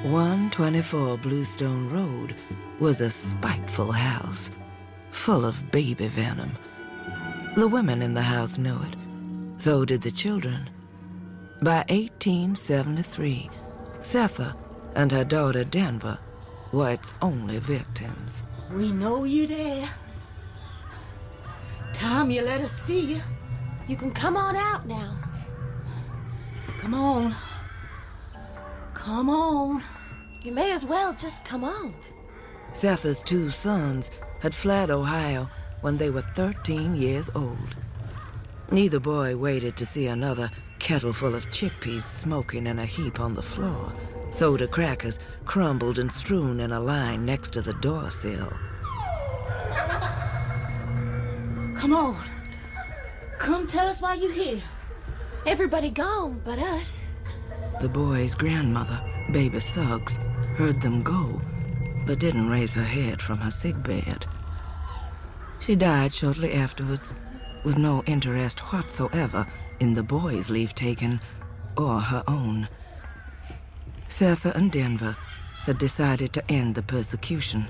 124 Bluestone Road was a spiteful house, full of baby venom. The women in the house knew it. So did the children. By 1873, Setha and her daughter Denver were its only victims. We know you there. Time you let us see you. You can come on out now. Come on. Come on. You may as well just come on. Setha's two sons had fled Ohio when they were 13 years old. Neither boy waited to see another kettle full of chickpeas smoking in a heap on the floor, soda crackers crumbled and strewn in a line next to the door sill. Come on. Come tell us why you're here. Everybody gone but us. The boy's grandmother, Baby Suggs, heard them go, but didn't raise her head from her sickbed. She died shortly afterwards, with no interest whatsoever in the boy's leave-taking or her own. Setha and Denver had decided to end the persecution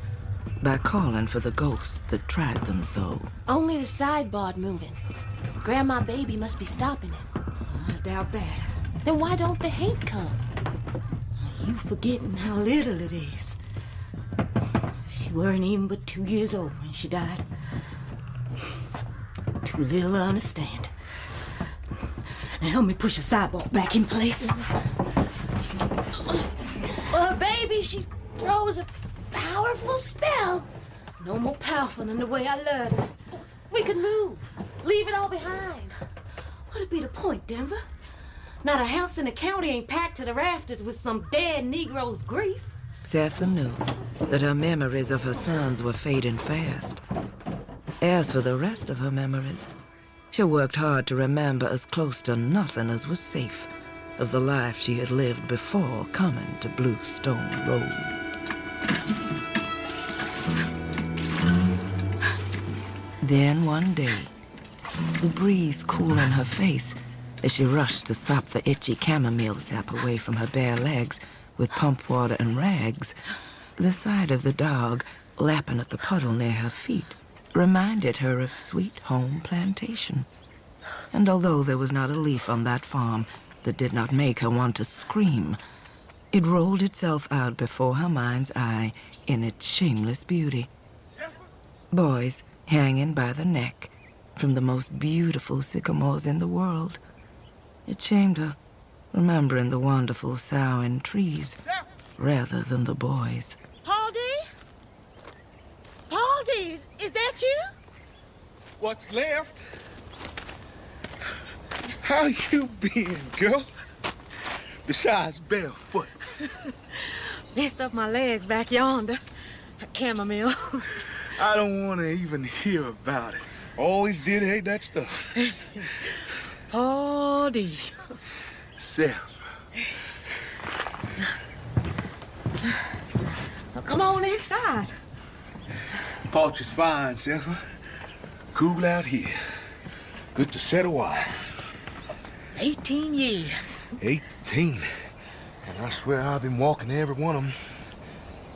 by calling for the ghost that tried them so. Only the sideboard moving. Grandma Baby must be stopping it. I doubt that. Then why don't the hate come? You forgetting how little it is. She weren't even but 2 years old when she died. Too little to understand. Now help me push the sideboard back in place. Well, baby, she throws a powerful spell. No more powerful than the way I learned her. We could move. Leave it all behind. What'd be the point, Denver? Not a house in the county ain't packed to the rafters with some dead Negro's grief. Setha knew that her memories of her sons were fading fast. As for the rest of her memories, she worked hard to remember as close to nothing as was safe of the life she had lived before coming to Bluestone Road. Then one day, the breeze cooling her face as she rushed to sop the itchy chamomile sap away from her bare legs with pump water and rags, the sight of the dog lapping at the puddle near her feet reminded her of Sweet Home Plantation. And although there was not a leaf on that farm that did not make her want to scream, it rolled itself out before her mind's eye in its shameless beauty. Boys hanging by the neck from the most beautiful sycamores in the world. It shamed her, remembering the wonderful soughing trees rather than the boys. Haldy? Haldy, is that you? What's left? How you been, girl? Besides barefoot. Messed up my legs back yonder. Chamomile. I don't want to even hear about it. Always did hate that stuff. Haldy. Seth. Now come on inside. Porch is fine, Seth. Cool out here. Good to set a while. 18 years. 18. And I swear I've been walking every one of them.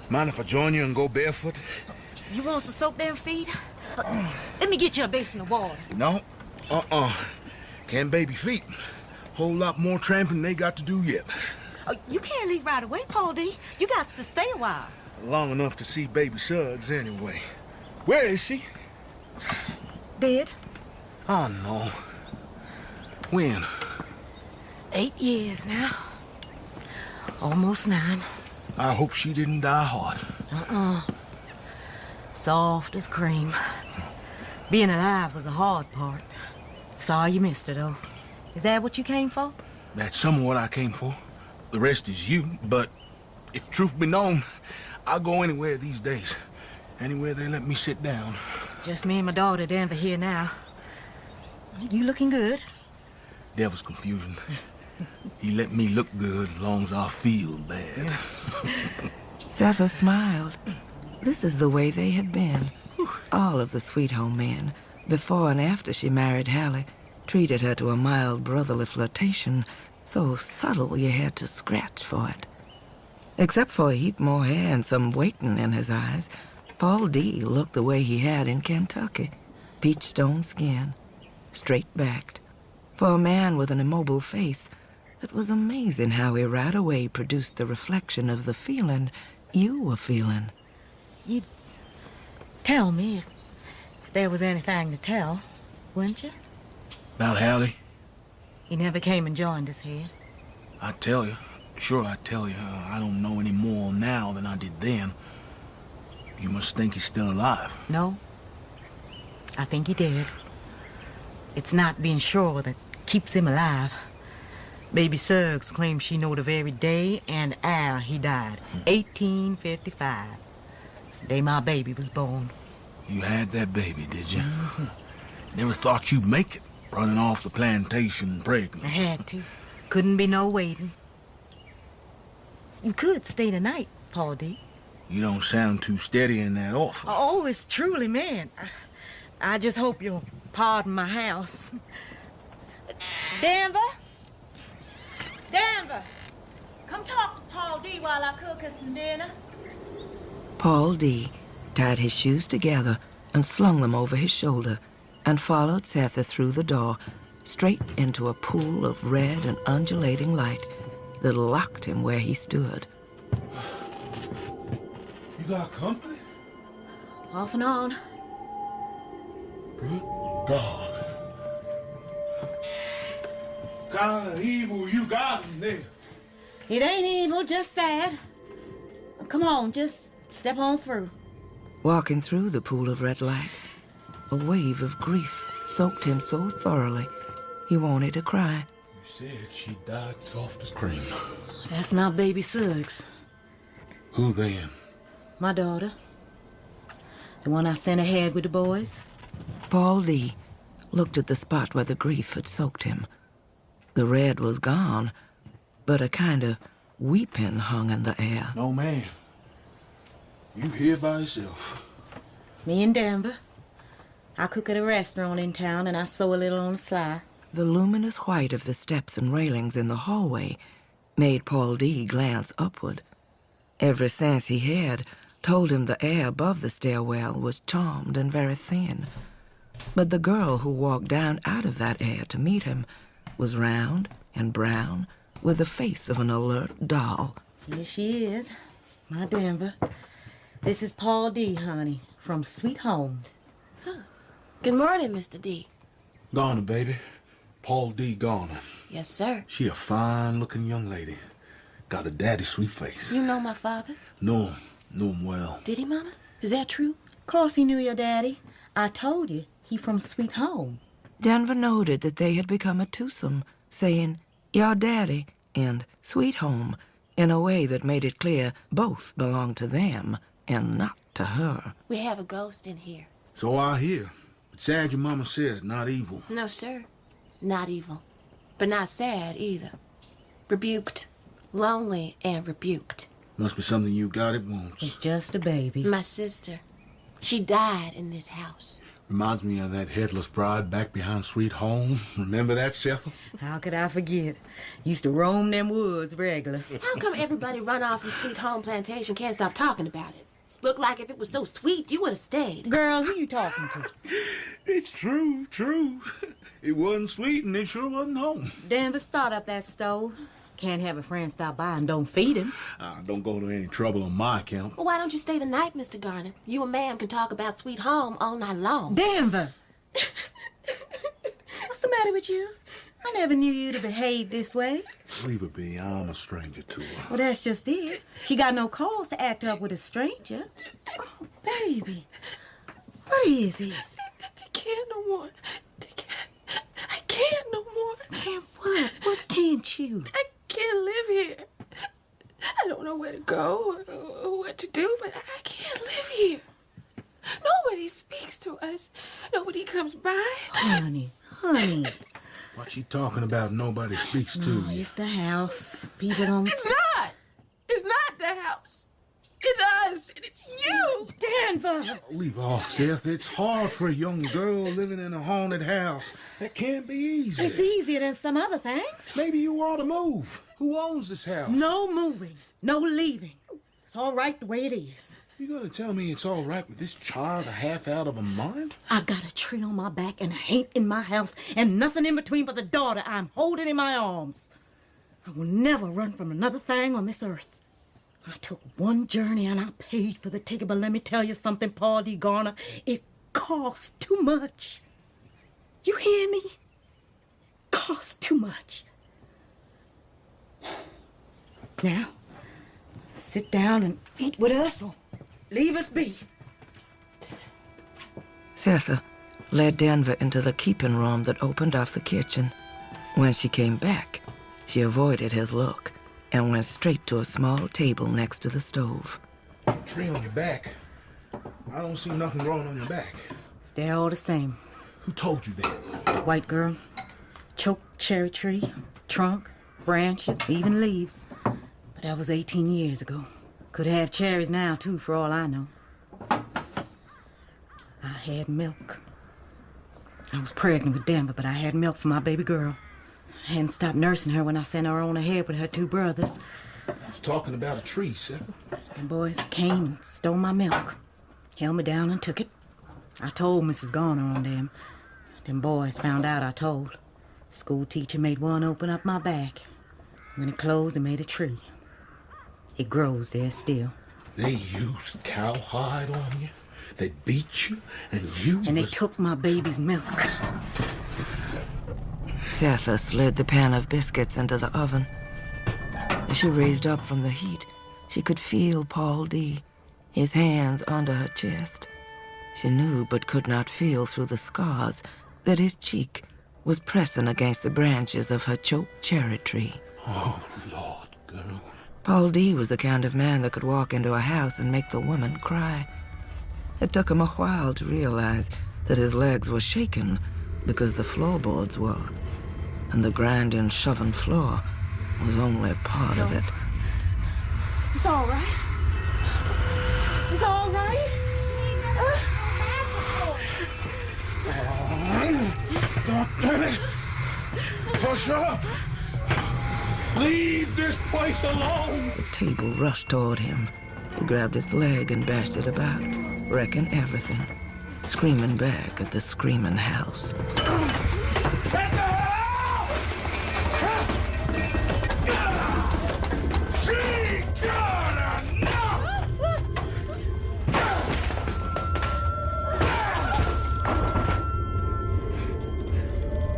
Mind if I join you and go barefoot? You want some soap them feet? Let me get you a basin of water. No. Can't baby feet. Whole lot more tramping they got to do yet. You can't leave right away, Paul D. You got to stay a while. Long enough to see baby Suggs anyway. Where is she? Dead? Oh, no. When? 8 years now. Almost 9. I hope she didn't die hard. Soft as cream. Being alive was the hard part. Sorry you missed her, though. Is that what you came for? That's some of what I came for. The rest is you, but if truth be known, I'll go anywhere these days. Anywhere they let me sit down. Just me and my daughter Denver here now. You looking good. Devil's confusion. He let me look good as long as I feel bad. Setha smiled. This is the way they had been. All of the Sweet Home men, before and after she married Hallie, treated her to a mild brotherly flirtation, so subtle you had to scratch for it. Except for a heap more hair and some waiting in his eyes, Paul D. looked the way he had in Kentucky. Peach-stone skin, straight-backed. For a man with an immobile face, it was amazing how he right away produced the reflection of the feeling you were feeling. You'd tell me if there was anything to tell, wouldn't you? About Hallie? He never came and joined us here. I'd tell you. Sure, I'd tell you. I don't know any more now than I did then. You must think he's still alive. No. I think he did. It's not being sure that keeps him alive. Baby Suggs claims she know the very day and hour he died. 1855. The day my baby was born. You had that baby, did you? Never thought you'd make it, running off the plantation pregnant. I had to. Couldn't be no waiting. You could stay tonight, Paul D. You don't sound too steady in that office. Oh, it's truly meant. I just hope you'll pardon my house. Denver? Denver! Come talk to Paul D. while I cook us some dinner. Paul D. tied his shoes together and slung them over his shoulder and followed Setha through the door, straight into a pool of red and undulating light that locked him where he stood. You got company? Off and on. Good God. What kind of evil you got in there? It ain't evil, just sad. Come on, just step on through. Walking through the pool of red light, a wave of grief soaked him so thoroughly he wanted to cry. You said she died soft as cream. That's not baby Suggs. Who then? My daughter. The one I sent ahead with the boys. Paul D. looked at the spot where the grief had soaked him. The red was gone, but a kind of weeping hung in the air. No, man. You here by yourself. Me and Denver. I cook at a restaurant in town and I sew a little on the sly. The luminous white of the steps and railings in the hallway made Paul D. glance upward. Every sense he had told him the air above the stairwell was charmed and very thin. But the girl who walked down out of that air to meet him was round and brown, with the face of an alert doll. Here she is, my Denver. This is Paul D., honey, from Sweet Home. Good morning, Mr. D. Garner, baby. Paul D. Garner. Yes, sir. She a fine-looking young lady. Got a daddy sweet face. You know my father? Know him well. Did he, Mama? Is that true? Of course he knew your daddy. I told you, he from Sweet Home. Denver noted that they had become a twosome, saying, "Your daddy," and "Sweet Home," in a way that made it clear both belonged to them and not to her. We have a ghost in here. So I hear. But sad your mama said, not evil. No, sir. Not evil. But not sad, either. Rebuked. Lonely and rebuked. Must be something you got at once. It's just a baby. My sister. She died in this house. Reminds me of that headless bride back behind Sweet Home. Remember that, Setha? How could I forget? Used to roam them woods regular. How come everybody run off from Sweet Home Plantation can't stop talking about it? Looked like if it was so sweet, you would have stayed. Girl, who you talking to? It's true. It wasn't sweet and it sure wasn't home. Denver, start up that stove. Can't have a friend stop by and don't feed him. Don't go to any trouble on my account. Well, why don't you stay the night, Mr. Garner? You and Ma'am can talk about Sweet Home all night long. Denver! What's the matter with you? I never knew you to behave this way. Leave her be. I'm a stranger to her. Well, that's just it. She got no cause to act up with a stranger. Oh, baby. What is it? I can't no more. I can't no more. Can't what? What can't you? I can't live here. I don't know where to go or what to do, but I can't live here. Nobody speaks to us. Nobody comes by. Honey. What you talking about nobody speaks to Oh, you? it's the house. People don't... It's not. It's not the house. It's us, and it's you. Denver! Leave off, Seth. It's hard for a young girl living in a haunted house. That can't be easy. It's easier than some other things. Maybe you ought to move. Who owns this house? No moving, no leaving. It's all right the way it is. You gonna tell me it's all right with this child a half out of her mind? I got a tree on my back and a haint in my house and nothing in between but the daughter I'm holding in my arms. I will never run from another thing on this earth. I took one journey and I paid for the ticket, but let me tell you something, Paul D. Garner, it costs too much. You hear me? Costs too much. Now, sit down and eat with us or leave us be. Setha led Denver into the keeping room that opened off the kitchen. When she came back, she avoided his look and went straight to a small table next to the stove. Tree on your back. I don't see nothing wrong on your back. They're all the same. Who told you that? White girl, choked cherry tree, trunk, branches, even leaves. But that was 18 years ago. Could have cherries now, too, for all I know. I had milk. I was pregnant with Denver, but I had milk for my baby girl. I hadn't stopped nursing her when I sent her on ahead with her two brothers. I was talking about a tree, Setha. Them boys came and stole my milk. Held me down and took it. I told Mrs. Garner on them. Them boys found out I told. School teacher made one open up my back. When it closed, it made a tree. It grows there still. They used cowhide on you. They beat you, and you And they took my baby's milk. Setha slid the pan of biscuits into the oven. As she raised up from the heat, she could feel Paul D., his hands under her chest. She knew but could not feel through the scars that his cheek was pressing against the branches of her choked cherry tree. Oh, Lord, girl. Paul D. was the kind of man that could walk into a house and make the woman cry. It took him a while to realize that his legs were shaking because the floorboards were, and the grinding, shoving floor was only part of it. It's all right. It's all right. God damn it! Hush up! Leave this place alone! The table rushed toward him. He grabbed its leg and bashed it about, wrecking everything, screaming back at the screaming house.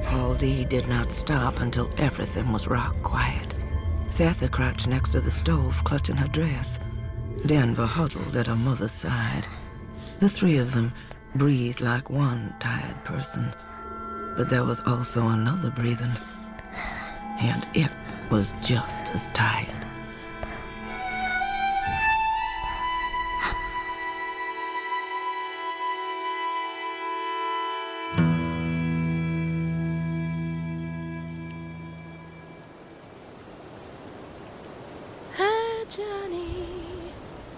Paul D. did not stop until everything was rock quiet. Setha crouched next to the stove, clutching her dress. Denver huddled at her mother's side. The three of them breathed like one tired person. But there was also another breathing, and it was just as tired. Hi, Johnny.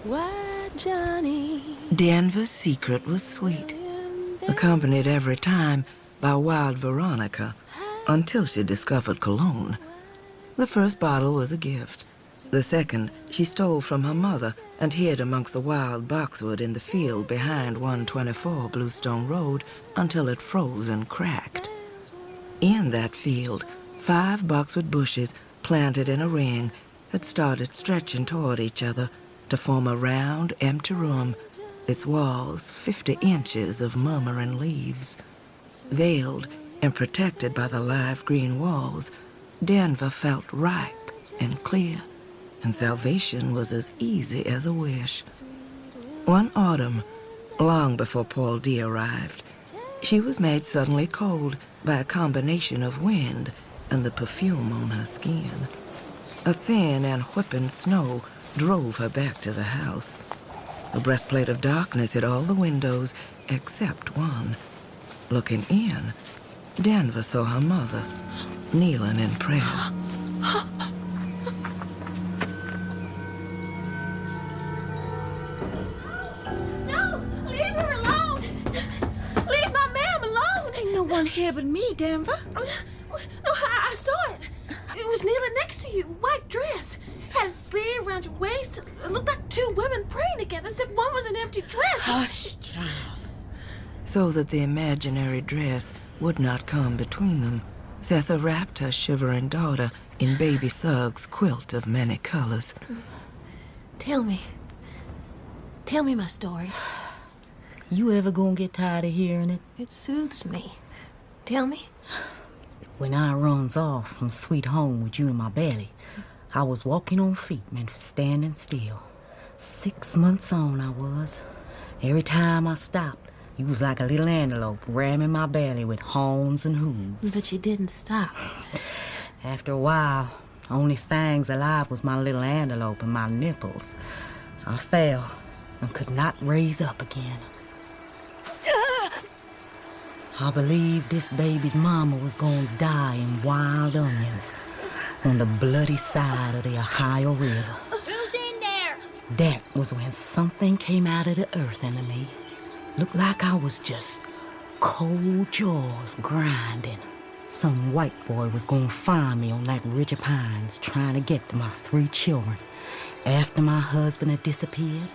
Why, Johnny? Denver's secret was sweet, accompanied every time by wild Veronica, until she discovered cologne. The first bottle was a gift. The second she stole from her mother and hid amongst the wild boxwood in the field behind 124 Bluestone Road until it froze and cracked. In that field, 5 boxwood bushes planted in a ring had started stretching toward each other to form a round, empty room, its walls 50 inches of murmuring leaves. Veiled and protected by the live green walls, Denver felt ripe and clear, and salvation was as easy as a wish. One autumn, long before Paul D. arrived, she was made suddenly cold by a combination of wind and the perfume on her skin. A thin and whipping snow drove her back to the house. A breastplate of darkness hid all the windows except one. Looking in, Denver saw her mother, kneeling in prayer. No! Leave her alone! Leave my ma'am alone! Ain't no one here but me, Denver. No, I saw it. It was kneeling next to you, white dress. Had a sleeve around your waist. It looked like two women praying together, except one was an empty dress. Hush, child. So that the imaginary dress would not come between them, Setha wrapped her shivering daughter in baby Sug's quilt of many colors. Tell me my story. You ever gonna get tired of hearing it? It soothes me. Tell me. When I runs off from sweet home with you in my belly, I was walking on feet meant for standing still. 6 months on I was. Every time I stopped, you was like a little antelope ramming my belly with horns and hooves. But you didn't stop. After a while, only things alive was my little antelope and my nipples. I fell and could not raise up again. I believed this baby's mama was gonna die in wild onions on the bloody side of the Ohio River. Who's in there? That was when something came out of the earth into me. Looked like I was just cold jaws grinding. Some white boy was gonna find me on that ridge of pines trying to get to my 3 children. After my husband had disappeared,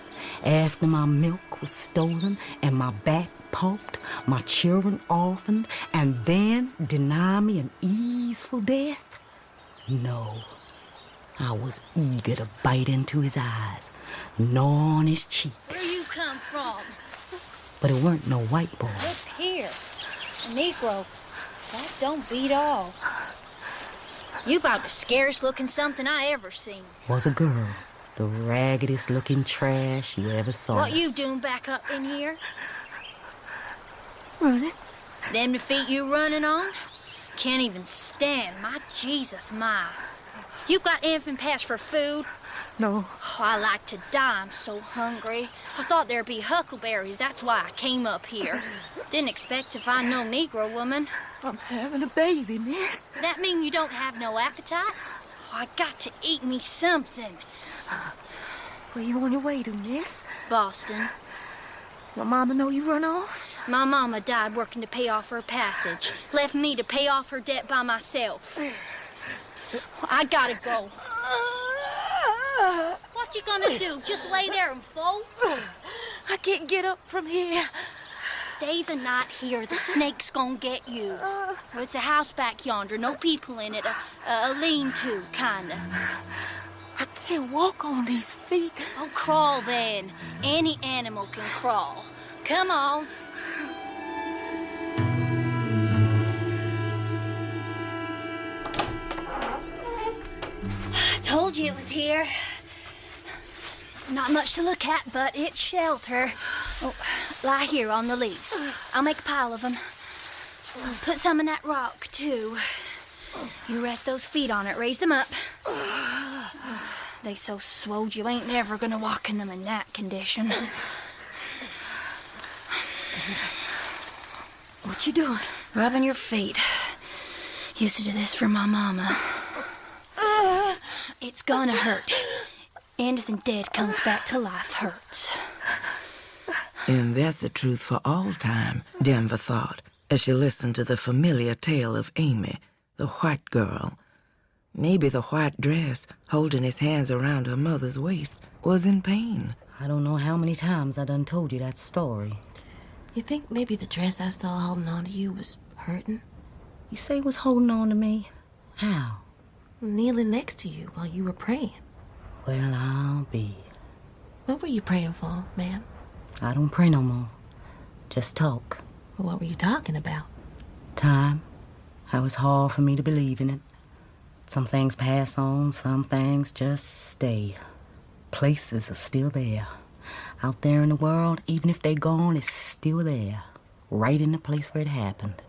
after my milk was stolen and my back poked, my children orphaned, and then deny me an easeful death? No. I was eager to bite into his eyes, gnaw on his cheek. Where you come from? But it weren't no white boy. Look here. A Negro. That don't beat all. You about the scariest looking something I ever seen. Was a girl, the raggedest looking trash you ever saw. What you doing back up in here? Running. Them the feet you running on? Can't even stand. My Jesus, my. You got anything past for food? No. Oh, I like to die. I'm so hungry. I thought there'd be huckleberries. That's why I came up here. Didn't expect to find no Negro woman. I'm having a baby, miss. That mean you don't have no appetite? Oh, I got to eat me something. Where you on your way to, miss? Boston. Your mama know you run off? My mama died working to pay off her passage. Left me to pay off her debt by myself. I gotta go. What you gonna do? Just lay there and fold? I can't get up from here. Stay the night here. The snake's gonna get you. It's a house back yonder. No people in it. A lean-to, kinda. I can't walk on these feet. Oh, crawl then. Any animal can crawl. Come on. I told you it was here. Not much to look at, but it's shelter. Oh, lie here on the leaves. I'll make a pile of them. Put some in that rock, too. You rest those feet on it. Raise them up. They so swole you ain't never gonna walk in them in that condition. What you doing? Rubbing your feet. Used to do this for my mama. It's gonna hurt. Anything dead comes back to life hurts. And that's the truth for all time, Denver thought, as she listened to the familiar tale of Amy, the white girl. Maybe the white dress, holding his hands around her mother's waist, was in pain. I don't know how many times I done told you that story. You think maybe the dress I saw holding on to you was hurting? You say it was holding on to me? How? Kneeling next to you while you were praying. Well, I'll be. What were you praying for, ma'am? I don't pray no more. Just talk. What were you talking about? Time. How it's hard for me to believe in it. Some things pass on, some things just stay. Places are still there. Out there in the world, even if they're gone, it's still there. Right in the place where it happened.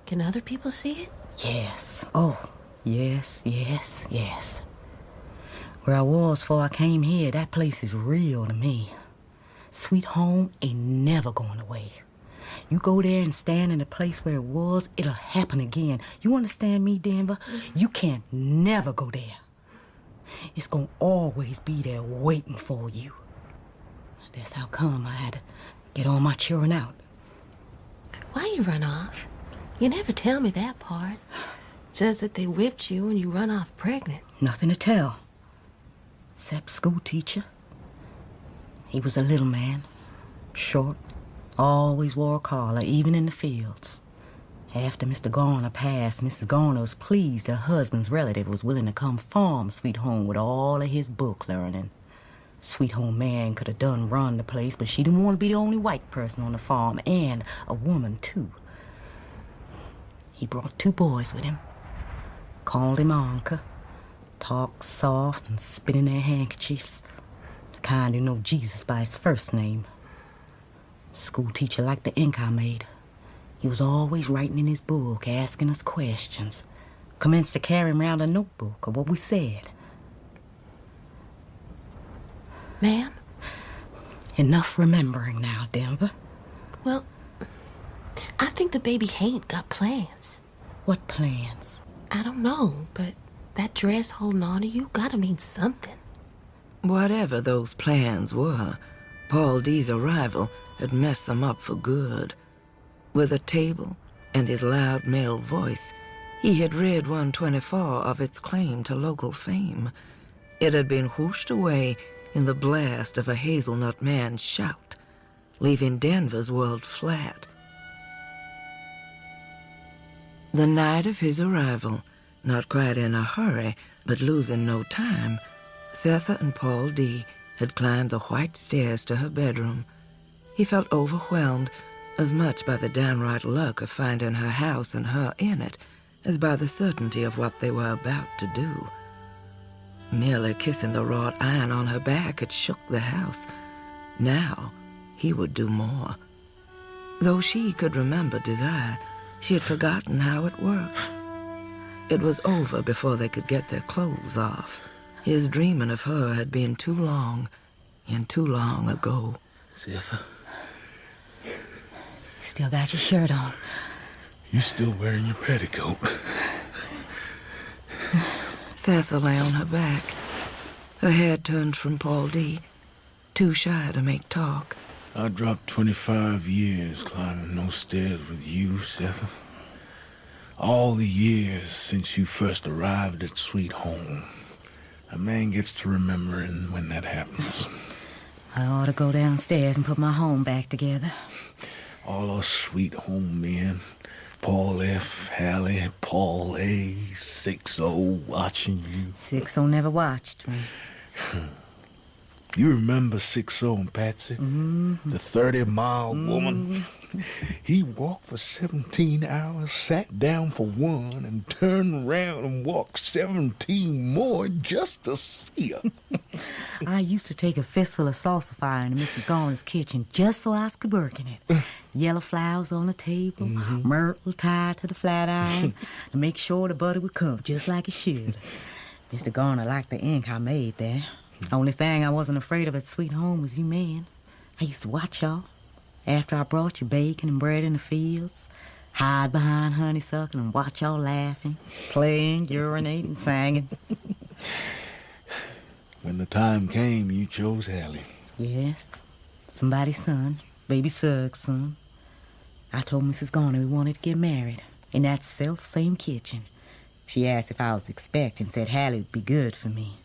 Can other people see it? Yes. Oh, yes, yes, yes. Where I was before I came here, that place is real to me. Sweet home ain't never going away. You go there and stand in the place where it was, it'll happen again. You understand me, Denver? You can't never go there. It's gonna always be there waiting for you. That's how come I had to get all my children out. Why you run off? You never tell me that part. Just that they whipped you and you run off pregnant. Nothing to tell. Except school teacher. He was a little man. Short. Always wore a collar, even in the fields. After Mr. Garner passed, Mrs. Garner was pleased her husband's relative was willing to come farm Sweet Home with all of his book learning. Sweet Home man could have done run the place, but she didn't want to be the only white person on the farm, and a woman, too. He brought 2 boys with him. Called him Anka. Talked soft and spit in their handkerchiefs. The kind who know Jesus by his first name. School teacher liked the ink I made. He was always writing in his book, asking us questions. Commenced to carry around a notebook of what we said. Ma'am? Enough remembering now, Denver. Well, I think the baby Hank got plans. What plans? I don't know, but that dress holding on to you gotta mean something. Whatever those plans were, Paul D's arrival had messed them up for good. With a table and his loud male voice, he had rid 124 of its claim to local fame. It had been whooshed away in the blast of a hazelnut man's shout, leaving Denver's world flat. The night of his arrival, not quite in a hurry, but losing no time, Setha and Paul D had climbed the white stairs to her bedroom. He felt overwhelmed as much by the downright luck of finding her house and her in it as by the certainty of what they were about to do. Merely kissing the wrought iron on her back had shook the house. Now he would do more. Though she could remember desire, she had forgotten how it worked. It was over before they could get their clothes off. His dreaming of her had been too long, and too long ago. Setha, Still got your shirt on. you still wearing your petticoat? Setha lay on her back, her head turned from Paul D, too shy to make talk. I dropped 25 years climbing those stairs with you, Setha. All the years since you first arrived at Sweet Home. A man gets to remembering when that happens. I ought to go downstairs and put my home back together. All us Sweet Home men, Paul F., Hallie, Paul A., 6-0, watching you. 6-0 never watched me. You remember 6-0 and Patsy? Mm-hmm. The 30-mile woman? He walked for 17 hours, sat down for 1, and turned around and walked 17 more just to see her. I used to take a fistful of salsify into Mrs. Garner's kitchen just so I could work in it. Yellow flowers on the table, myrtle tied to the flat iron to make sure the butter would come just like it should. Mr. Garner liked the ink I made there. Only thing I wasn't afraid of at Sweet Home was you men. I used to watch y'all. After I brought you bacon and bread in the fields, hide behind honeysuckle and watch y'all laughing, playing, urinating, singing. When the time came, you chose Hallie. Yes, somebody's son, baby Sug's son. I told Mrs. Garner we wanted to get married in that self-same kitchen. She asked if I was expecting, said Hallie would be good for me.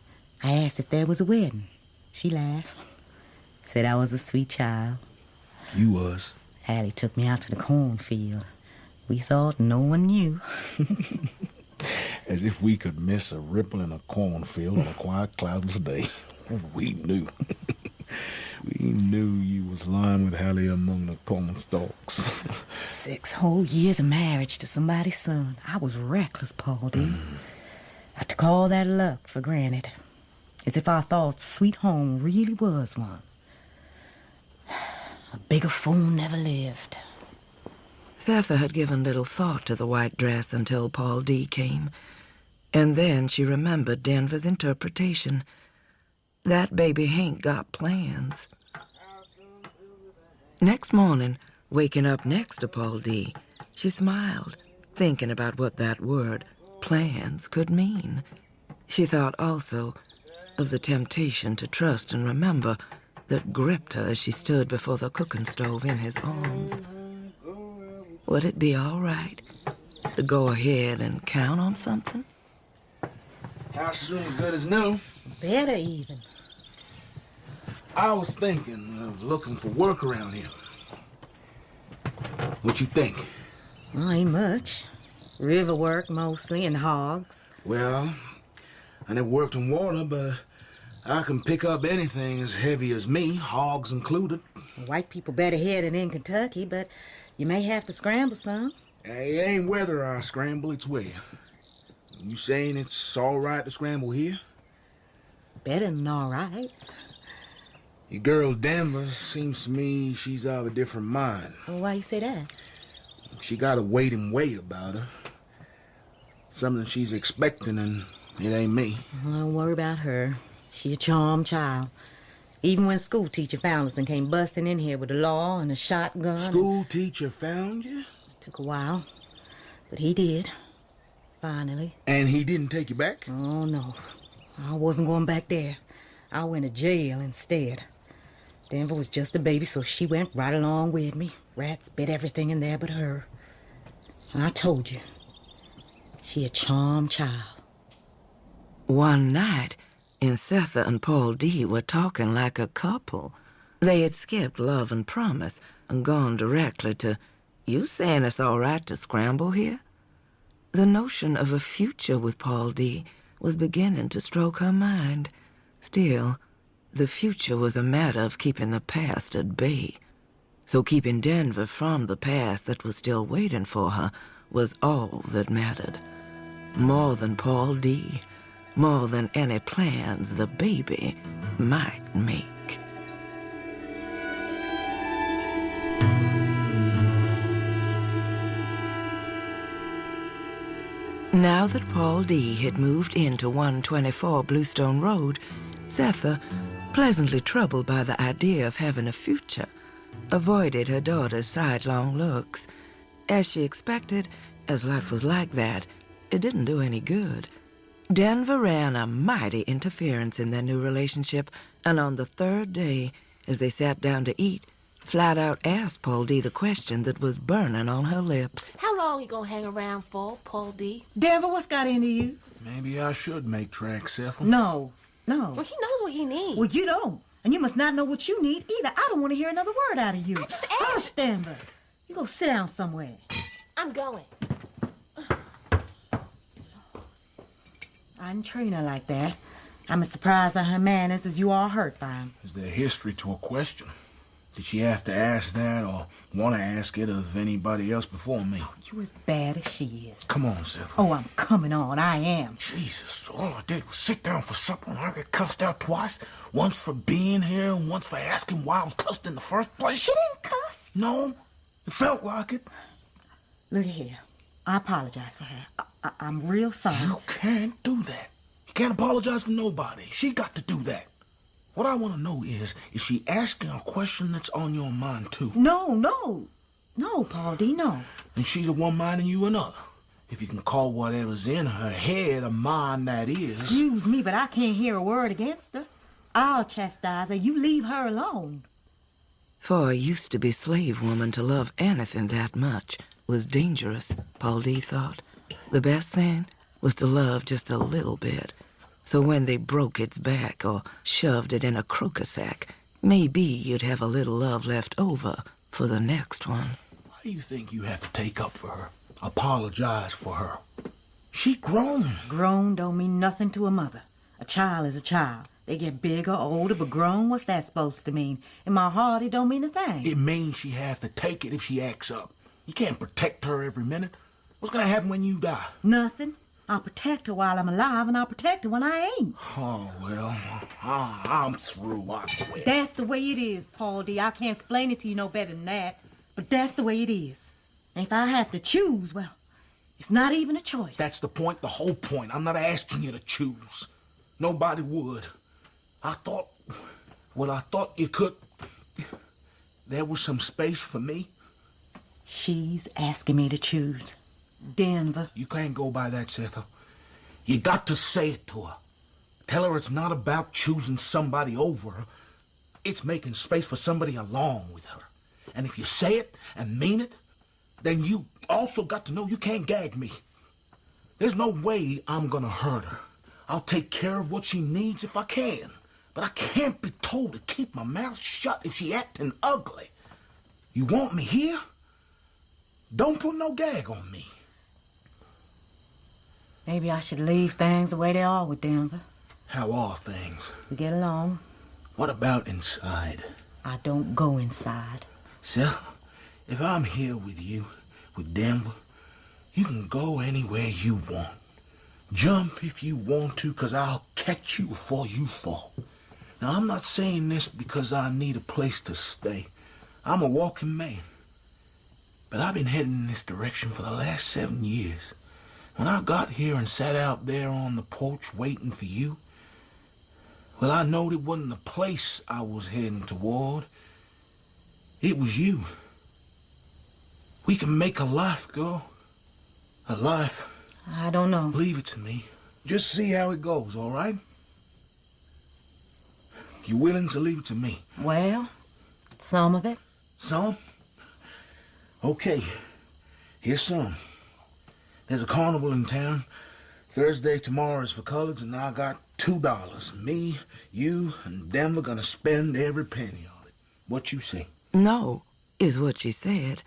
I asked if there was a wedding. She laughed, said I was a sweet child. You was. Hallie took me out to the cornfield. We thought no one knew. As if we could miss a ripple in a cornfield on a quiet, cloudless day. We knew. We knew you was lying with Hallie among the corn stalks. 6 whole years of marriage to somebody's son. I was reckless, Paul D. I took all that luck for granted. As if I thought Sweet Home really was one. A bigger fool never lived. Setha had given little thought to the white dress until Paul D came, and then she remembered Denver's interpretation. That baby Hank got plans. Next morning, waking up next to Paul D, she smiled, thinking about what that word, plans, could mean. She thought also of the temptation to trust and remember that gripped her as she stood before the cooking stove in his arms. Would it be all right? to go ahead and count on something? How soon good as new? Better even. I was thinking of looking for work around here. What you think? Well, ain't much. River work mostly, and hogs. Well, I never worked in water, but I can pick up anything as heavy as me, hogs included. White people better headed in Kentucky, but you may have to scramble some. It ain't whether I scramble, it's where. You saying it's all right to scramble here? Better than all right. Your girl Denver seems to me she's of a different mind. Well, why you say that? She got a waiting way about her. Something she's expecting, and it ain't me. Don't worry about her. She a charmed child. Even when school teacher found us and came busting in here with a law and a shotgun. School teacher found you? It took a while, but he did. Finally. And he didn't take you back? Oh, no. I wasn't going back there. I went to jail instead. Denver was just a baby, so she went right along with me. Rats bit everything in there but her. And I told you, she a charmed child. One night, Insetha and Paul D were talking like a couple. They had skipped love and promise and gone directly to, "You saying it's all right to scramble here?" The notion of a future with Paul D was beginning to stroke her mind. Still, the future was a matter of keeping the past at bay. So keeping Denver from the past that was still waiting for her was all that mattered. More than Paul D, more than any plans the baby might make. Now that Paul D had moved into 124 Bluestone Road, Setha, pleasantly troubled by the idea of having a future, avoided her daughter's sidelong looks. As she expected, as life was like that, it didn't do any good. Denver ran a mighty interference in their new relationship, and on the third day, as they sat down to eat, flat out asked Paul D the question that was burning on her lips. How long you gonna hang around for, Paul D? Denver, what's got into you? Maybe I should make tracks, Ethel. No. Well, he knows what he needs. Well, you don't. And you must not know what you need either. I don't want to hear another word out of you. I just Hush, asked. Denver. You go sit down somewhere. I'm going. I didn't train her like that. I'm as surprised at her manners as you are hurt by him. Is there history to a question? Did she have to ask that or want to ask it of anybody else before me? You as bad as she is. Come on, Seth. Oh, I'm coming on. I am. Jesus, all I did was sit down for supper and I got cussed out twice. Once for being here and once for asking why I was cussed in the first place. She didn't cuss. No, it felt like it. Look here. I apologize for her. I'm real sorry. You can't do that. You can't apologize for nobody. She got to do that. What I want to know is she asking a question that's on your mind, too? No, Paul D, no. And she's a one mind and you another. If you can call whatever's in her head a mind, that is. Excuse me, but I can't hear a word against her. I'll chastise her. You leave her alone. For a used-to-be slave woman to love anything that much was dangerous, Paul D thought. The best thing was to love just a little bit. So when they broke its back or shoved it in a croaker sack, maybe you'd have a little love left over for the next one. Why do you think you have to take up for her? Apologize for her? She grown. Grown don't mean nothing to a mother. A child is a child. They get bigger, older, but grown, what's that supposed to mean? In my heart, it don't mean a thing. It means she have to take it if she acts up. You can't protect her every minute. What's gonna happen when you die? Nothing. I'll protect her while I'm alive, and I'll protect her when I ain't. Oh, well, I'm through, I swear. That's the way it is, Paul D. I can't explain it to you no better than that, but that's the way it is. And if I have to choose, well, it's not even a choice. That's the point, the whole point. I'm not asking you to choose. Nobody would. I thought you could. There was some space for me. She's asking me to choose. Denver. You can't go by that, Setha. You got to say it to her. Tell her it's not about choosing somebody over her. It's making space for somebody along with her. And if you say it and mean it, then you also got to know you can't gag me. There's no way I'm gonna hurt her. I'll take care of what she needs if I can. But I can't be told to keep my mouth shut if she acting ugly. You want me here? Don't put no gag on me. Maybe I should leave things the way they are with Denver. How are things? We get along. What about inside? I don't go inside. Seth, if I'm here with you, with Denver, you can go anywhere you want. Jump if you want to, 'cause I'll catch you before you fall. Now, I'm not saying this because I need a place to stay. I'm a walking man. But I've been heading in this direction for the last 7 years. When I got here and sat out there on the porch waiting for you, well, I knowed it wasn't the place I was heading toward. It was you. We can make a life, girl. A life. I don't know. Leave it to me. Just see how it goes, all right? You willing to leave it to me? Well, some of it. Some? Okay. Here's some. There's a carnival in town. Thursday tomorrow is for colors, and I got $2. Me, you, and Denver gonna spend every penny of it. What you say? No, is what she said.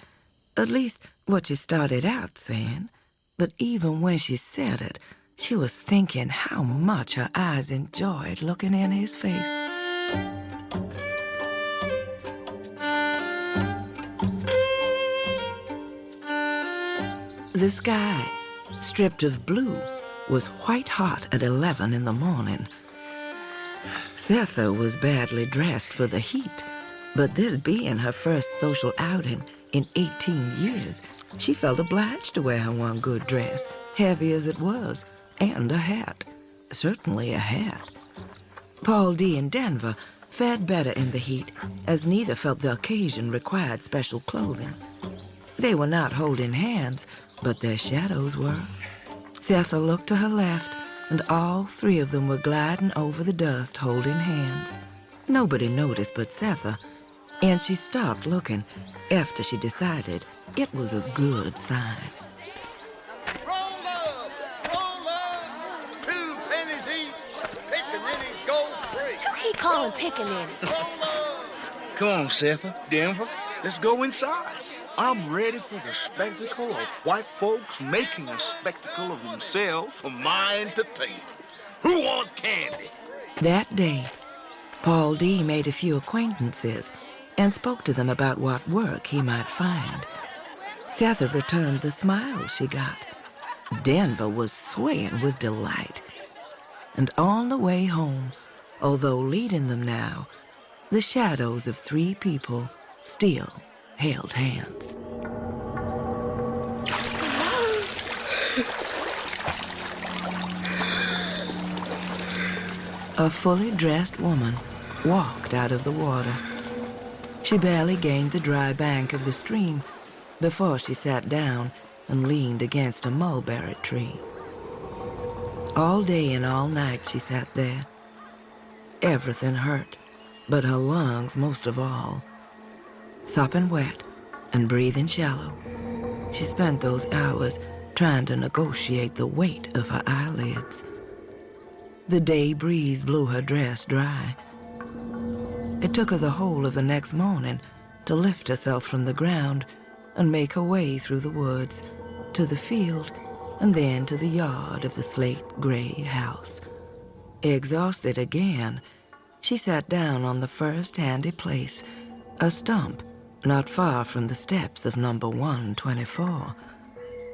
At least, what she started out saying. But even when she said it, she was thinking how much her eyes enjoyed looking in his face. The sky, stripped of blue, was white hot at 11 in the morning. Setha was badly dressed for the heat, but this being her first social outing in 18 years, she felt obliged to wear her one good dress, heavy as it was, and a hat. Certainly a hat. Paul D. and Denver fared better in the heat, as neither felt the occasion required special clothing. They were not holding hands, but their shadows were. Setha looked to her left, and all three of them were gliding over the dust holding hands. Nobody noticed but Setha, and she stopped looking after she decided it was a good sign. Roll up! 2 pennies each. Pickaninnies go free. You keep calling pickaninny. Roll up! Come on, Setha, Denver. Let's go inside. I'm ready for the spectacle of white folks making a spectacle of themselves for my entertainment. Who wants candy? That day, Paul D. made a few acquaintances and spoke to them about what work he might find. Setha returned the smile she got. Denver was swaying with delight. And on the way home, although leading them now, the shadows of 3 people still held hands. A fully dressed woman walked out of the water. She barely gained the dry bank of the stream before she sat down and leaned against a mulberry tree. All day and all night she sat there. Everything hurt, but her lungs most of all. Sopping wet and breathing shallow, she spent those hours trying to negotiate the weight of her eyelids. The day breeze blew her dress dry. It took her the whole of the next morning to lift herself from the ground and make her way through the woods to the field and then to the yard of the slate-gray house. Exhausted again, she sat down on the first handy place, a stump not far from the steps of number 124.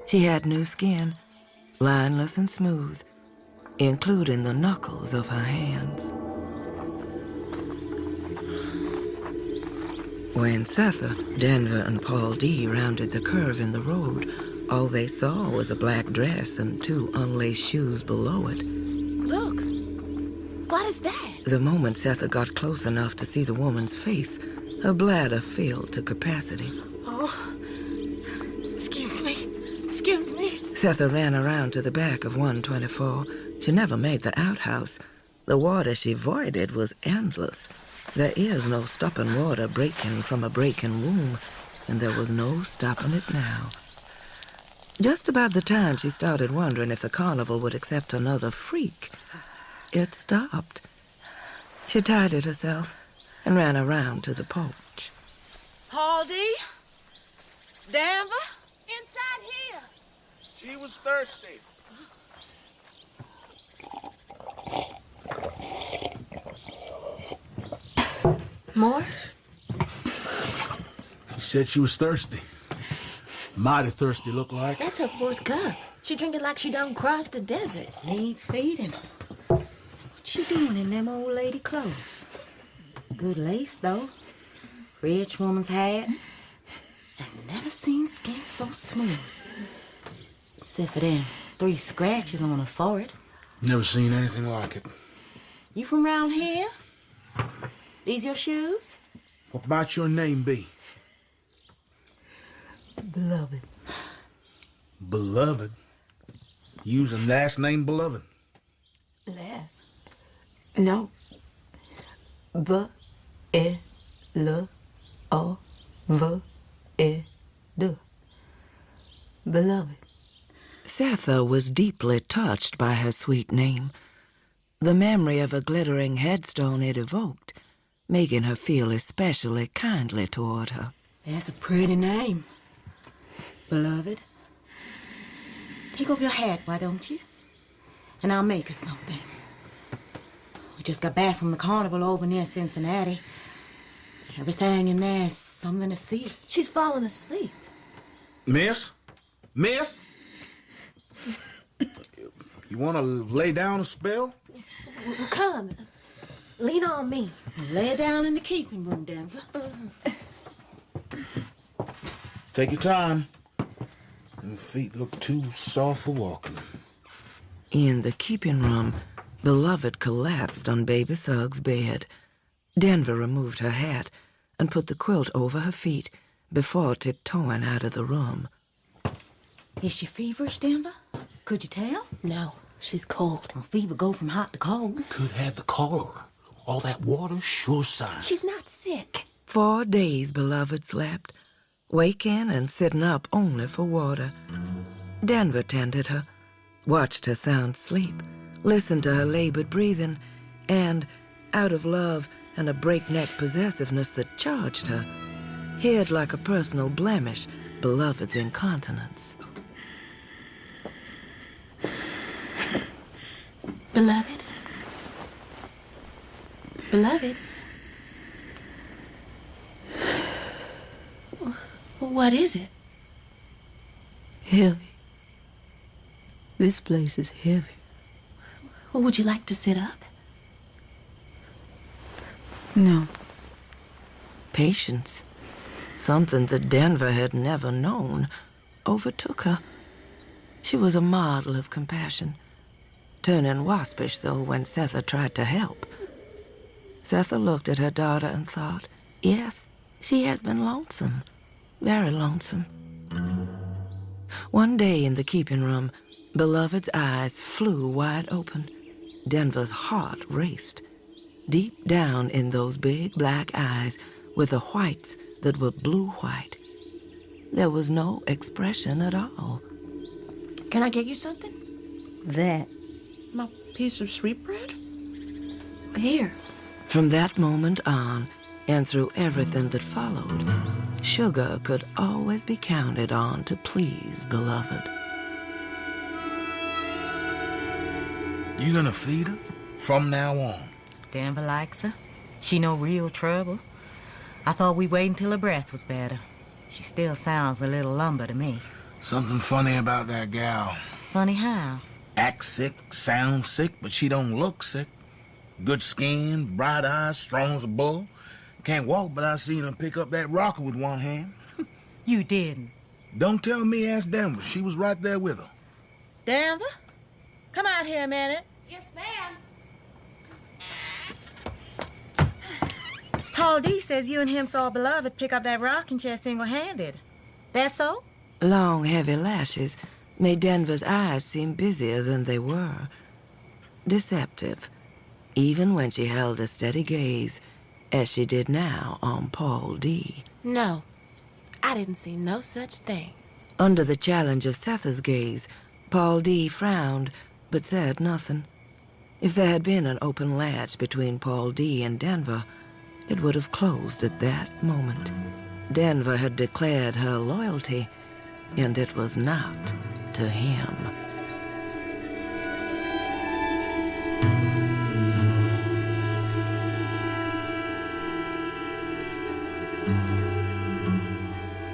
She had new skin, lineless and smooth, including the knuckles of her hands. When Setha, Denver, and Paul D. rounded the curve in the road, all they saw was a black dress and 2 unlaced shoes below it. Look, what is that? The moment Setha got close enough to see the woman's face, her bladder filled to capacity. Oh, excuse me. Excuse me. Setha ran around to the back of 124. She never made the outhouse. The water she voided was endless. There is no stopping water breaking from a breaking womb, and there was no stopping it now. Just about the time she started wondering if the carnival would accept another freak, it stopped. She tidied herself and ran around to the porch. Haldy? Danver? Inside here. She was thirsty. More? She said she was thirsty. Mighty thirsty, look like. That's her fourth cup. She drinking like she done crossed the desert. Needs feeding. What you doing in them old lady clothes? Good lace, though. Rich woman's hat. I've never seen skin so smooth. Except for them 3 scratches on her forehead. Never seen anything like it. You from round here? These your shoes? What might your name be? Beloved. Beloved? Using last name Beloved? Last? No. B-L-O-V-E-D. Beloved. Setha was deeply touched by her sweet name, the memory of a glittering headstone it evoked, making her feel especially kindly toward her. That's a pretty name. Beloved. Take off your hat, why don't you? And I'll make her something. We just got back from the carnival over near Cincinnati. Everything in there is something to see. She's falling asleep. Miss? Miss? You want to lay down a spell? Come. Lean on me. Lay down in the keeping room, Denver. Take your time. Your feet look too soft for walking. In the keeping room, Beloved collapsed on Baby Suggs' bed. Denver removed her hat and put the quilt over her feet before tiptoeing out of the room. Is she feverish, Denver? Could you tell? No, she's cold. Well, fever go from hot to cold. Could have the cholera. All that water, sure sign. She's not sick. 4 days Beloved slept, waking and sitting up only for water. Denver tended her, watched her sound sleep, listened to her labored breathing, and, out of love and a breakneck possessiveness that charged her, hid like a personal blemish Beloved's incontinence. Beloved? Beloved? What is it? Heavy. This place is heavy. Would you like to sit up? No. Patience, something that Denver had never known, overtook her. She was a model of compassion, turning waspish, though, when Setha tried to help. Setha looked at her daughter and thought, yes, she has been lonesome, very lonesome. One day in the keeping room, Beloved's eyes flew wide open. Denver's heart raced. Deep down in those big black eyes were the whites that were blue-white. There was no expression at all. Can I get you something? That. My piece of sweetbread? Here. From that moment on, and through everything that followed, sugar could always be counted on to please Beloved. You gonna feed her? From now on. Denver likes her. She no real trouble. I thought we'd wait until her breath was better. She still sounds a little lumber to me. Something funny about that gal. Funny how? Acts sick, sounds sick, but she don't look sick. Good skin, bright eyes, strong as a bull. Can't walk, but I seen her pick up that rocker with one hand. You didn't. Don't tell me, ask Denver. She was right there with her. Denver? Come out here a minute. Yes, ma'am. Paul D says you and him saw Beloved pick up that rocking chair single-handed. That so? Long, heavy lashes made Denver's eyes seem busier than they were. Deceptive, even when she held a steady gaze, as she did now on Paul D. No, I didn't see no such thing. Under the challenge of Setha's gaze, Paul D. frowned, but said nothing. If there had been an open latch between Paul D. and Denver, it would have closed at that moment. Denver had declared her loyalty, and it was not to him.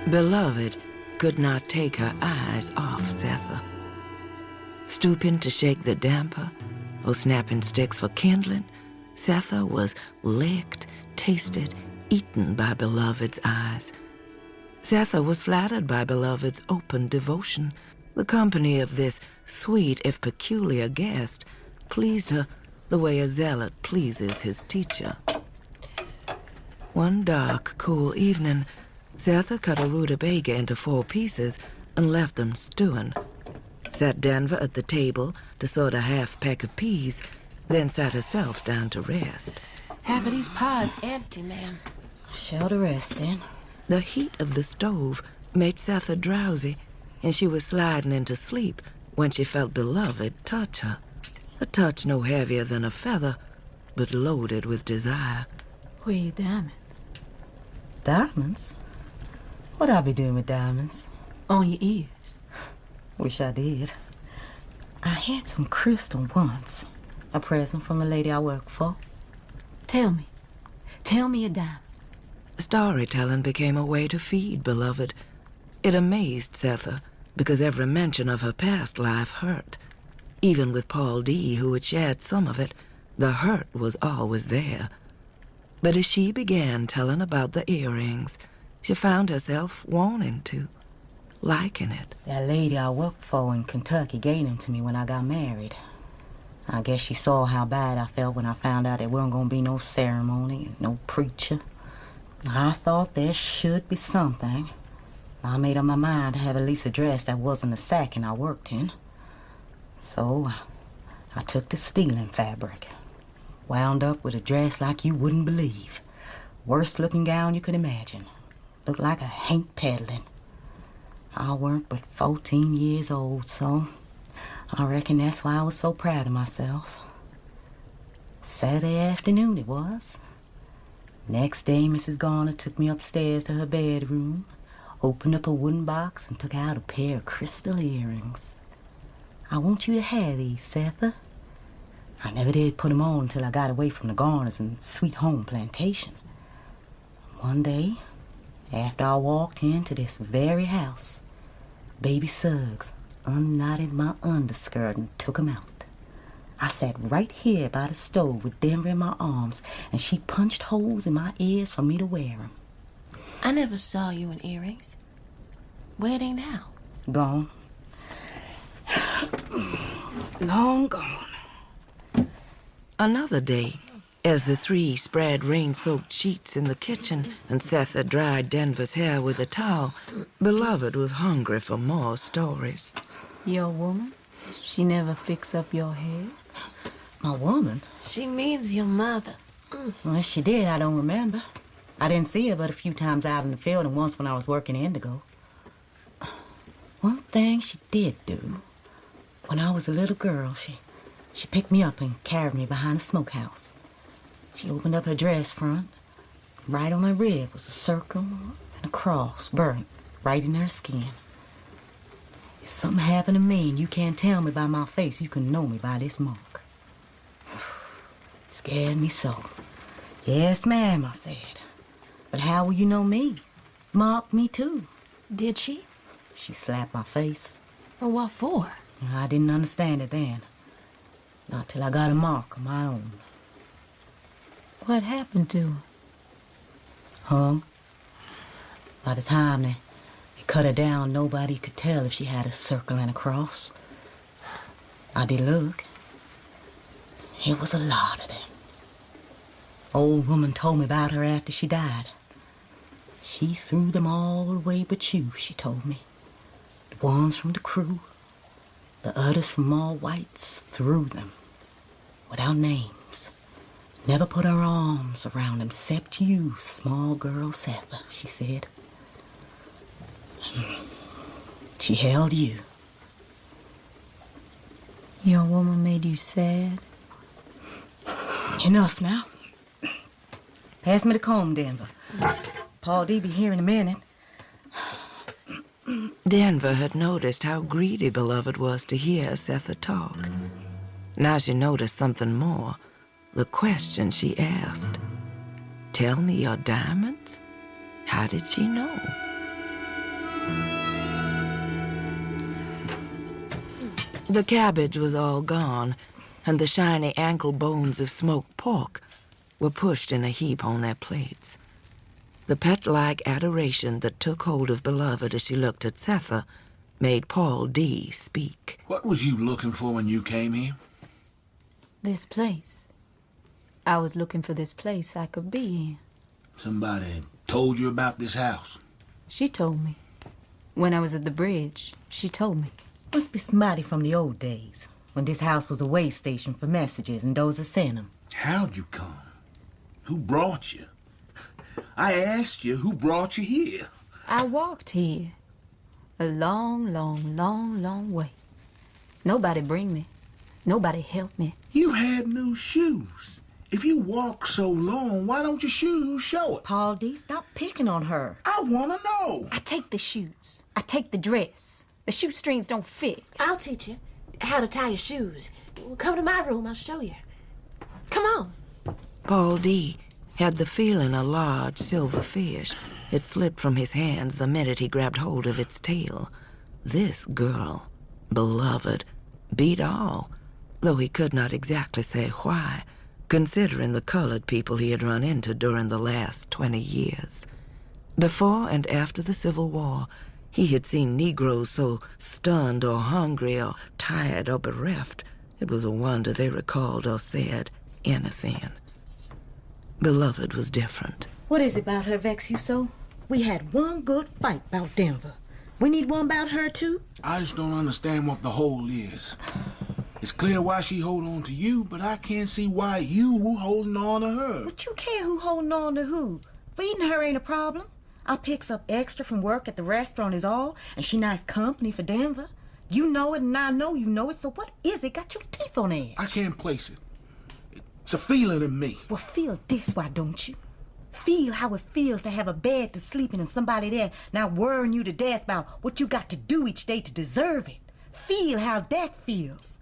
Beloved could not take her eyes off Setha. Stooping to shake the damper or snapping sticks for kindling, Setha was licked, tasted, eaten by Beloved's eyes. Setha was flattered by Beloved's open devotion. The company of this sweet, if peculiar guest pleased her the way a zealot pleases his teacher. One dark, cool evening, Setha cut a rutabaga into 4 pieces and left them stewing. Sat Denver at the table to sort a half-peck of peas, then sat herself down to rest. Half of these pods empty, ma'am. Shall to rest, then. The heat of the stove made Setha drowsy, and she was sliding into sleep when she felt Beloved touch her. A touch no heavier than a feather, but loaded with desire. Where your diamonds? Diamonds? What I be doing with diamonds? On your ears. Wish I did. I had some crystal once. A present from the lady I work for. Tell me your diamonds. Storytelling became a way to feed Beloved. It amazed Setha, because every mention of her past life hurt. Even with Paul D., who had shared some of it, the hurt was always there. But as she began telling about the earrings, she found herself wanting to, liking it. That lady I worked for in Kentucky gave them to me when I got married. I guess she saw how bad I felt when I found out there wasn't going to be no ceremony and no preacher. I thought there should be something. I made up my mind to have at least a dress that wasn't the sacking I worked in. So I took to stealing fabric. Wound up with a dress like you wouldn't believe. Worst looking gown you could imagine. Looked like a Hank peddling. I weren't but 14 years old, so I reckon that's why I was so proud of myself. Saturday afternoon it was. Next day, Mrs. Garner took me upstairs to her bedroom, opened up a wooden box, and took out a pair of crystal earrings. I want you to have these, Setha. I never did put them on until I got away from the Garners and Sweet Home Plantation. One day, after I walked into this very house, Baby Suggs unknotted my underskirt and took 'em out. I sat right here by the stove with Denver in my arms, and she punched holes in my ears for me to wear 'em. I never saw you in earrings. Where they now? Gone. Long gone. Another day, as the 3 spread rain-soaked sheets in the kitchen and Setha dried Denver's hair with a towel, Beloved was hungry for more stories. Your woman? She never fix up your hair? My woman? She means your mother. Well, if she did, I don't remember. I didn't see her but a few times out in the field and once when I was working indigo. One thing she did do, when I was a little girl, she picked me up and carried me behind the smokehouse. She opened up her dress front. Right on her rib was a circle and a cross burnt right in her skin. If something happened to me and you can't tell me by my face, you can know me by this mark. Scared me so. Yes, ma'am, I said. But how will you know me? Marked me too. Did she? She slapped my face. Well, what for? I didn't understand it then. Not till I got a mark of my own. What happened to her? Hung. By the time they cut her down, nobody could tell if she had a circle and a cross. I did look. It was a lot of them. Old woman told me about her after she died. She threw them all away but you, she told me. The ones from the crew, the others from all whites, threw them. Without names. Never put her arms around them except you, small girl Setha, she said. She held you. Your woman made you sad? Enough now. Pass me the comb, Denver. Paul D be here in a minute. Denver had noticed how greedy Beloved was to hear Setha talk. Now she noticed something more, the question she asked. Tell me your diamonds? How did she know? The cabbage was all gone, and the shiny ankle bones of smoked pork were pushed in a heap on their plates. The pet-like adoration that took hold of Beloved as she looked at Setha made Paul D. speak. What was you looking for when you came here? This place. I was looking for this place I could be in. Somebody told you about this house? She told me. When I was at the bridge, she told me. Must be somebody from the old days, when this house was a way station for messages and those that sent them. How'd you come? Who brought you? I asked you who brought you here. I walked here. A long, long, long, long way. Nobody bring me. Nobody help me. You had new shoes. If you walk so long, why don't your shoes show it? Paul D, stop picking on her. I want to know. I take the shoes. I take the dress. The shoestrings don't fit. I'll teach you how to tie your shoes. Come to my room, I'll show you. Come on. Paul D. had the feeling a large silver fish had slipped from his hands the minute he grabbed hold of its tail. This girl, Beloved, beat all, though he could not exactly say why, considering the colored people he had run into during the last 20 years. Before and after the Civil War, he had seen Negroes so stunned or hungry or tired or bereft, it was a wonder they recalled or said anything. Beloved was different. What is it about her vex you so? We had one good fight about Denver. We need one about her, too? I just don't understand what the whole is. It's clear why she hold on to you, but I can't see why you holding on to her. But you care who holding on to who. Feeding her ain't a problem. I picks up extra from work at the restaurant is all, and she nice company for Denver. You know it, and I know you know it, so what is it got your teeth on edge? I can't place it. It's a feeling in me. Well, feel this, why don't you? Feel how it feels to have a bed to sleep in and somebody there not worrying you to death about what you got to do each day to deserve it. Feel how that feels.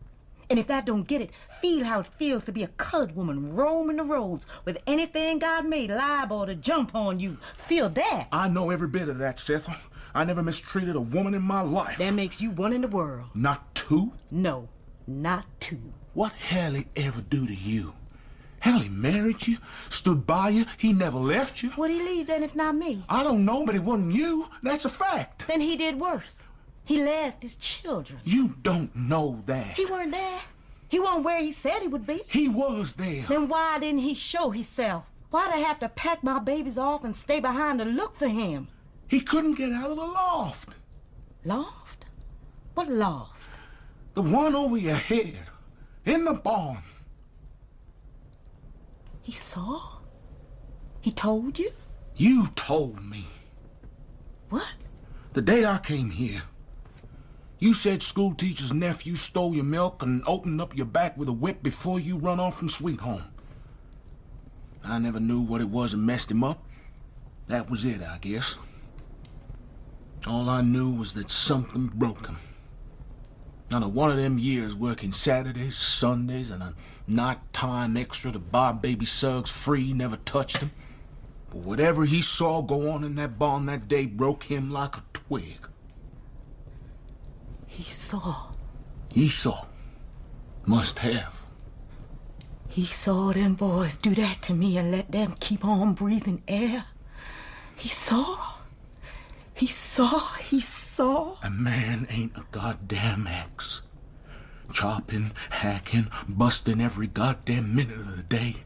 And if that don't get it, feel how it feels to be a colored woman roaming the roads with anything God made liable to jump on you. Feel that. I know every bit of that, Setha. I never mistreated a woman in my life. That makes you one in the world. Not two? No, not two. What Hallie ever do to you? Hallie married you, stood by you, he never left you. What'd he leave then if not me? I don't know, but it wasn't you. That's a fact. Then he did worse. He left his children. You don't know that. He weren't there. He wasn't where he said he would be. He was there. Then why didn't he show himself? Why'd I have to pack my babies off and stay behind to look for him? He couldn't get out of the loft. Loft? What loft? The one over your head. In the barn. He saw? He told you? You told me. What? The day I came here. You said school teacher's nephew stole your milk and opened up your back with a whip before you run off from Sweet Home. I never knew what it was that messed him up. That was it, I guess. All I knew was that something broke him. Out of one of them years working Saturdays, Sundays, and a night time extra to buy baby Suggs free never touched him. But whatever he saw go on in that barn that day broke him like a twig. He saw. He saw. Must have. He saw them boys do that to me and let them keep on breathing air. He saw. He saw. He saw. A man ain't a goddamn axe. Chopping, hacking, busting every goddamn minute of the day.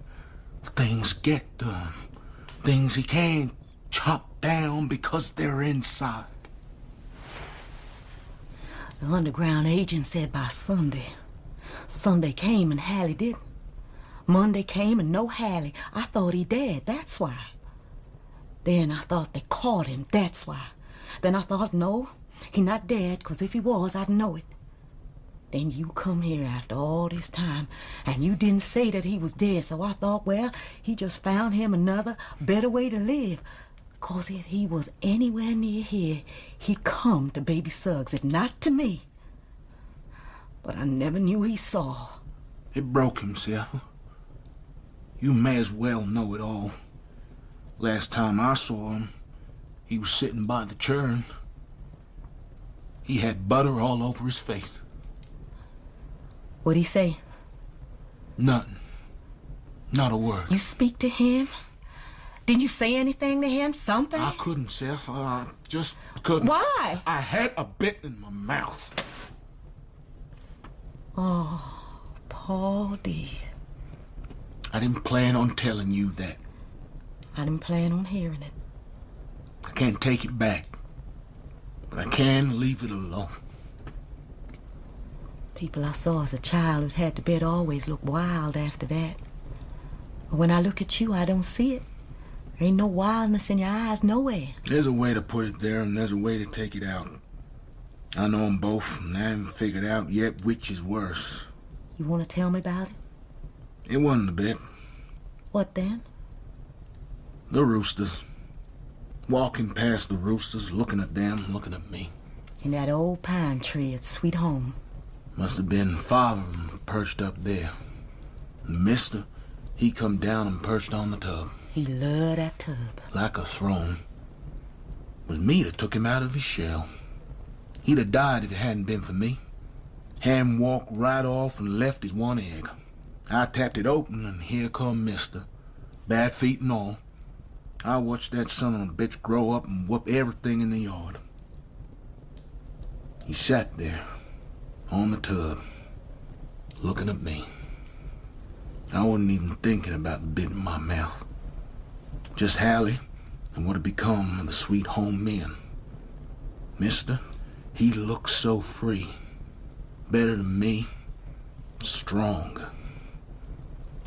Things get done. Things he can't chop down because they're inside. The underground agent said by Sunday. Sunday came and Hallie didn't. Monday came and no Hallie. I thought he dead, that's why. Then I thought they caught him, that's why. Then I thought, no, he not dead, 'cause if he was, I'd know it. Then you come here after all this time, and you didn't say that he was dead, so I thought, well, he just found him another, better way to live. 'Cause if he was anywhere near here, he'd come to baby Suggs, if not to me. But I never knew he saw. It broke him, Seth. You may as well know it all. Last time I saw him, he was sitting by the churn. He had butter all over his face. What'd he say? Nothing. Not a word. You speak to him? Didn't you say anything to him? Something? I couldn't, Seth. I just couldn't. Why? I had a bit in my mouth. Oh, Paul D. I didn't plan on telling you that. I didn't plan on hearing it. I can't take it back. But I can leave it alone. People I saw as a child who'd had the bed always look wild after that. But when I look at you, I don't see it. There ain't no wildness in your eyes nowhere. There's a way to put it there, and there's a way to take it out. I know them both, and I haven't figured out yet which is worse. You want to tell me about it? It wasn't a bit. What then? The roosters. Walking past the roosters, looking at them, looking at me. In that old pine tree at Sweet Home. Must have been 5 of them perched up there. And Mister, he come down and perched on the tub. He loved that tub. Like a throne. It was me that took him out of his shell. He'd have died if it hadn't been for me. Had him walk right off and left his one egg. I tapped it open, and here come Mister. Bad feet and all. I watched that son of a bitch grow up and whoop everything in the yard. He sat there, on the tub, looking at me. I wasn't even thinking about the bit in my mouth. Just Hallie and what had become of the Sweet Home men. Mister, he looked so free. Better than me. Stronger.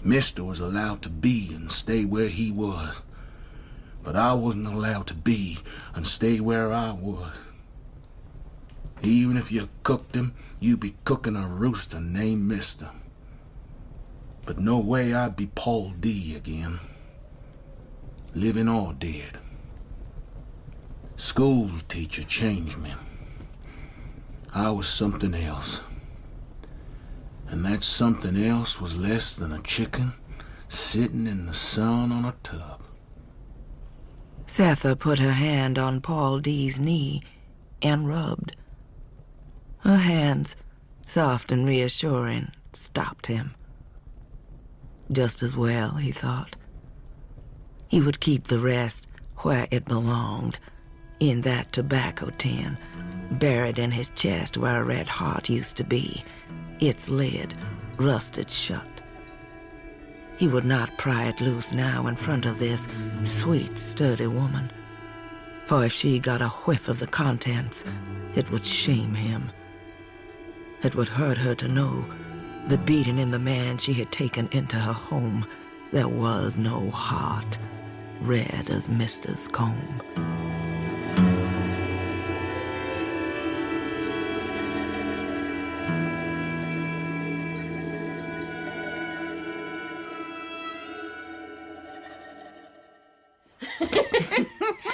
Mister was allowed to be and stay where he was. But I wasn't allowed to be and stay where I was. Even if you cooked him, you'd be cooking a rooster named Mister. But no way I'd be Paul D. again. Living or dead. School teacher changed me. I was something else. And that something else was less than a chicken sitting in the sun on a tub. Setha put her hand on Paul D.'s knee and rubbed. Her hands, soft and reassuring, stopped him. Just as well, he thought. He would keep the rest where it belonged, in that tobacco tin, buried in his chest where a red heart used to be, its lid rusted shut. He would not pry it loose now in front of this sweet, sturdy woman, for if she got a whiff of the contents, it would shame him. It would hurt her to know that beaten in the man she had taken into her home, there was no heart red as Mister's comb.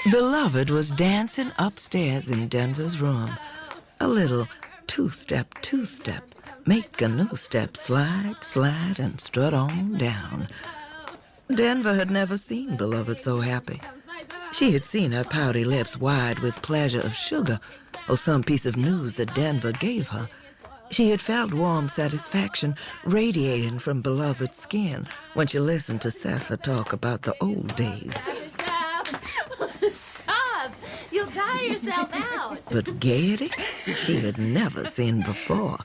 Beloved was dancing upstairs in Denver's room. A little two-step, make a new step, slide, and strut on down. Denver had never seen Beloved so happy. She had seen her pouty lips wide with pleasure of sugar or some piece of news that Denver gave her. She had felt warm satisfaction radiating from Beloved's skin when she listened to Setha talk about the old days. Stop! You'll tire yourself out. But gaiety she had never seen before.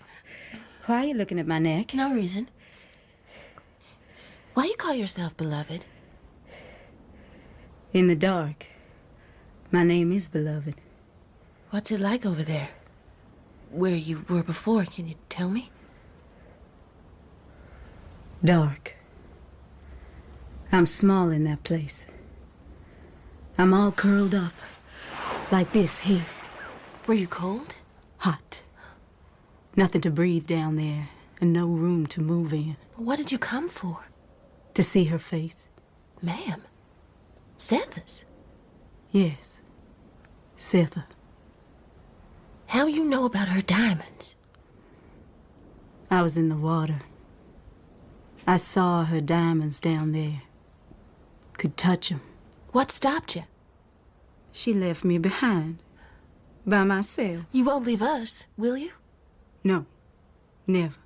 Why are you looking at my neck? No reason. Why you call yourself Beloved? In the dark. My name is Beloved. What's it like over there? Where you were before, can you tell me? Dark. I'm small in that place. I'm all curled up, Like this here. Were you cold? Hot. Nothing to breathe down there, and no room to move in. What did you come for? To see her face. Ma'am. Setha's. Yes. Setha. How you know about her diamonds? I was in the water. I saw her diamonds down there. Could touch them. What stopped you? She left me behind. By myself. You won't leave us, will you? No. Never.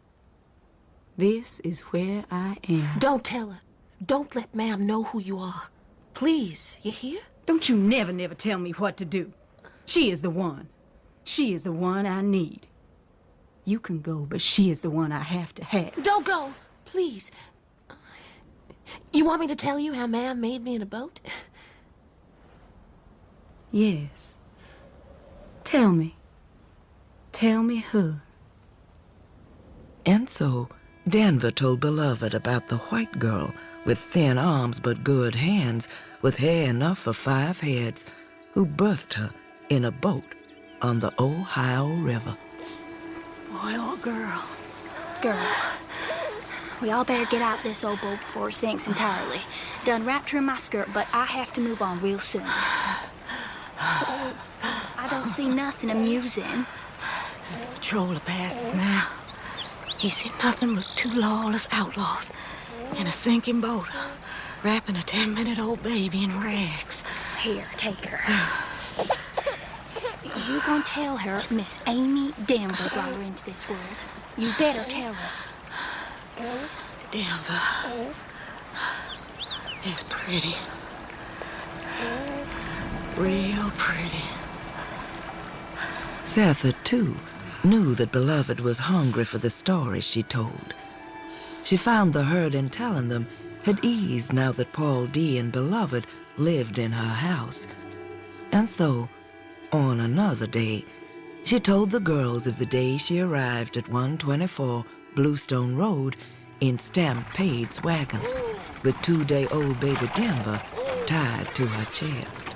This is where I am. Don't tell her. Don't let Ma'am know who you are. Please, you hear? Don't you never tell me what to do. She is the one. She is the one I need. You can go, but she is the one I have to have. Don't go, please. You want me to tell you how Ma'am made me in a boat? Yes. Tell me. Tell me her. And so, Denver told Beloved about the white girl with thin arms but good hands, with hair enough for 5 heads, who birthed her in a boat on the Ohio River. Boy or girl? Girl. We all better get out this old boat before it sinks entirely. Done wrapped her in my skirt, but I have to move on real soon. I don't see nothing amusing. Patroller passed us now. He see nothing but 2 lawless outlaws in a sinking boat, wrapping a 10-minute-old baby in rags. Here, take her. You gonna tell her Miss Amy Denver brought her into this world. You better tell her. Denver is pretty. Real pretty. Setha, too, knew that Beloved was hungry for the stories she told. She found the herd in telling them had eased now that Paul D. and Beloved lived in her house. And so, on another day, she told the girls of the day she arrived at 124 Bluestone Road in Stampade's wagon, with 2-day-old baby Denver tied to her chest.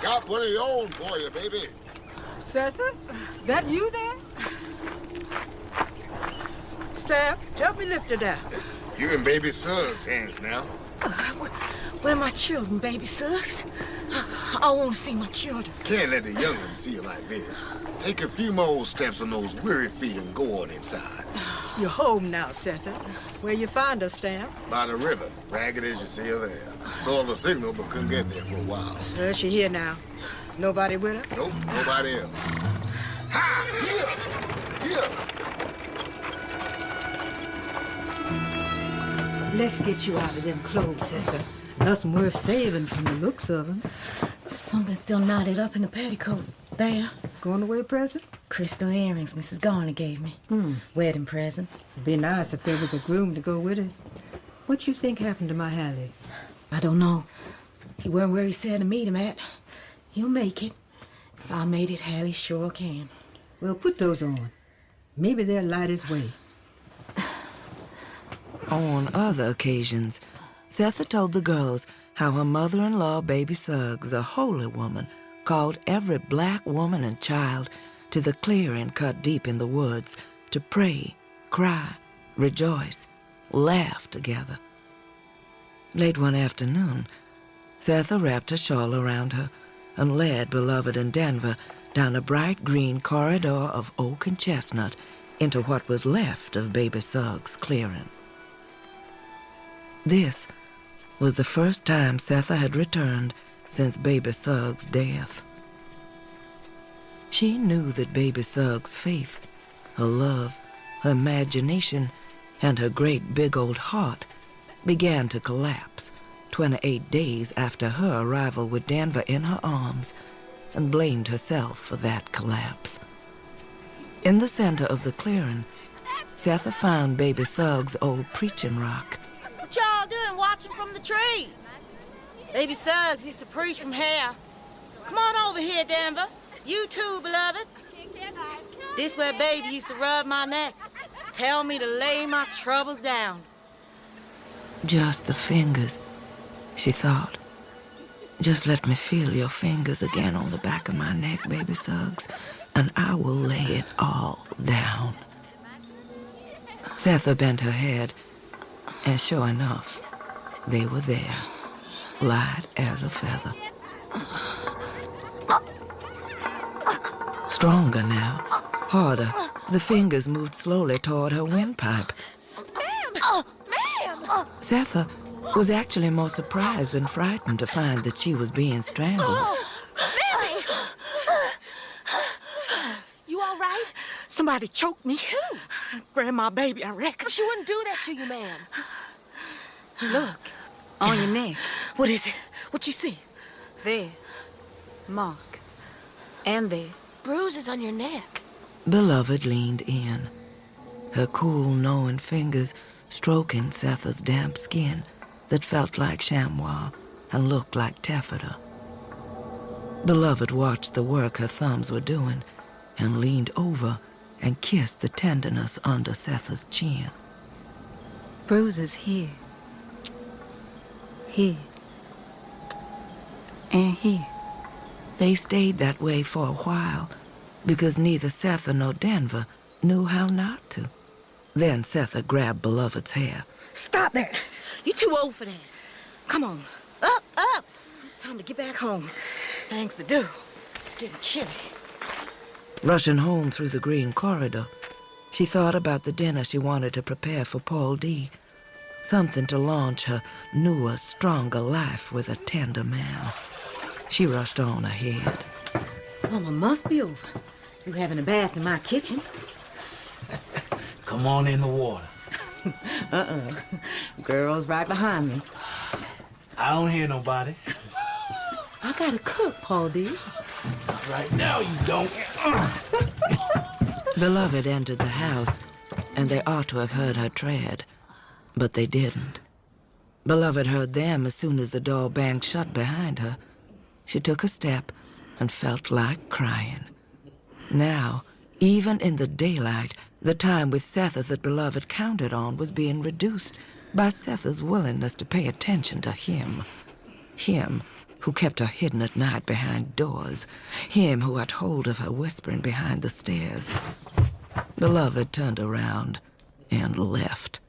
Got one of your own for you, baby. Setha, that you there? Staff, help me lift her down. You in baby Suggs' hands now. Where my children, baby Suggs? I want to see my children. Can't let the young'un see you like this. Take a few more steps on those weary feet and go on inside. You're home now, Setha. Where you find her, Stamp? By the river, ragged as you see her there. Saw the signal, but couldn't get there for a while. She here now. Nobody with her? Nope, nobody else. Ha! Here! Here! Let's get you out of them clothes, Setha. Nothing worth saving from the looks of them. Something still knotted up in the petticoat. There. Going away present? Crystal earrings Mrs. Garner gave me. Wedding present. It'd be nice if there was a groom to go with it. What you think happened to my Hallie? I don't know. He weren't where he said to meet him at. He'll make it. If I made it, Hallie sure can. Well, put those on. Maybe they'll light his way. On other occasions, Setha told the girls how her mother-in-law, Baby Suggs, a holy woman, called every black woman and child to the clearing cut deep in the woods to pray, cry, rejoice, laugh together. Late one afternoon, Setha wrapped a shawl around her and led Beloved and Denver down a bright green corridor of oak and chestnut into what was left of Baby Suggs' clearing. This was the first time Setha had returned since Baby Suggs' death. She knew that Baby Suggs' faith, her love, her imagination, and her great big old heart began to collapse 28 days after her arrival with Denver in her arms, and blamed herself for that collapse. In the center of the clearing, Setha found Baby Suggs' old preaching rock. What y'all doing watching from the trees? Baby Suggs used to preach from here. Come on over here, Denver. You too, Beloved. This where Baby used to rub my neck. Tell me to lay my troubles down. Just the fingers, she thought. Just let me feel your fingers again on the back of my neck, baby Suggs, and I will lay it all down. Setha bent her head, and sure enough, they were there, light as a feather. Stronger now, harder, the fingers moved slowly toward her windpipe. Ma'am! Ma'am! Setha was actually more surprised than frightened to find that she was being strangled. Lily! You all right? Somebody choked me. Who? Grandma, baby, I reckon. She wouldn't do that to you, ma'am. Look, on your neck. What is it? What you see? There. Mark. And there. Bruises on your neck. Beloved leaned in, her cool, knowing fingers stroking Setha's damp skin that felt like chamois and looked like taffeta. Beloved watched the work her thumbs were doing and leaned over and kissed the tenderness under Setha's chin. Bruises here. Here. And here. They stayed that way for a while because neither Setha nor Denver knew how not to. Then Setha grabbed Beloved's hair. Stop that. You're too old for that. Come on. Up, up. Time to get back home. Things to do. It's getting chilly. Rushing home through the green corridor, she thought about the dinner she wanted to prepare for Paul D. Something to launch her newer, stronger life with a tender man. She rushed on ahead. Summer must be over. You having a bath in my kitchen? Come on in the water. Girl's right behind me. I don't hear nobody. I gotta cook, Paul D. Right now you don't. Beloved entered the house, and they ought to have heard her tread, but they didn't. Beloved heard them as soon as the door banged shut behind her. She took a step and felt like crying. Now, even in the daylight, the time with Setha that Beloved counted on was being reduced by Setha's willingness to pay attention to him. Him who kept her hidden at night behind doors. Him who had hold of her whispering behind the stairs. Beloved turned around and left.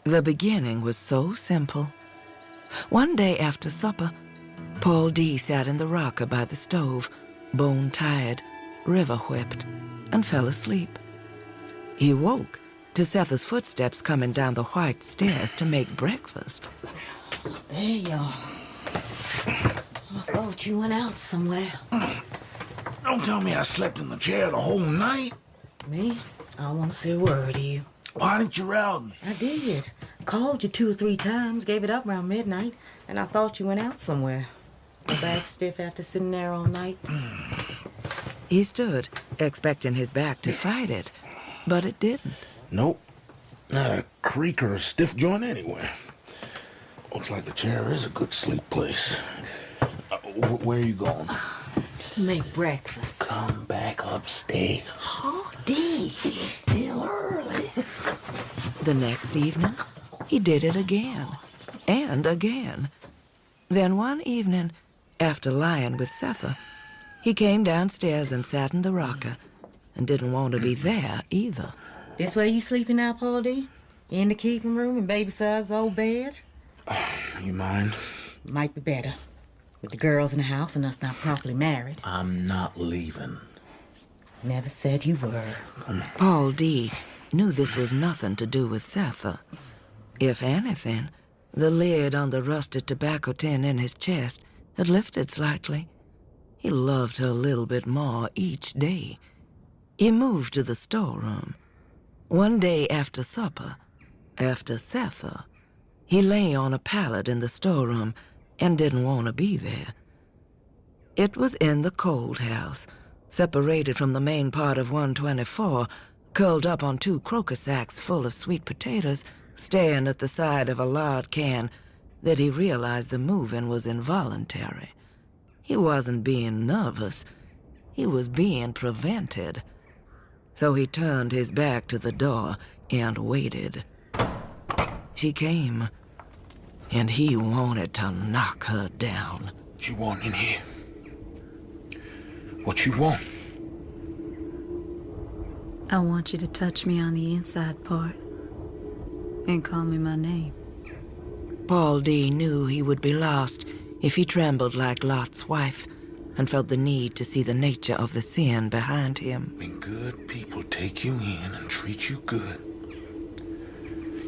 The beginning was so simple. One day after supper, Paul D. sat in the rocker by the stove, bone-tired, river-whipped, and fell asleep. He woke to Setha's footsteps coming down the white stairs to make breakfast. There you are. I thought you went out somewhere. Don't tell me I slept in the chair the whole night. Me? I won't say a word to you. Why didn't you rouse me? I did. Called you 2 or 3 times, gave it up around midnight, and I thought you went out somewhere. My back stiff after sitting there all night. He stood, expecting his back to fight it, but it didn't. Nope. Not a creak or a stiff joint anywhere. Looks like the chair is a good sleep place. Where are you going? To make breakfast. Come back upstairs. Oh, D. It's still early. The next evening, he did it again, and again. Then one evening, after lying with Setha, he came downstairs and sat in the rocker, and didn't want to be there either. This way you sleeping now, Paul D? In the keeping room in Baby Suggs' old bed? You mind? Might be better. With the girls in the house and us not properly married. I'm not leaving. Never said you were. Paul D. knew this was nothing to do with Setha. If anything, the lid on the rusted tobacco tin in his chest had lifted slightly. He loved her a little bit more each day. He moved to the storeroom. One day after supper, after Setha, he lay on a pallet in the storeroom and didn't want to be there. It was in the cold house, separated from the main part of 124, curled up on 2 croaker sacks full of sweet potatoes, staring at the side of a lard can, that he realized the moving was involuntary. He wasn't being nervous. He was being prevented. So he turned his back to the door and waited. She came, and he wanted to knock her down. What you want in here? What you want? I want you to touch me on the inside part and call me my name. Paul D. knew he would be lost if he trembled like Lot's wife and felt the need to see the nature of the sin behind him. When good people take you in and treat you good,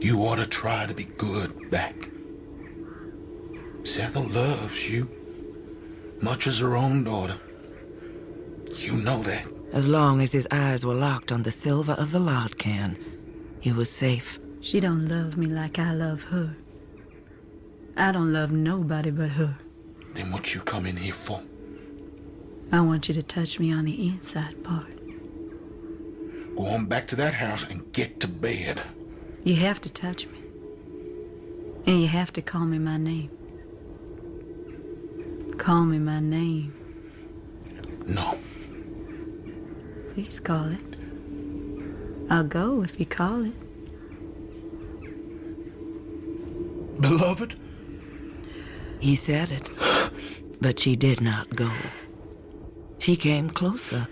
you ought to try to be good back. Setha loves you, much as her own daughter. You know that. As long as his eyes were locked on the silver of the lard can, he was safe. She don't love me like I love her. I don't love nobody but her. Then what you come in here for? I want you to touch me on the inside part. Go on back to that house and get to bed. You have to touch me. And you have to call me my name. Call me my name. No. Please call it. I'll go if you call it. Beloved? He said it, but she did not go. She came closer,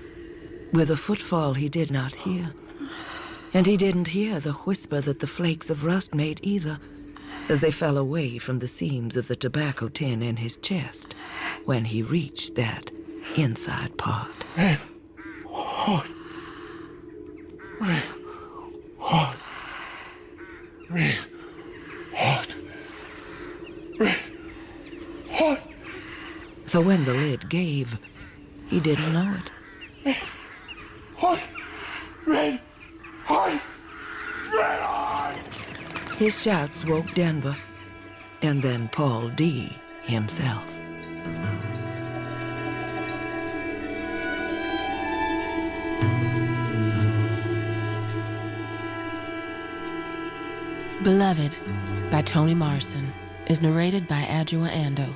with a footfall he did not hear. And he didn't hear the whisper that the flakes of rust made either, as they fell away from the seams of the tobacco tin in his chest when he reached that inside part. Red hot. Red hot. Red hot. Red hot. So when the lid gave, he didn't know it. Red hot. Red hot. Red hot. His shouts woke Denver, and then Paul D. himself. Beloved, by Toni Morrison, is narrated by Adjoa Andoh.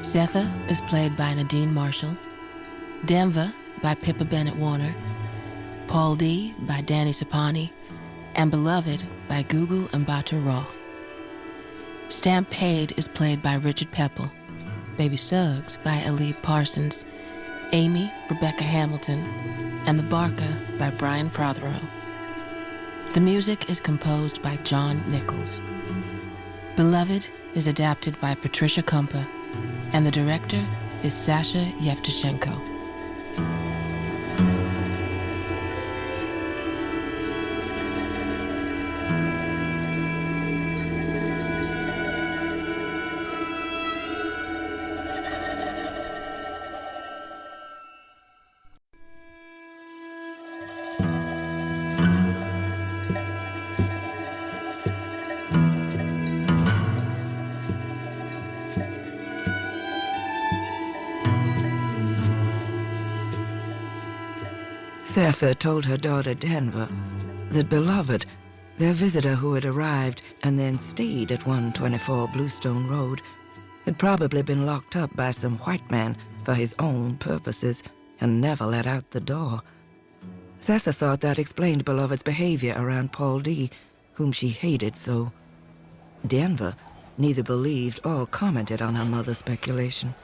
Setha is played by Nadine Marshall. Denver by Pippa Bennett Warner. Paul D. by Danny Sapani. And Beloved by Gugu and Mbatha-Raw. Stampede is played by Richard Pepple. Baby Suggs by Alib Parsons. Amy, Rebecca Hamilton. And The Barker by Brian Prothero. The music is composed by John Nichols. Beloved is adapted by Patricia Kumper, and the director is Sasha Yevtushenko. Setha told her daughter Denver that Beloved, their visitor who had arrived and then stayed at 124 Bluestone Road, had probably been locked up by some white man for his own purposes and never let out the door. Setha thought that explained Beloved's behavior around Paul D., whom she hated so. Denver neither believed or commented on her mother's speculation.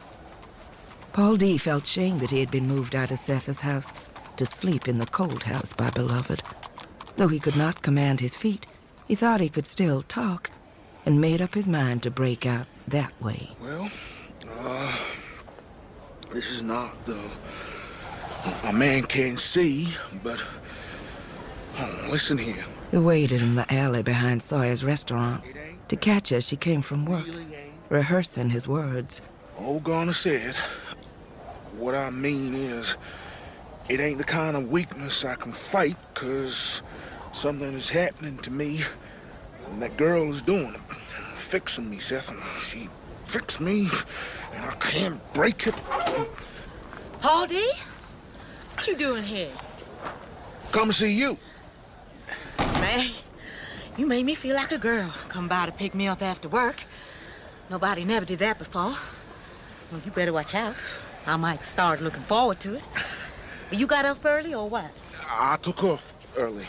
Paul D. felt shame that he had been moved out of Setha's house to sleep in the cold house by Beloved. Though he could not command his feet, he thought he could still talk, and made up his mind to break out that way. Well, this is not the... A man can't see, but... listen here. He waited in the alley behind Sawyer's restaurant to catch her as she came from work, rehearsing his words. Old Garner said, what I mean is, it ain't the kind of weakness I can fight, 'cause something is happening to me, and that girl is doing it. Fixing me, Seth. She fixed me, and I can't break it. Paul D? What you doing here? Come see you. Man, you made me feel like a girl. Come by to pick me up after work. Nobody never did that before. Well, you better watch out. I might start looking forward to it. You got up early or what? I took off early.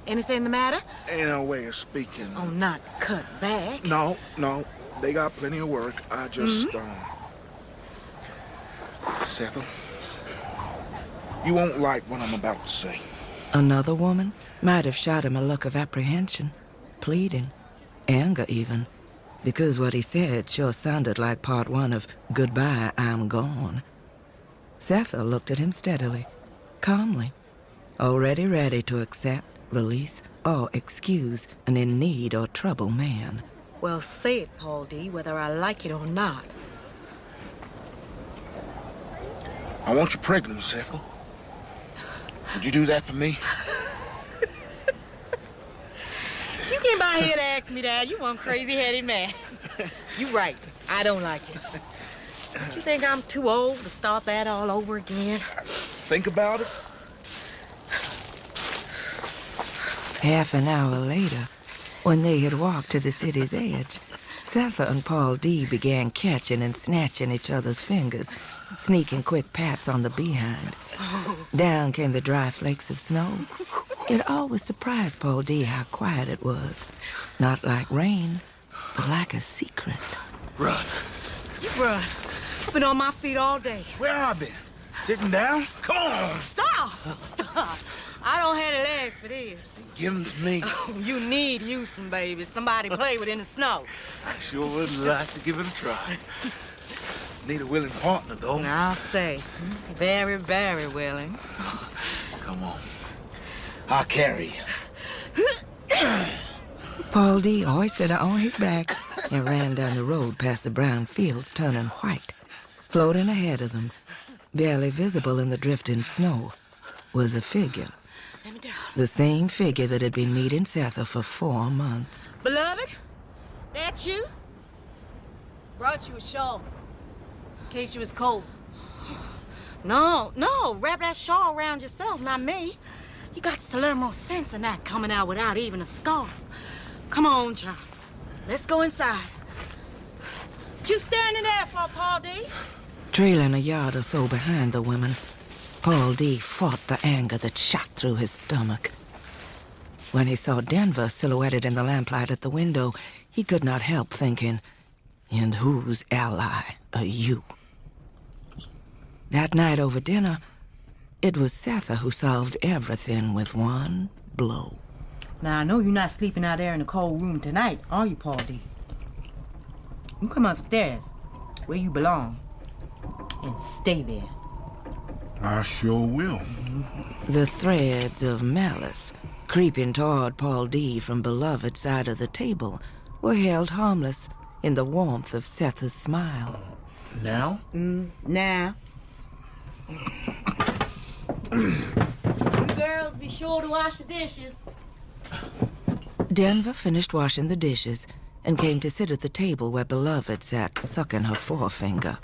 Anything the matter? Ain't no way of speaking. Oh, not cut back. No. They got plenty of work. I just, Settle. You won't like what I'm about to say. Another woman might have shot him a look of apprehension, pleading, anger even, because what he said sure sounded like part one of Goodbye, I'm Gone. Setha looked at him steadily, calmly, already ready to accept, release, or excuse an in need or trouble man. Well, say it, Paul D., whether I like it or not. I want you pregnant, Setha. Would you do that for me? You came by here to ask me that. You one crazy-headed man. You right. I don't like it. Don't you think I'm too old to start that all over again? Think about it. Half an hour later, when they had walked to the city's edge, Setha and Paul D. began catching and snatching each other's fingers, sneaking quick pats on the behind. Down came the dry flakes of snow. It always surprised Paul D. how quiet it was. Not like rain, but like a secret. Run. You run. I've been on my feet all day. Where I been? Sitting down? Come on. Stop. I don't have the legs for this. Give them to me. Oh, you need using, baby. Somebody play with in the snow. I sure would like to give it a try. Need a willing partner, though. I'll say. Very, very willing. Come on. I'll carry you. Paul D. hoisted her on his back and ran down the road past the brown fields, turning white. Floating ahead of them, barely visible in the drifting snow, was a figure. Let me down. The same figure that had been meeting Setha for 4 months. Beloved, that's you? Brought you a shawl. In case you was cold. No. Wrap that shawl around yourself, not me. You got to learn more sense than that coming out without even a scarf. Come on, child. Let's go inside. What you standing there for, Paul D? Trailing a yard or so behind the women, Paul D. fought the anger that shot through his stomach. When he saw Denver silhouetted in the lamplight at the window, he could not help thinking, and whose ally are you? That night over dinner, it was Setha who solved everything with one blow. Now, I know you're not sleeping out there in the cold room tonight, are you, Paul D? You come upstairs, where you belong, and stay there. I sure will. The threads of malice creeping toward Paul D. from Beloved's side of the table were held harmless in the warmth of Setha's smile. Now? Now. You girls be sure to wash the dishes. Denver finished washing the dishes and came to sit at the table where Beloved sat, sucking her forefinger.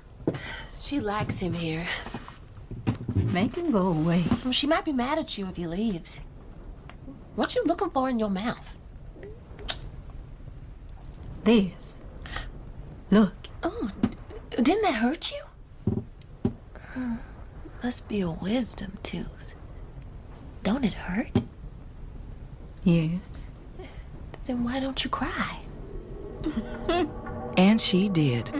She likes him here. Make him go away. Well, she might be mad at you if he leaves. What you looking for in your mouth? This. Look. Oh, didn't that hurt you? Must be a wisdom tooth. Don't it hurt? Yes. Then why don't you cry? And she did.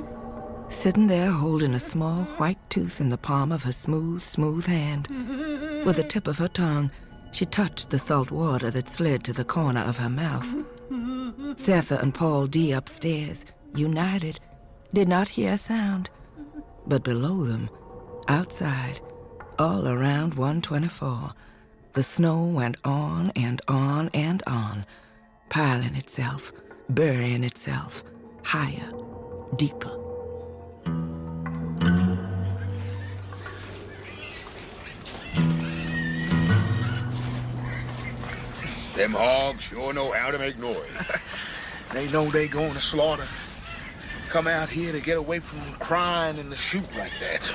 Sitting there holding a small white tooth in the palm of her smooth hand. With the tip of her tongue, she touched the salt water that slid to the corner of her mouth. Setha and Paul D. upstairs, united, did not hear a sound. But below them, outside, all around 124, the snow went on and on and on, piling itself, burying itself, higher, deeper. Them hogs sure know how to make noise. They know they going to slaughter. Come out here to get away from crying in the chute like that.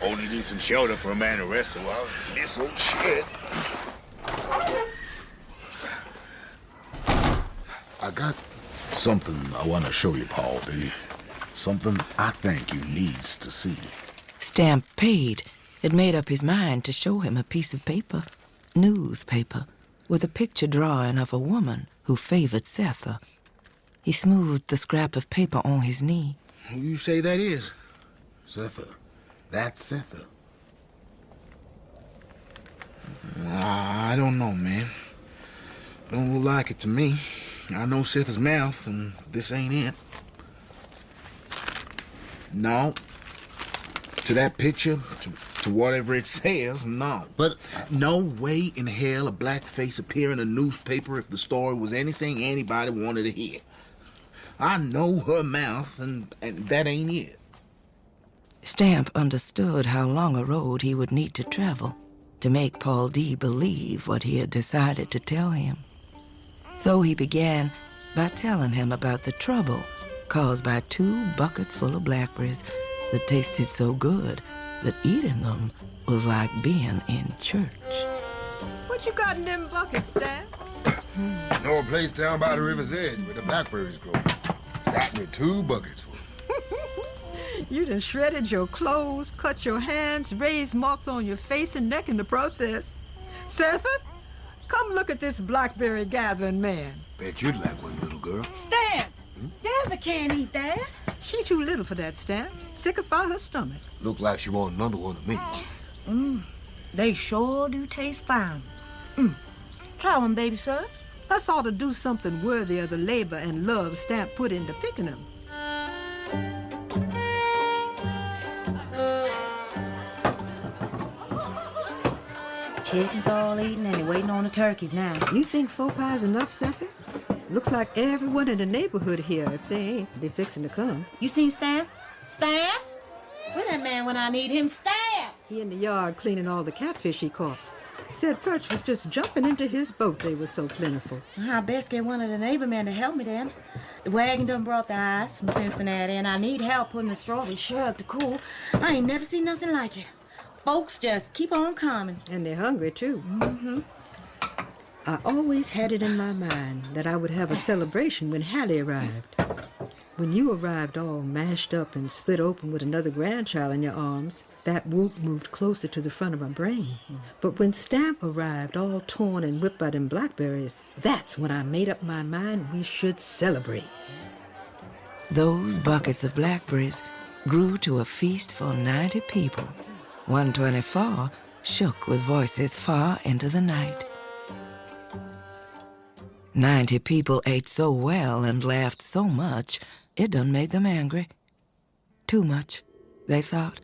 Only decent shelter for a man to rest a while. This old shit. I got something I want to show you, Paul D. Something I think you needs to see. Stampede had made up his mind to show him a piece of paper, newspaper, with a picture drawing of a woman who favored Setha. He smoothed the scrap of paper on his knee. Who you say that is? Setha. That's Setha. I don't know, man. Don't look like it to me. I know Setha's mouth, and this ain't it. No. To that picture, to whatever it says, no. But no way in hell a black face appear in a newspaper if the story was anything anybody wanted to hear. I know her mouth, and that ain't it. Stamp understood how long a road he would need to travel to make Paul D. believe what he had decided to tell him. So he began by telling him about the trouble caused by 2 buckets full of blackberries that tasted so good that eating them was like being in church. What you got in them buckets, Stan? know a place down by the river's edge where the blackberries grow. Got me 2 buckets full. You done shredded your clothes, cut your hands, raised marks on your face and neck in the process. Setha, come look at this blackberry gathering man. Bet you'd like one, little girl. Stan! Never can't eat that. She too little for that, Stan. Sickify her stomach. Look like she want another one of me. They sure do taste fine. Try one, baby Suggs. Us ought to do something worthy of the labor and love Stamp put into picking them. Chicken's all eaten and they're waiting on the turkeys now. You think 4 pies enough, Setha? Looks like everyone in the neighborhood here. If they ain't, they fixing to come. You seen Stan? Stan? Where that man when I need him? Stan! He in the yard cleaning all the catfish he caught. Said Perch was just jumping into his boat. They were so plentiful. I best get one of the neighbor men to help me then. The wagon done brought the ice from Cincinnati, and I need help putting the strawberry shrub to cool. I ain't never seen nothing like it. Folks just keep on coming. And they're hungry, too. I always had it in my mind that I would have a celebration when Hallie arrived. When you arrived all mashed up and split open with another grandchild in your arms, that whoop moved closer to the front of my brain. But when Stamp arrived all torn and whipped by them blackberries, that's when I made up my mind we should celebrate. Those buckets of blackberries grew to a feast for 90 people. 124 shook with voices far into the night. 90 people ate so well and laughed so much, it done made them angry. Too much, they thought.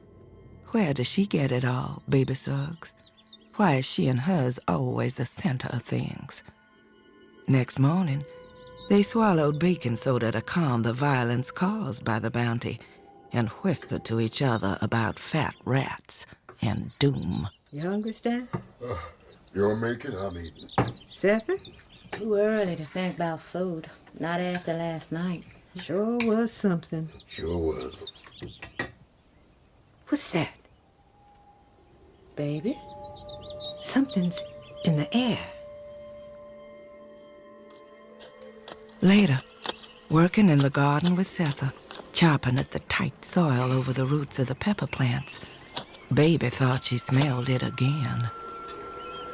Where does she get it all, baby Suggs? Why is she and hers always the center of things? Next morning, they swallowed baking soda to calm the violence caused by the bounty and whispered to each other about fat rats and doom. You hungry, Stan? You're making, I'm eating. Setha? Too early to think about food. Not after last night. Sure was something. Sure was. What's that? Baby? Something's in the air. Later, working in the garden with Setha, chopping at the tight soil over the roots of the pepper plants, Baby thought she smelled it again.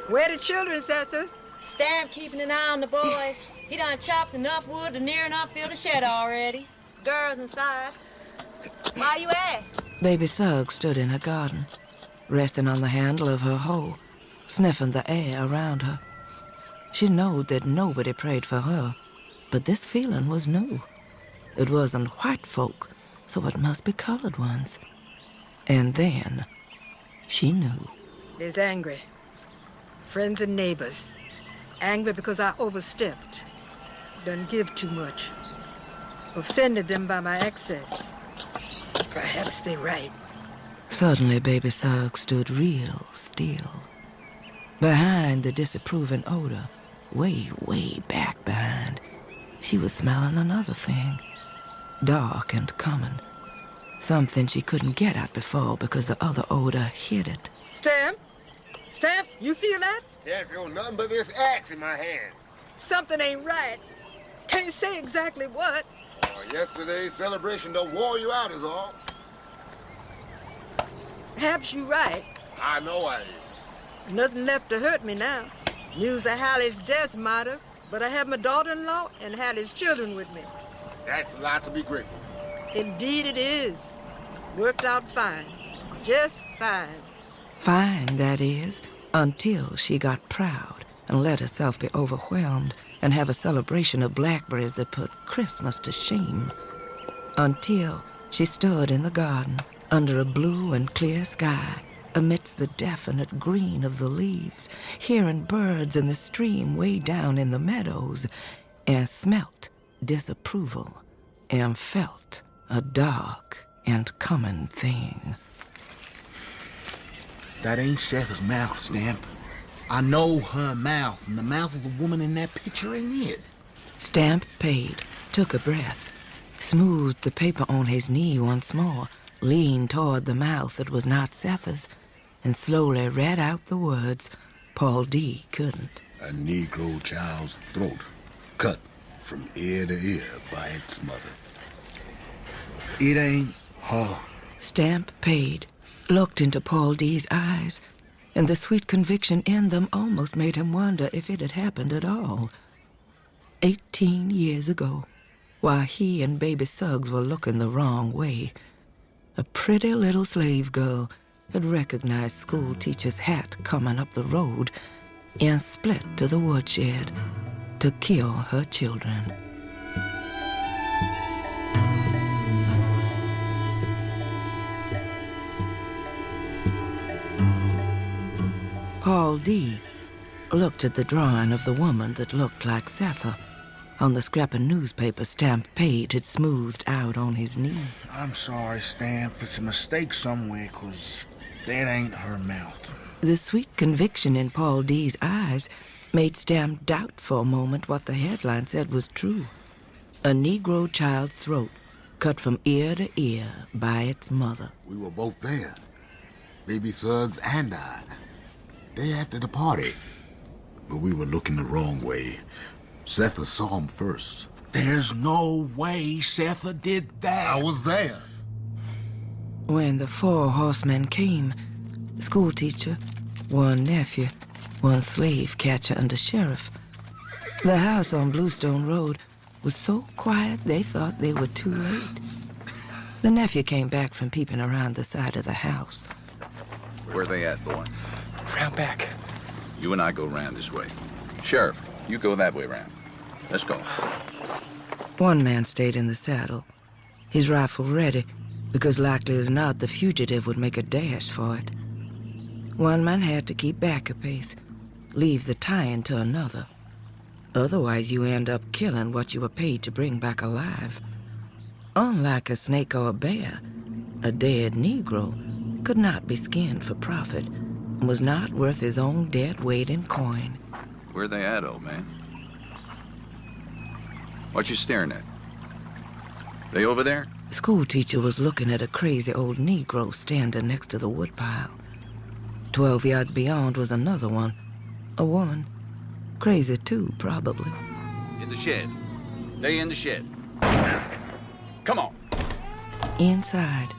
Where the children, Setha? Stamp keeping an eye on the boys. He done chopped enough wood to near enough fill the shed already. Girls inside. Why you ask? Baby Suggs stood in her garden, resting on the handle of her hoe, sniffing the air around her. She knowed that nobody prayed for her, but this feeling was new. It wasn't white folk, so it must be colored ones. And then she knew. They's angry. Friends and neighbors. Angry because I overstepped. Done give too much. Offended them by my excess. Perhaps they're right. Suddenly, Baby Suggs stood real still. Behind the disapproving odor, way back behind, she was smelling another thing. Dark and coming. Something she couldn't get at before because the other odor hid it. Stamp? Stamp, you feel that? Yeah, feel nothing but this axe in my hand. Something ain't right. Can't say exactly what. Yesterday's celebration done wore you out is all. Perhaps you right. I know I is. Nothing left to hurt me now. News of Hallie's death matter, but I have my daughter-in-law and Hallie's children with me. That's a lot to be grateful for. Indeed it is. Worked out fine. Just fine. Fine, that is, until she got proud and let herself be overwhelmed and have a celebration of blackberries that put Christmas to shame. Until she stood in the garden under a blue and clear sky, amidst the definite green of the leaves, hearing birds in the stream way down in the meadows, and smelt disapproval and felt a dark and coming thing. That ain't Seth's mouth, Stamp. I know her mouth, and the mouth of the woman in that picture ain't it. Stamp paid, took a breath, smoothed the paper on his knee once more, leaned toward the mouth that was not Seth's, and slowly read out the words Paul D. couldn't. A Negro child's throat, cut from ear to ear by its mother. It ain't her. Stamp paid, looked into Paul D.'s eyes, and the sweet conviction in them almost made him wonder if it had happened at all. 18 years ago, while he and baby Suggs were looking the wrong way, a pretty little slave girl had recognized school teacher's hat coming up the road and split to the woodshed to kill her children. Paul D. looked at the drawing of the woman that looked like Setha on the scrap of newspaper Stamp Page had smoothed out on his knee. I'm sorry, Stamp. It's a mistake somewhere, 'cause that ain't her mouth. The sweet conviction in Paul D.'s eyes made Stamp doubt for a moment what the headline said was true. A Negro child's throat cut from ear to ear by its mother. We were both there. Baby Suggs and I. Day after the party. But we were looking the wrong way. Setha saw him first. There's no way Setha did that. I was there. When the 4 horsemen came, the schoolteacher, 1 nephew, 1 slave catcher, and a sheriff, the house on Bluestone Road was so quiet they thought they were too late. The nephew came back from peeping around the side of the house. Where they at, boy? Round back. You and I go round this way. Sheriff, you go that way round. Let's go. 1 man stayed in the saddle, his rifle ready, because likely as not the fugitive would make a dash for it. 1 man had to keep back a pace, leave the tie-in to another. Otherwise you end up killing what you were paid to bring back alive. Unlike a snake or a bear, a dead Negro could not be skinned for profit and was not worth his own dead weight in coin. Where they at, old man? What you staring at? They over there? The schoolteacher was looking at a crazy old Negro standing next to the woodpile. 12 yards beyond was another one, a woman. Crazy too, probably. In the shed. They in the shed. Come on. Inside,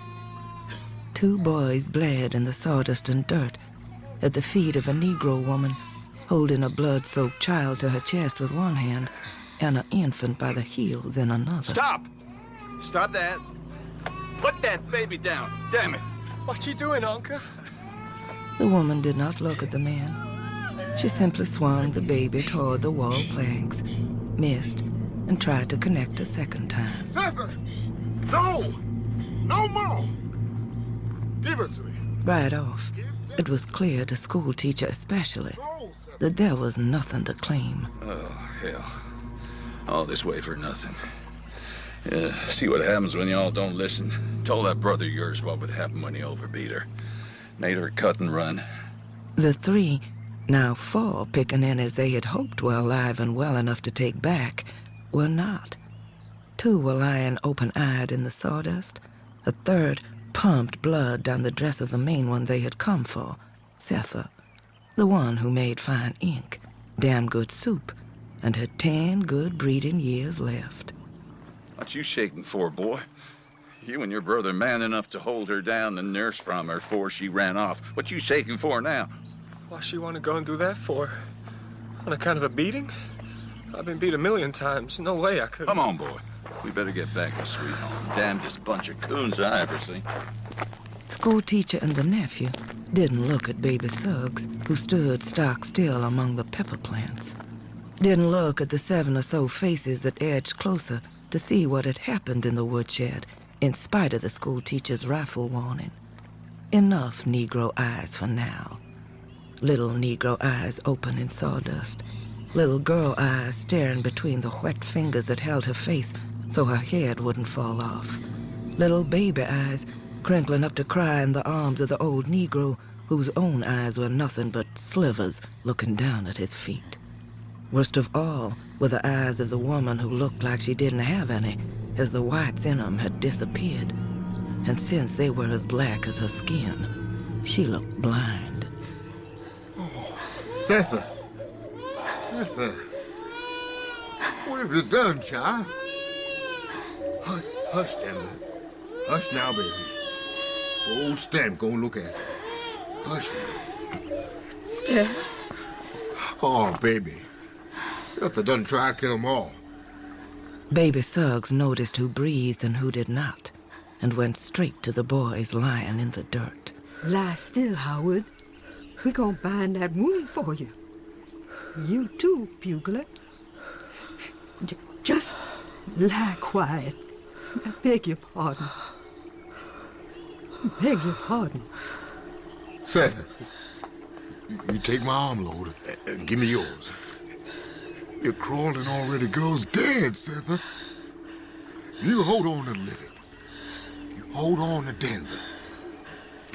2 boys bled in the sawdust and dirt at the feet of a Negro woman holding a blood-soaked child to her chest with 1 hand and an infant by the heels in another. Stop! Stop that. Put that baby down. Damn it. What you doing, Uncle? The woman did not look at the man. She simply swung the baby toward the wall planks, missed, and tried to connect a second time. Setha! No! No more! Give it to me. Right off, it was clear to schoolteacher especially that there was nothing to claim. Oh, hell. All this way for nothing. See what happens when y'all don't listen. Told that brother of yours what would happen when he overbeat her. Made her cut and run. The 3, now 4 picking in as they had hoped were alive and well enough to take back, were not. 2 were lying open-eyed in the sawdust. A 3rd pumped blood down the dress of the main one they had come for, Setha, the one who made fine ink, damn good soup, and had 10 good breeding years left. What you shaking for, boy? You and your brother man enough to hold her down and nurse from her before she ran off. What you shaking for now? Why she want to go and do that for? On account of a beating? I've been beat 1,000,000 times. No way I could. Come on, boy. We better get back to Sweet Home. Damnedest bunch of coons I ever seen. School teacher and the nephew didn't look at baby Suggs, who stood stock still among the pepper plants. Didn't look at the 7 or so faces that edged closer to see what had happened in the woodshed, in spite of the school teacher's rifle warning. Enough Negro eyes for now. Little Negro eyes open in sawdust. Little girl eyes staring between the wet fingers that held her face so her head wouldn't fall off. Little baby eyes crinkling up to cry in the arms of the old Negro, whose own eyes were nothing but slivers looking down at his feet. Worst of all were the eyes of the woman who looked like she didn't have any, as the whites in them had disappeared. And since they were as black as her skin, she looked blind. Oh, Setha. Setha. What have you done, child? Hush, hush, Denver. Hush now, baby. Old Stamp gonna look at it. Hush. Stamp? Oh, baby. Setha done try to kill them all. Baby Suggs noticed who breathed and who did not, and went straight to the boys lying in the dirt. Lie still, Howard. We gonna bind that wound for you. You too, Bugler. Just lie quiet. I beg your pardon. Beg your pardon. Setha, you take my arm load and give me yours. You're crawling already. Girl's dead, Setha. You hold on to living. You hold on to Denver.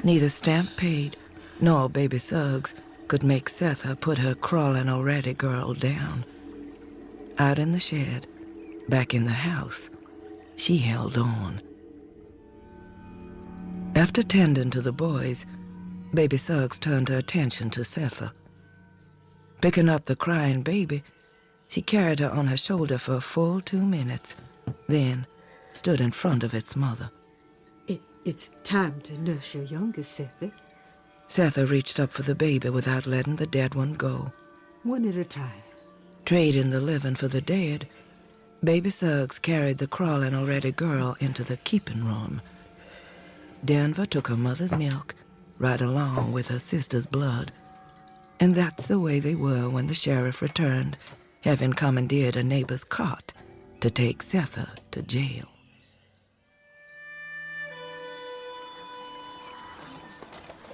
Neither Stampede nor Baby Suggs could make Setha put her crawling already girl down. Out in the shed, back in the house, she held on. After tending to the boys, Baby Suggs turned her attention to Setha. Picking up the crying baby, she carried her on her shoulder for a full 2 minutes, then stood in front of its mother. It's time to nurse your youngest, Setha. Setha reached up for the baby without letting the dead one go. One at a time. Trading the living for the dead, Baby Suggs carried the crawling already girl into the keeping room. Denver took her mother's milk right along with her sister's blood. And that's the way they were when the sheriff returned, having commandeered a neighbor's cart to take Setha to jail.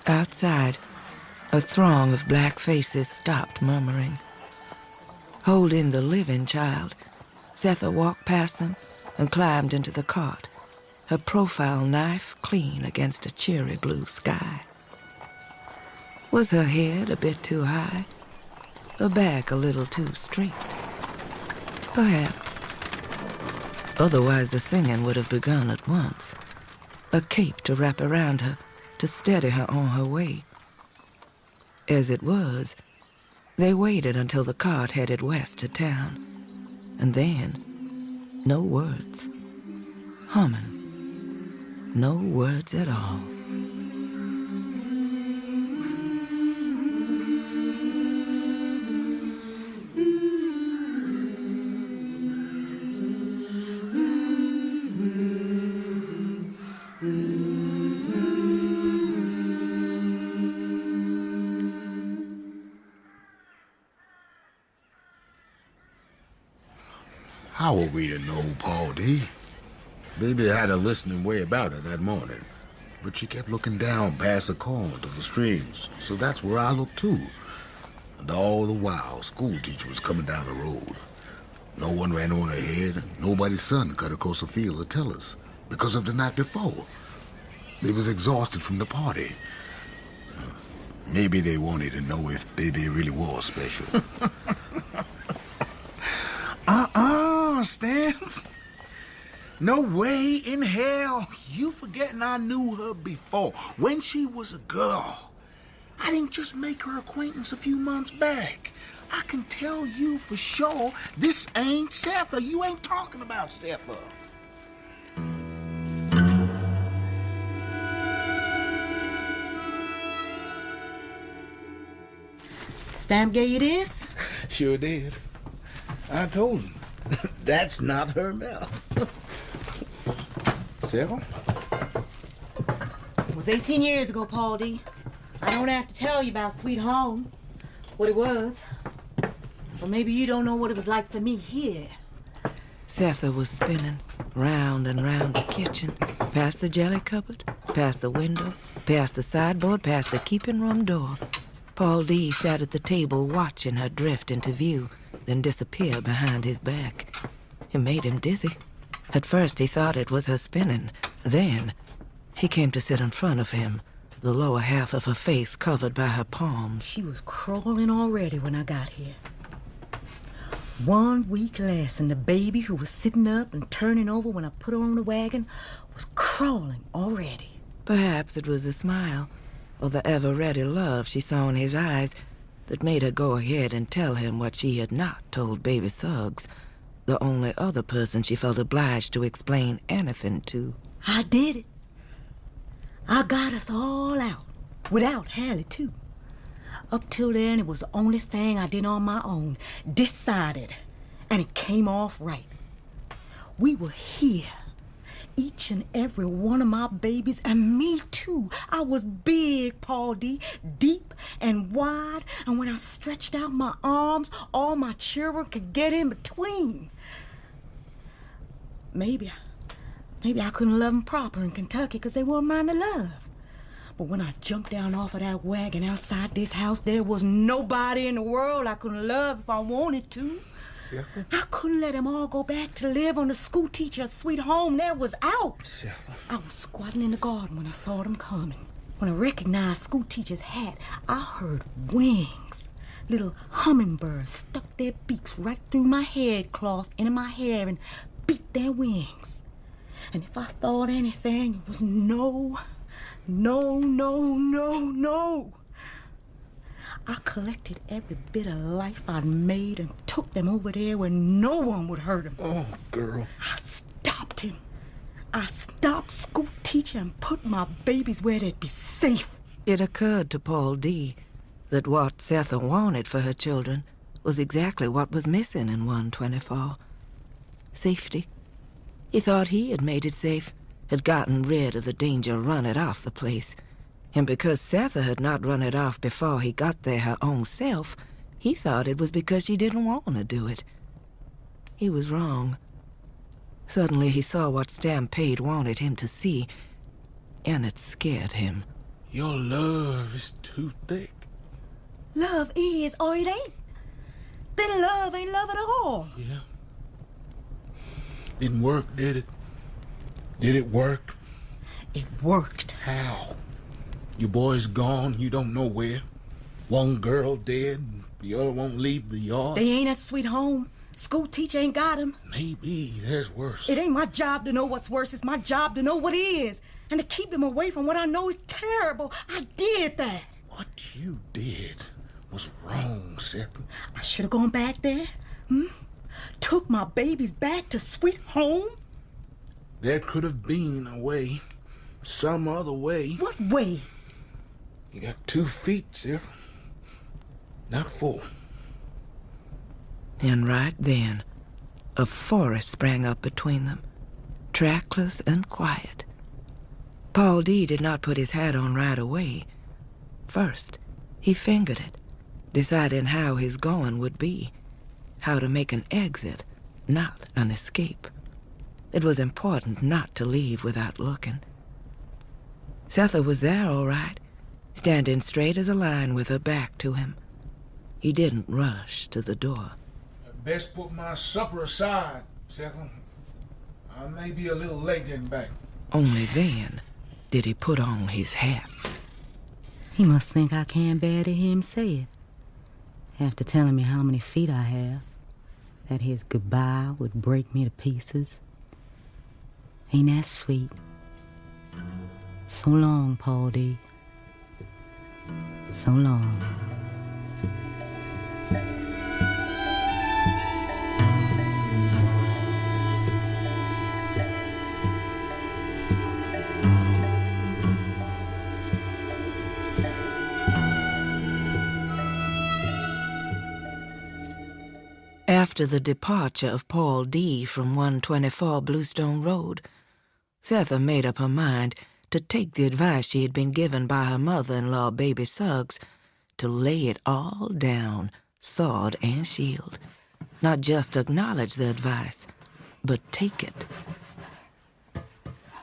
Outside, a throng of black faces stopped murmuring. Holding the living child, Setha walked past them and climbed into the cart, her profile knife clean against a cherry blue sky. Was her head a bit too high? Her back a little too straight? Perhaps. Otherwise the singing would have begun at once. A cape to wrap around her to steady her on her way. As it was, they waited until the cart headed west to town. And then, no words. Humming. No words at all. How were we to know, Paul D? Baby had a listening way about her that morning, but she kept looking down past the corn to the streams, so that's where I looked too. And all the while, school teacher was coming down the road. No one ran on ahead, and nobody's son cut across the field to tell us, because of the night before. They was exhausted from the party. Maybe they wanted to know if baby really was special. Stan. No way in hell. You forgetting I knew her before, when she was a girl. I didn't just make her acquaintance a few months back. I can tell you for sure this ain't Setha. You ain't talking about Setha. Stamp gave you this? Sure did. I told him. That's not her mouth. Sarah? It was 18 years ago, Paul D. I don't have to tell you about Sweet Home, what it was. Or maybe you don't know what it was like for me here. Setha was spinning round and round the kitchen, past the jelly cupboard, past the window, past the sideboard, past the keeping room door. Paul D. sat at the table watching her drift into view, then disappear behind his back. It made him dizzy. At first he thought it was her spinning. Then she came to sit in front of him, the lower half of her face covered by her palms. She was crawling already when I got here. 1 week less, and the baby who was sitting up and turning over when I put her on the wagon was crawling already. Perhaps it was the smile or the ever-ready love she saw in his eyes that made her go ahead and tell him what she had not told baby Suggs, the only other person she felt obliged to explain anything to. I did it. I got us all out, without Hallie, too. Up till then, it was the only thing I did on my own, decided, and it came off right. We were here, each and every one of my babies, and me too. I was big, Paul D., deep and wide, and when I stretched out my arms, all my children could get in between. Maybe I couldn't love them proper in Kentucky because they weren't mine to love. But when I jumped down off of that wagon outside this house, there was nobody in the world I couldn't love if I wanted to. Setha? I couldn't let them all go back to live on the school teacher's sweet home. That was out. Setha. I was squatting in the garden when I saw them coming. When I recognized school teacher's hat, I heard wings. Little hummingbirds stuck their beaks right through my headcloth into my hair and beat their wings. And if I thought anything, it was no. I collected every bit of life I'd made and took them over there where no one would hurt them. Oh, girl. I stopped him. I stopped school teacher and put my babies where they'd be safe. It occurred to Paul D. that what Setha wanted for her children was exactly what was missing in 124. Safety. He thought he had made it safe, had gotten rid of the danger run it off the place. And because Setha had not run it off before he got there her own self, he thought it was because she didn't want to do it. He was wrong. Suddenly he saw what Stampede wanted him to see, and it scared him. Your love is too thick. Love is, or it ain't. Then love ain't love at all. Yeah. Didn't work, did it? Did it work? It worked. How? Your boy's gone, you don't know where. One girl dead, the other won't leave the yard. They ain't at Sweet Home. School teacher ain't got him. Maybe there's worse. It ain't my job to know what's worse. It's my job to know what is. And to keep them away from what I know is terrible. I did that. What you did was wrong, Sapani. I should have gone back there. Took my babies back to Sweet Home. There could have been a way. Some other way. What way? You got 2 feet, Sapani. Not 4. And right then, a forest sprang up between them, trackless and quiet. Paul D. did not put his hat on right away. First, he fingered it, deciding how his going would be, how to make an exit, not an escape. It was important not to leave without looking. Setha was there all right, standing straight as a line with her back to him. He didn't rush to the door. I'd best put my supper aside, Setha. I may be a little late getting back. Only then did he put on his hat. He must think I can't bear to hear him say it. After telling me how many feet I have, that his goodbye would break me to pieces. Ain't that sweet? So long, Paul D. So long. After the departure of Paul D. from 124 Bluestone Road, Setha made up her mind to take the advice she had been given by her mother-in-law, Baby Suggs, to lay it all down, sword and shield. Not just acknowledge the advice, but take it.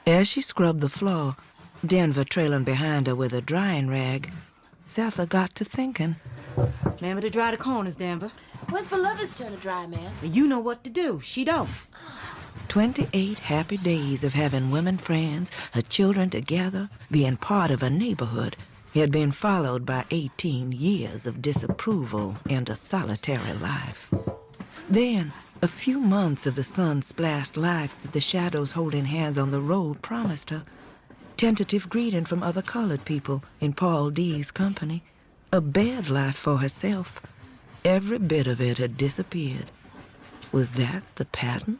As she scrubbed the floor, Denver trailing behind her with a drying rag, Setha got to thinking. Remember to dry the corners, Denver. When's Beloved's turn to dry, ma'am? You know what to do. She don't. 28 happy days of having women friends, her children together, being part of a neighborhood had been followed by 18 years of disapproval and a solitary life. Then, a few months of the sun-splashed life that the shadows holding hands on the road promised her. Tentative greeting from other colored people in Paul D.'s company. A bed life for herself. Every bit of it had disappeared. Was that the pattern?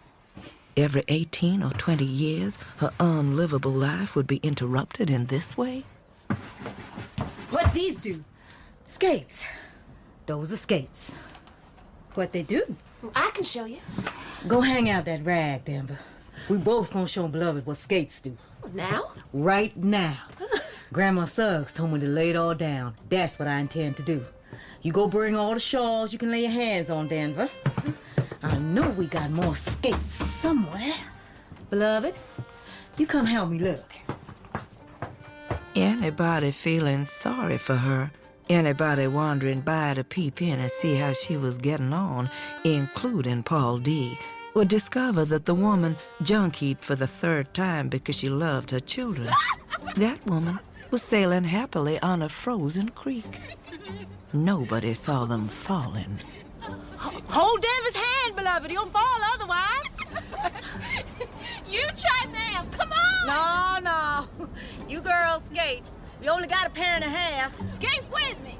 Every 18 or 20 years, her unlivable life would be interrupted in this way? What these do? Skates. Those are skates. What they do? I can show you. Go hang out that rag, Denver. We both gonna show Beloved what skates do. Now? Right now. Grandma Suggs told me to lay it all down. That's what I intend to do. You go bring all the shawls you can lay your hands on, Denver. I know we got more skates somewhere. Beloved, you come help me look. Anybody feeling sorry for her, anybody wandering by to peep in and see how she was getting on, including Paul D., would discover that the woman junkied for the third time because she loved her children. That woman was sailing happily on a frozen creek. Nobody saw them falling. Hold Denver's hand, Beloved. You'll fall otherwise. You try, ma'am. Come on. No. You girls skate. We only got a pair and a half. Skate with me.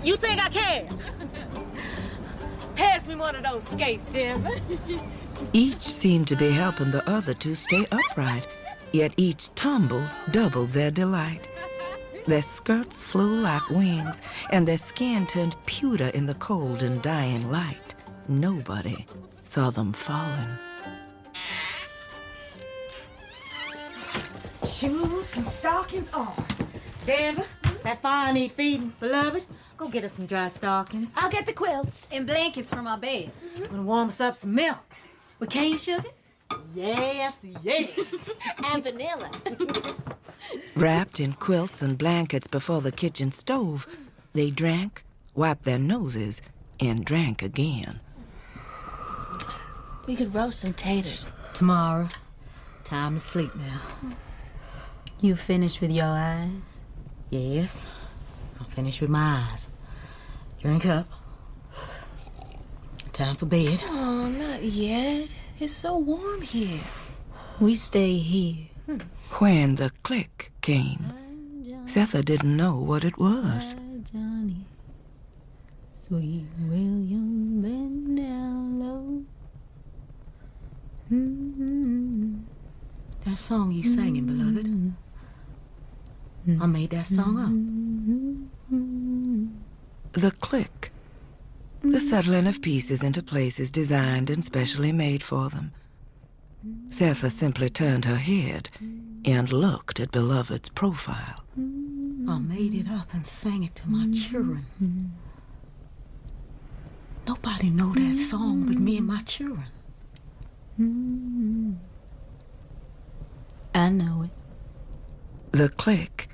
You think I can? Pass me one of those skates, Denver. Each seemed to be helping the other to stay upright, yet each tumble doubled their delight. Their skirts flew like wings, and their skin turned pewter in the cold and dying light. Nobody saw them falling. Shoes and stockings off. Denver, that fire need feeding. Beloved, go get us some dry stockings. I'll get the quilts. And blankets from our beds. Gonna warm us up some milk. With cane sugar? Yes. And vanilla. Wrapped in quilts and blankets before the kitchen stove, they drank, wiped their noses, and drank again. We could roast some taters. Tomorrow. Time to sleep now. You finished with your eyes? Yes. I'm finished with my eyes. Drink up. Time for bed. Oh, not yet. It's so warm here. We stay here. When the click came, Setha didn't know what it was. Johnny, sweet William, bend down low. That song you singing, Beloved. I made that song up. The click. The settling of pieces into places designed and specially made for them. Setha simply turned her head and looked at Beloved's profile. I made it up and sang it to my children. Nobody know that song but me and my children. I know it. The click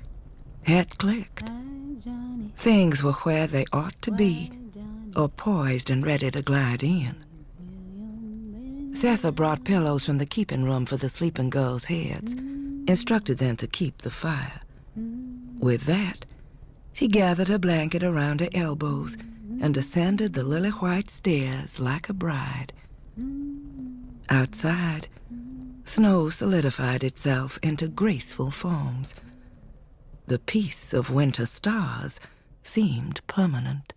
had clicked. Things were where they ought to be, or poised and ready to glide in. Setha brought pillows from the keeping room for the sleeping girls' heads, instructed them to keep the fire. With that, she gathered her blanket around her elbows and ascended the lily-white stairs like a bride. Outside, snow solidified itself into graceful forms. The peace of winter stars seemed permanent.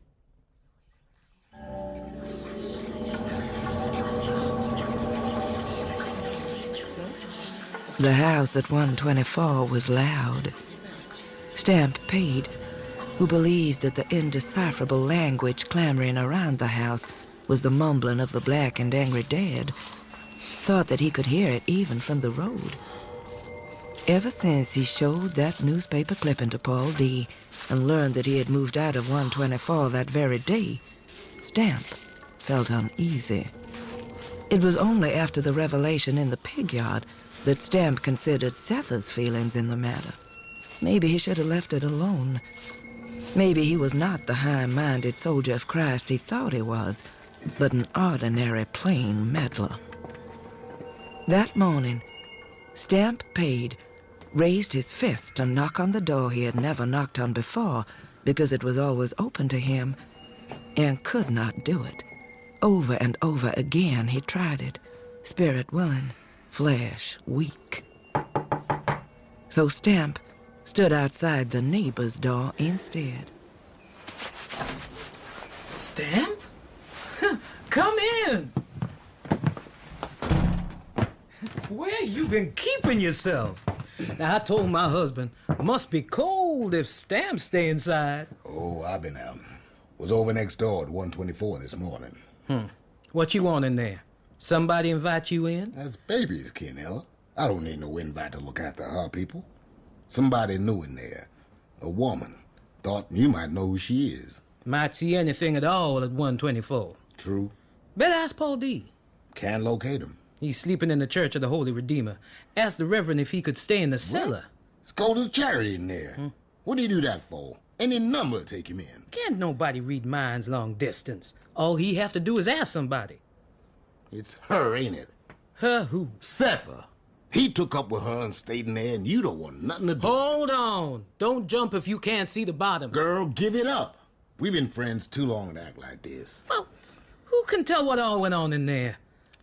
The house at 124 was loud. Stamp paid, who believed that the indecipherable language clamoring around the house was the mumbling of the black and angry dead, thought that he could hear it even from the road. Ever since he showed that newspaper clipping to Paul D. and learned that he had moved out of 124 that very day, Stamp felt uneasy. It was only after the revelation in the pig yard that Stamp considered Setha's feelings in the matter. Maybe he should have left it alone. Maybe he was not the high-minded soldier of Christ he thought he was, but an ordinary plain meddler. That morning, Stamp paid, raised his fist to knock on the door he had never knocked on before because it was always open to him, and could not do it. Over and over again he tried it, spirit willing, flesh weak. So Stamp stood outside the neighbor's door instead. Stamp? Come in! Where you been keeping yourself? Now, I told my husband, must be cold if Stamp stay inside. Oh, I've been out. Was over next door at 124 this morning. What you want in there? Somebody invite you in? That's baby's Kenella. I don't need no invite to look after her people. Somebody new in there. A woman. Thought you might know who she is. Might see anything at all at 124. True. Better ask Paul D. Can't locate him. He's sleeping in the Church of the Holy Redeemer. Ask the Reverend if he could stay in the cellar. It's cold as charity in there. What do you do that for? Any number take him in. Can't nobody read minds long distance. All he have to do is ask somebody. It's her, ain't it? Her who? Setha. He took up with her and stayed in there, and you don't want nothing to do. Hold on. Don't jump if you can't see the bottom. Girl, give it up. We've been friends too long to act like this. Well, who can tell what all went on in there?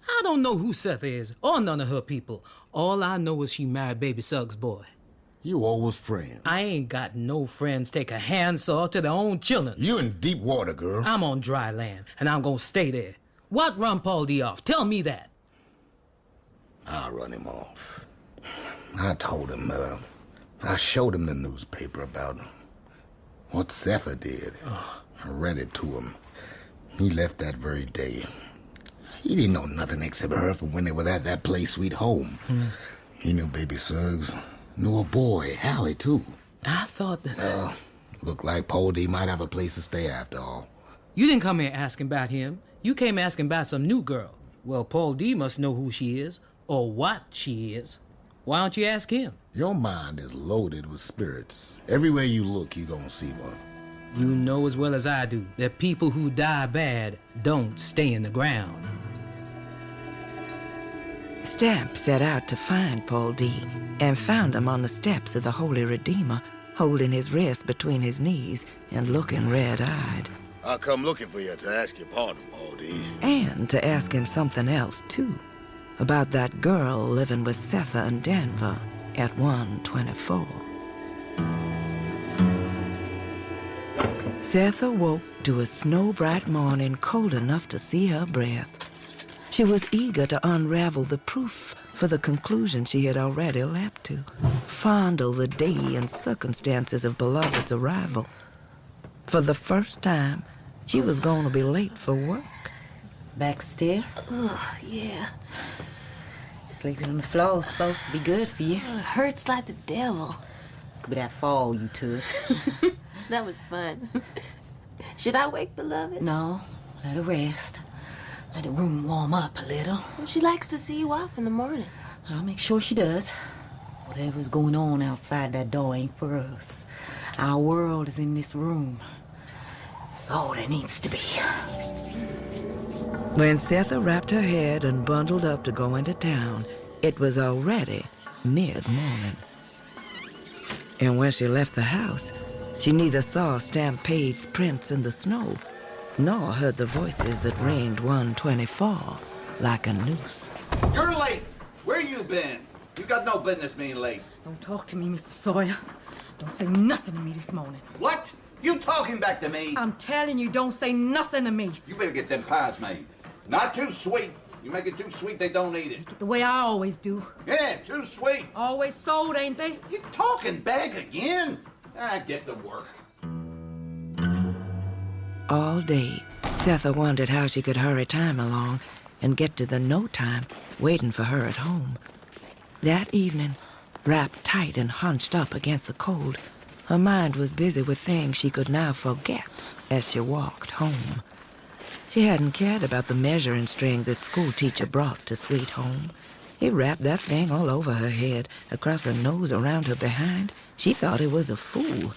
I don't know who Setha is, or none of her people. All I know is she married Baby Suggs' boy. You always friends. I ain't got no friends take a handsaw to their own children. You in deep water, girl. I'm on dry land, and I'm gonna stay there. What run Paul D off? Tell me that. I'll run him off. I told him, I showed him the newspaper about what Setha did. I read it to him. He left that very day. He didn't know nothing except her from when they were at that place, Sweet Home. He knew Baby Suggs. Knew a boy, Hallie, too. I thought that... Looked like Paul D might have a place to stay after all. You didn't come here asking about him. You came asking about some new girl. Well, Paul D must know who she is, or what she is. Why don't you ask him? Your mind is loaded with spirits. Everywhere you look, you're gonna see one. You know as well as I do that people who die bad don't stay in the ground. Stamp set out to find Paul D. and found him on the steps of the Holy Redeemer, holding his wrist between his knees and looking red-eyed. I come looking for you to ask your pardon, Paul D. And to ask him something else, too, about that girl living with Setha and Denver at 124. Setha woke to a snow-bright morning cold enough to see her breath. She was eager to unravel the proof for the conclusion she had already leapt to, fondle the day and circumstances of beloved's arrival. For the first time, she was going to be late for work. Back stiff? Oh, yeah. Sleeping on the floor is supposed to be good for you. It hurts like the devil. Could be that fall you took. That was fun. Should I wake beloved? No, let her rest. Let the room warm up a little. Well, she likes to see you off in the morning. I'll make sure she does. Whatever's going on outside that door ain't for us. Our world is in this room. It's all there needs to be. When Setha wrapped her head and bundled up to go into town, it was already mid-morning. And when she left the house, she neither saw Stampade's prints in the snow, nor heard the voices that ringed 124 like a noose. You're late. Where you been? You got no business being late. Don't talk to me, Mr. Sawyer. Don't say nothing to me this morning. What? You talking back to me? I'm telling you, don't say nothing to me. You better get them pies made. Not too sweet. You make it too sweet, they don't eat it. The way I always do. Yeah, too sweet. Always sold, ain't they? You talking back again? Get to work. All day, Setha wondered how she could hurry time along and get to the no time waiting for her at home. That evening, wrapped tight and hunched up against the cold, her mind was busy with things she could now forget as she walked home. She hadn't cared about the measuring string that school teacher brought to Sweet Home. He wrapped that thing all over her head, across her nose, around her behind. She thought he was a fool,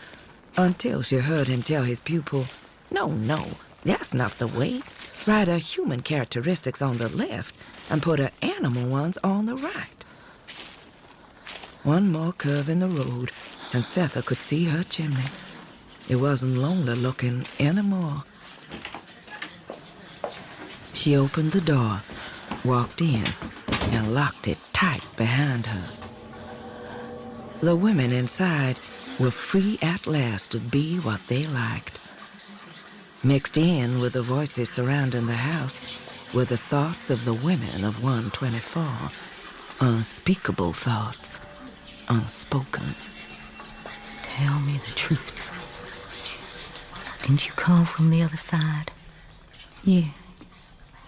until she heard him tell his pupil, no, that's not the way. Write her human characteristics on the left and put her animal ones on the right. One more curve in the road, and Setha could see her chimney. It wasn't lonely looking anymore. She opened the door, walked in, and locked it tight behind her. The women inside were free at last to be what they liked. Mixed in with the voices surrounding the house were the thoughts of the women of 124, unspeakable thoughts, unspoken. Tell me the truth. Didn't you come from the other side? Yes,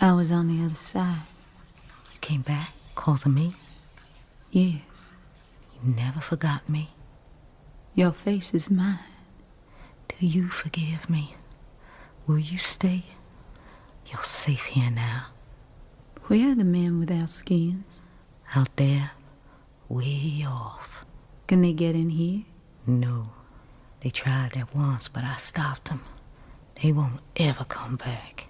I was on the other side. You came back cause of me? Yes. You never forgot me. Your face is mine. Do you forgive me? Will you stay? You're safe here now. Where are the men without skins? Out there, way off. Can they get in here? No. They tried that once, but I stopped them. They won't ever come back.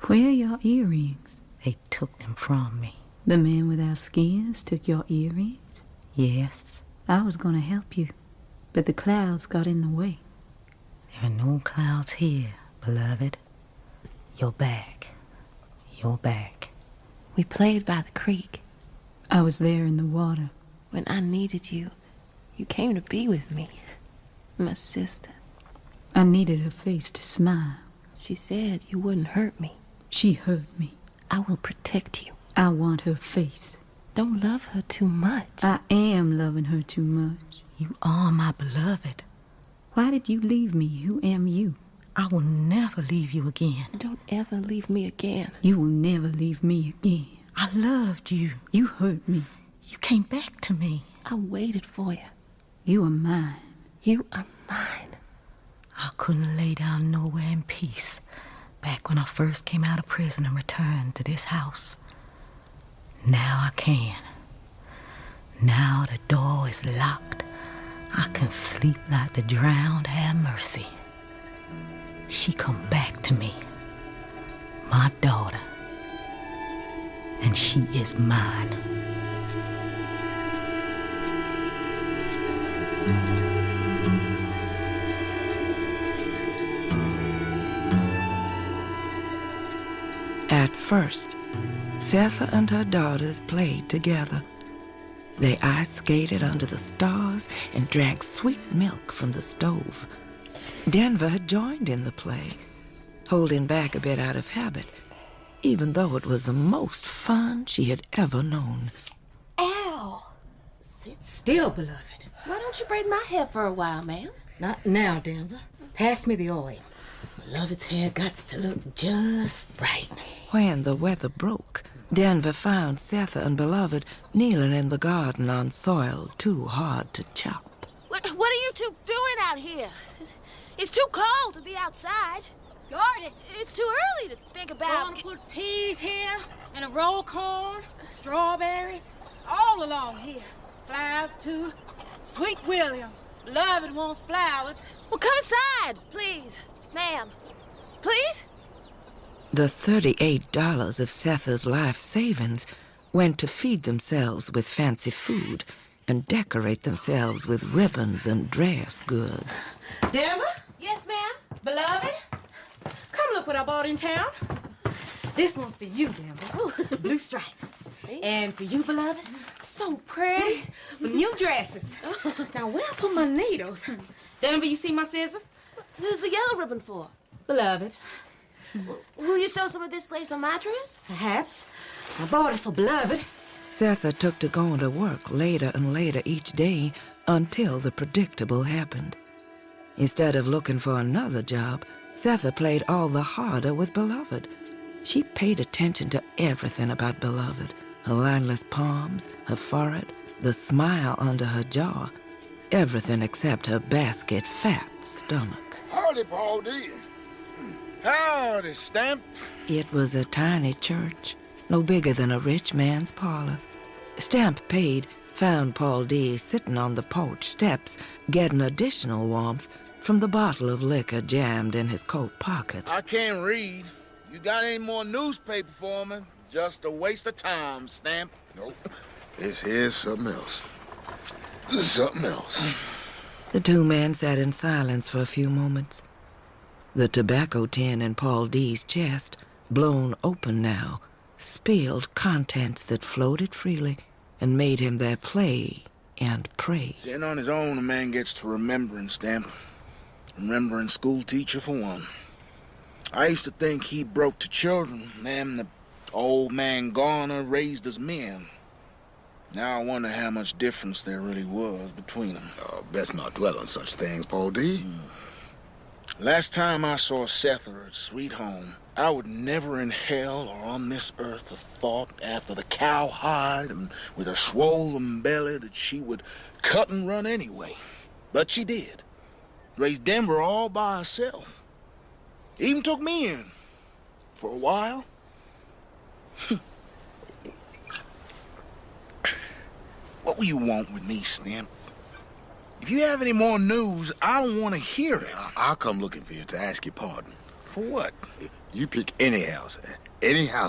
Where are your earrings? They took them from me. The men without skins took your earrings? Yes. I was going to help you, but the clouds got in the way. There are no clouds here, beloved. You're back. You're back. We played by the creek. I was there in the water. When I needed you, you came to be with me. My sister. I needed her face to smile. She said you wouldn't hurt me. She hurt me. I will protect you. I want her face. Don't love her too much. I am loving her too much. You are my beloved. Why did you leave me? Who am you? I will never leave you again. Don't ever leave me again. You will never leave me again. I loved you. You hurt me. You came back to me. I waited for you. You are mine. You are mine. I couldn't lay down nowhere in peace back when I first came out of prison and returned to this house. Now I can. Now the door is locked. I can sleep like the drowned have mercy. She come back to me, my daughter, and she is mine. At first, Setha and her daughters played together. They ice skated under the stars and drank sweet milk from the stove. Denver had joined in the play, holding back a bit out of habit, even though it was the most fun she had ever known. Ow! Sit still, beloved. Why don't you braid my hair for a while, ma'am? Not now, Denver. Pass me the oil. Beloved's hair gots to look just right. When the weather broke, Denver found Setha and Beloved kneeling in the garden on soil too hard to chop. What are you two doing out here? It's too cold to be outside. Garden. It's too early to think about... Gonna put peas here, and a roll corn, strawberries, all along here. Flowers, too. Sweet William. Beloved wants flowers. Well, come inside, please. Ma'am. Please? The $38 of Setha's life savings went to feed themselves with fancy food and decorate themselves with ribbons and dress goods. Denver? Yes, ma'am? Beloved? Come look what I bought in town. This one's for you, Denver. Blue stripe. And for you, beloved, so pretty. The new dresses. Now, where I put my needles? Denver, you see my scissors? Who's the yellow ribbon for? Beloved. Will you sew some of this lace on my dress? Perhaps. I bought it for Beloved. Setha took to going to work later and later each day until the predictable happened. Instead of looking for another job, Setha played all the harder with Beloved. She paid attention to everything about Beloved. Her lineless palms, her forehead, the smile under her jaw. Everything except her basket fat stomach. Howdy, Paul D. Howdy, Stamp. It was a tiny church, no bigger than a rich man's parlor. Stamp paid, found Paul D. sitting on the porch steps, getting additional warmth from the bottle of liquor jammed in his coat pocket. I can't read. You got any more newspaper for me? Just a waste of time, Stamp. Nope. This here's something else. Something else. The two men sat in silence for a few moments. The tobacco tin in Paul D.'s chest, blown open now, spilled contents that floated freely and made him their play and prey. Sitting on his own, a man gets to remembering, Stamp. Remembering school teacher for one. I used to think he broke to children, them the old man Garner raised as men. Now I wonder how much difference there really was between them. Best not dwell on such things, Paul D. Last time I saw Sether at Sweet Home, I would never in hell or on this earth have thought after the cowhide and with her swollen belly that she would cut and run anyway. But she did. Raised Denver all by herself. Even took me in. For a while. What will you want with me, Stamp? If you have any more news, I don't want to hear it. I'll come looking for you to ask your pardon. For what? You pick any house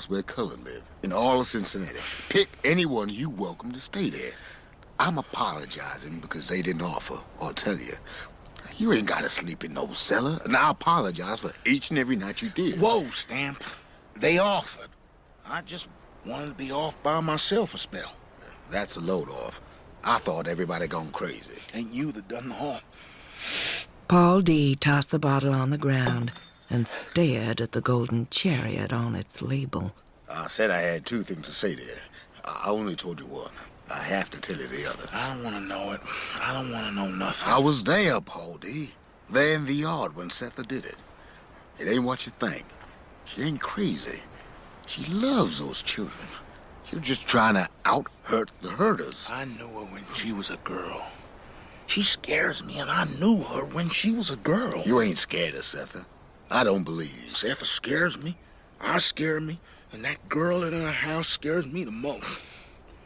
where colored live, in all of Cincinnati. Pick anyone you welcome to stay there. I'm apologizing because they didn't offer or tell you. You ain't got to sleep in no cellar, and I apologize for each and every night you did. Whoa, Stamp. They offered. I just wanted to be off by myself a spell. That's a load off. I thought everybody gone crazy. Ain't you that done the harm. Paul D. tossed the bottle on the ground and stared at the golden chariot on its label. I said I had two things to say there. I only told you one. I have to tell you the other. I don't want to know it. I don't want to know nothing. I was there, Paul D. There in the yard when Sether did it. It ain't what you think. She ain't crazy. She loves those children. She was just trying to out-hurt the herders. I knew her when she was a girl. She scares me, and I knew her when she was a girl. You ain't scared of Sether. I don't believe you. Sether scares me. I scare me. And that girl in her house scares me the most.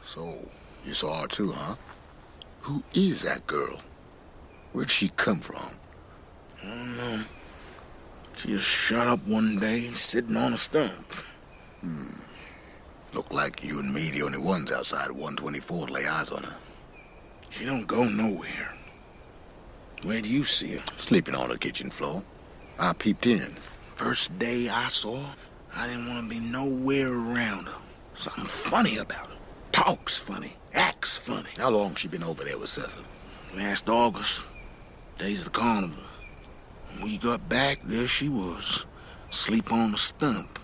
So, you saw her too, huh? Who is that girl? Where'd she come from? I don't know. She just shot up one day, sitting on a stump. Look like you and me the only ones outside 124 to lay eyes on her. She don't go nowhere. Where do you see her? Sleeping on the kitchen floor. I peeped in. First day I saw her, I didn't want to be nowhere around her. Something funny about her. Talks funny. Acts funny. How long she been over there with Sether? Last August. Days of the carnival. When we got back, there she was. Asleep on the stump.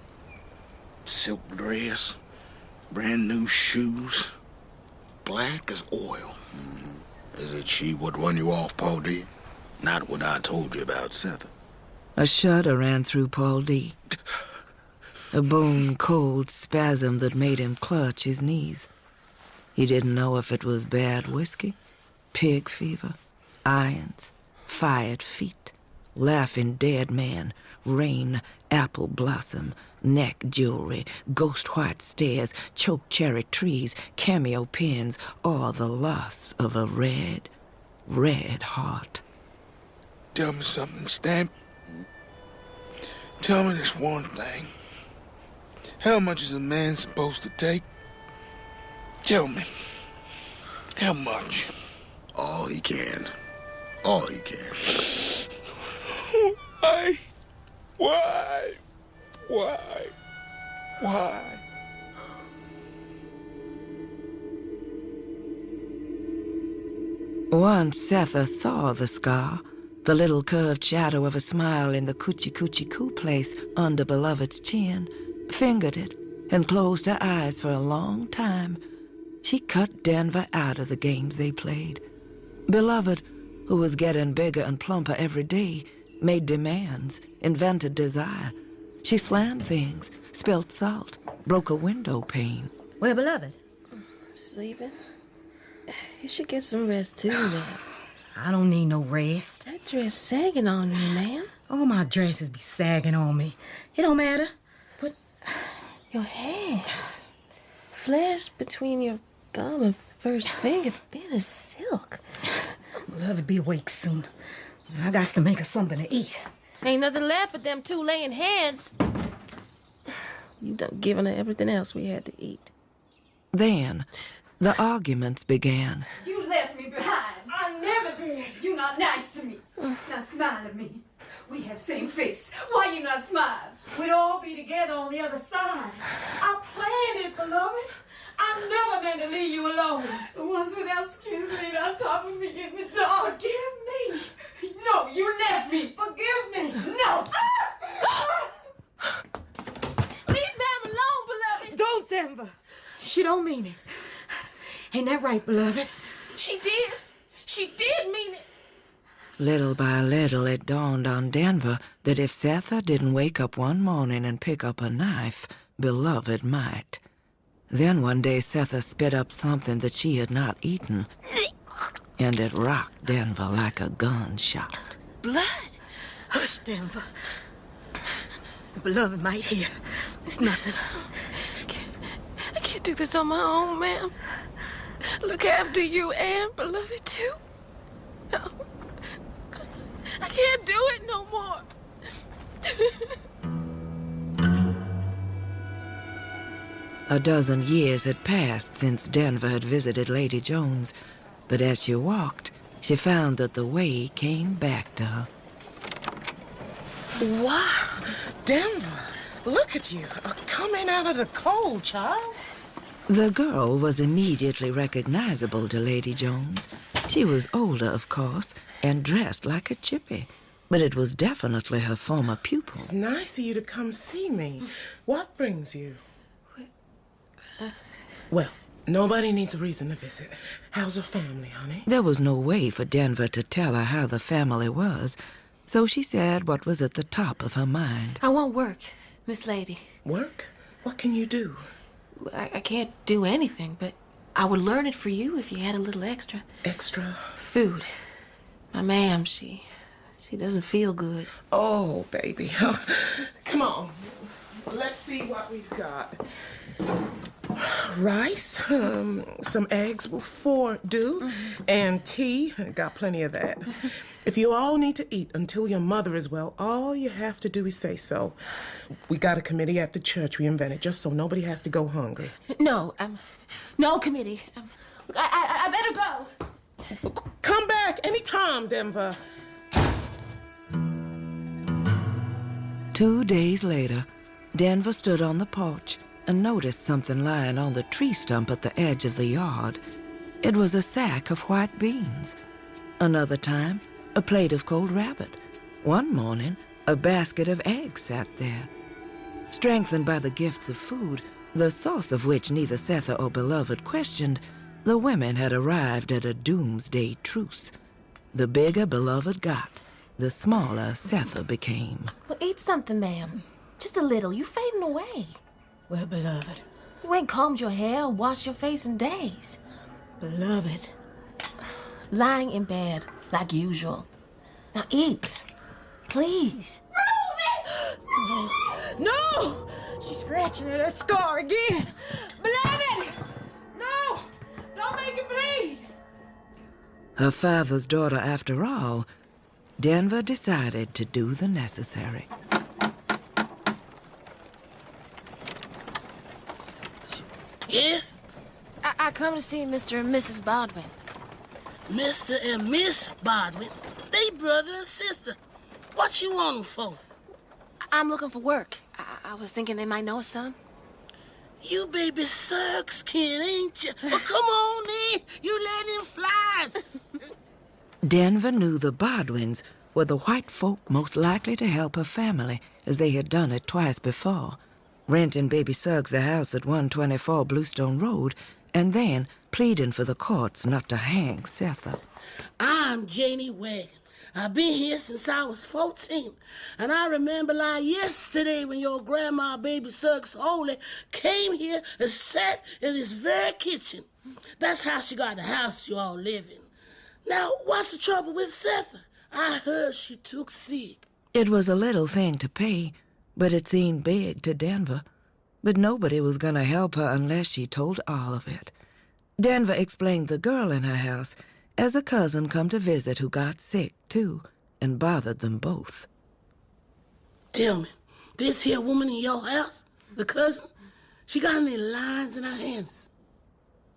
Silk dress. Brand new shoes. Black as oil. Is it she what run you off, Paul D? Not what I told you about Sether. A shudder ran through Paul D. A bone-cold spasm that made him clutch his knees. He didn't know if it was bad whiskey, pig fever, irons, fired feet, laughing dead man, rain, apple blossom, neck jewelry, ghost white stairs, choke cherry trees, cameo pins, or the loss of a red, red heart. Tell me something, Stamp. Tell me this one thing. How much is a man supposed to take? Tell me. How much? All he can. All he can. Why? Why? Why? Why? Once Sether saw the scar, the little curved shadow of a smile in the coochie-coochie-coo place under Beloved's chin, fingered it, and closed her eyes for a long time. She cut Denver out of the games they played. Beloved, who was getting bigger and plumper every day, made demands, invented desire. She slammed things, spilt salt, broke a window pane. Well, beloved. Sleeping? You should get some rest too, man. I don't need no rest. That dress sagging on you, ma'am. All my dresses be sagging on me. It don't matter. But your hands, flesh between your thumb and first finger, thin as silk. Beloved be awake soon. I got to make her something to eat. Ain't nothing left but them two laying hands. You done given her everything else we had to eat. Then, the arguments began. You left me behind. I never did. You not nice to me. Now smile at me. We have same face. Why you not smile? We'd all be together on the other side. I planned it, beloved. I never meant to leave you alone. The ones without skins laid on top of me in the dark. Forgive me. No, you left me. Forgive me. No. Leave Ma'am alone, beloved. Don't, Denver. She don't mean it. Ain't that right, beloved? She did. She did mean it. Little by little, it dawned on Denver that if Setha didn't wake up one morning and pick up a knife, Beloved might. Then one day, Setha spit up something that she had not eaten, and it rocked Denver like a gunshot. Blood? Hush, Denver. Beloved might hear. It's nothing. I can't do this on my own, ma'am. Look after you and beloved, too. No. I can't do it no more. A dozen years had passed since Denver had visited Lady Jones, but as she walked, she found that the way came back to her. Wow, Denver, look at you, coming out of the cold, child. The girl was immediately recognizable to Lady Jones. She was older, of course, and dressed like a chippy, but it was definitely her former pupil. It's nice of you to come see me. What brings you? Well, nobody needs a reason to visit. How's her family, honey? There was no way for Denver to tell her how the family was, so she said what was at the top of her mind. I want work, Miss Lady. Work? What can you do? I can't do anything, but I would learn it for you if you had a little extra. Extra? Food. My ma'am, she doesn't feel good. Oh, baby. Come on. Let's see what we've got. Rice, some eggs will 4 do, and tea, got plenty of that. If you all need to eat until your mother is well, all you have to do is say so. We got a committee at the church we invented just so nobody has to go hungry. No, no committee. I better go. Come back anytime, Denver. 2 days later, Denver stood on the porch and noticed something lying on the tree stump at the edge of the yard. It was a sack of white beans. Another time, a plate of cold rabbit. One morning, a basket of eggs sat there. Strengthened by the gifts of food, the source of which neither Setha or Beloved questioned, the women had arrived at a doomsday truce. The bigger Beloved got, the smaller Setha became. Well, eat something, ma'am. Just a little. You fading away. Well, beloved. You ain't combed your hair or washed your face in days. Beloved. Lying in bed, like usual. Now eat. Please. Ruby! No! She's scratching at her scar again. Beloved! No! Don't make it bleed! Her father's daughter after all, Denver decided to do the necessary. Yes? I come to see Mr. and Mrs. Baldwin. Mr. and Miss Baldwin, they brother and sister. What you want them for? I'm looking for work. I was thinking they might know some. You baby sucks, kid, ain't you? Well, come on in. You letting flies. Denver knew the Baldwins were the white folk most likely to help her family, as they had done it twice before, renting baby Suggs the house at 124 Bluestone Road, and then pleading for the courts not to hang Setha. I'm Janie Wagon. I've been here since I was 14. And I remember like yesterday when your grandma, baby Suggs Holy, came here and sat in this very kitchen. That's how she got the house you all live in. Now, what's the trouble with Setha? I heard she took sick. It was a little thing to pay, but it seemed big to Denver. But nobody was going to help her unless she told all of it. Denver explained the girl in her house as a cousin come to visit who got sick, too, and bothered them both. Tell me, this here woman in your house, the cousin, she got any lines in her hands?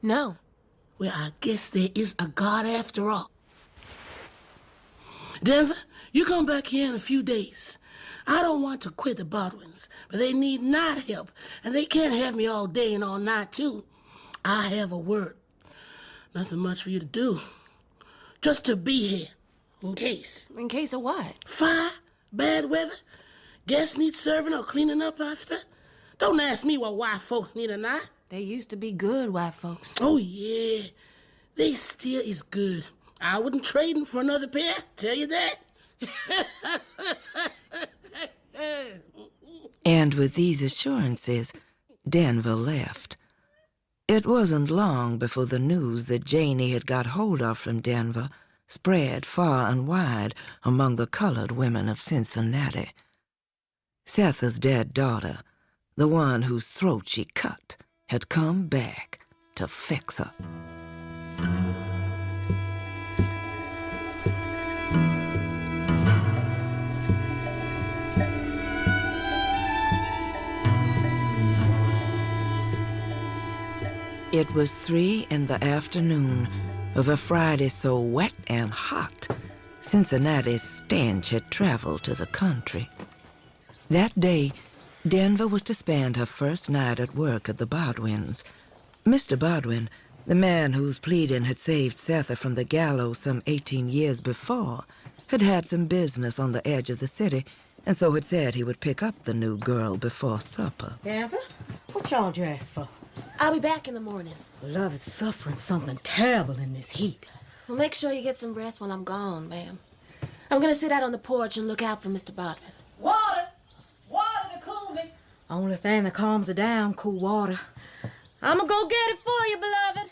No. Well, I guess there is a God after all. Denver, you come back here in a few days. I don't want to quit the Baldwins, but they need not help, and they can't have me all day and all night, too. I have a word. Nothing much for you to do. Just to be here, in case. In case of what? Fire, bad weather, guests need serving or cleaning up after. Don't ask me what white folks need or not. They used to be good white folks. Oh, yeah. They still is good. I wouldn't trade them for another pair, tell you that. And with these assurances, Denver left. It wasn't long before the news that Janie had got hold of from Denver spread far and wide among the colored women of Cincinnati. Setha's dead daughter, the one whose throat she cut, had come back to fix her. It was 3 in the afternoon of a Friday so wet and hot, Cincinnati's stench had traveled to the country. That day, Denver was to spend her first night at work at the Baldwins. Mr. Baldwin, the man whose pleading had saved Setha from the gallows some 18 years before, had had some business on the edge of the city, and so had said he would pick up the new girl before supper. Denver, what y'all dressed for? I'll be back in the morning. Love is suffering something terrible in this heat. Well, make sure you get some rest when I'm gone, ma'am. I'm gonna sit out on the porch and look out for Mr. Baldwin. Water! Water to cool me! Only thing that calms her down, cool water. I'ma go get it for you, beloved.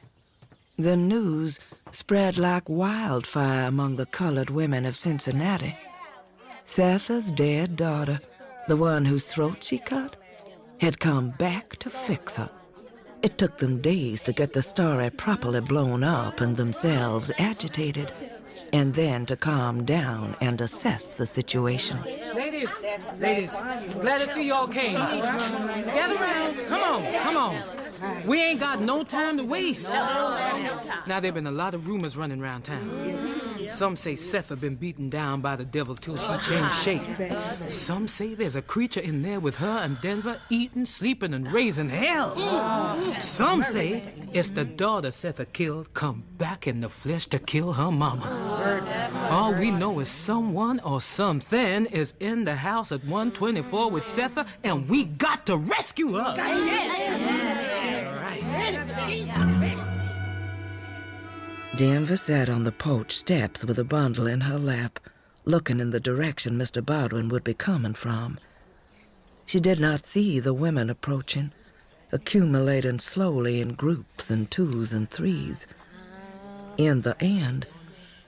The news spread like wildfire among the colored women of Cincinnati. Setha's dead daughter, the one whose throat she cut, had come back to fix her. It took them days to get the story properly blown up and themselves agitated, and then to calm down and assess the situation. Ladies, glad to see y'all came. Gather around. Come on. We ain't got no time to waste. Now, there been a lot of rumors running around town. Some say Setha been beaten down by the devil till she changed shape. Some say there's a creature in there with her and Denver eating, sleeping, and raising hell. Some say it's the daughter Setha killed come back in the flesh to kill her mama. All we know is someone or something is in the house at 124 with Setha, and we got to rescue her. Denver sat on the porch steps with a bundle in her lap, looking in the direction Mr. Baldwin would be coming from. She did not see the women approaching, accumulating slowly in groups and 2s and 3s. In the end,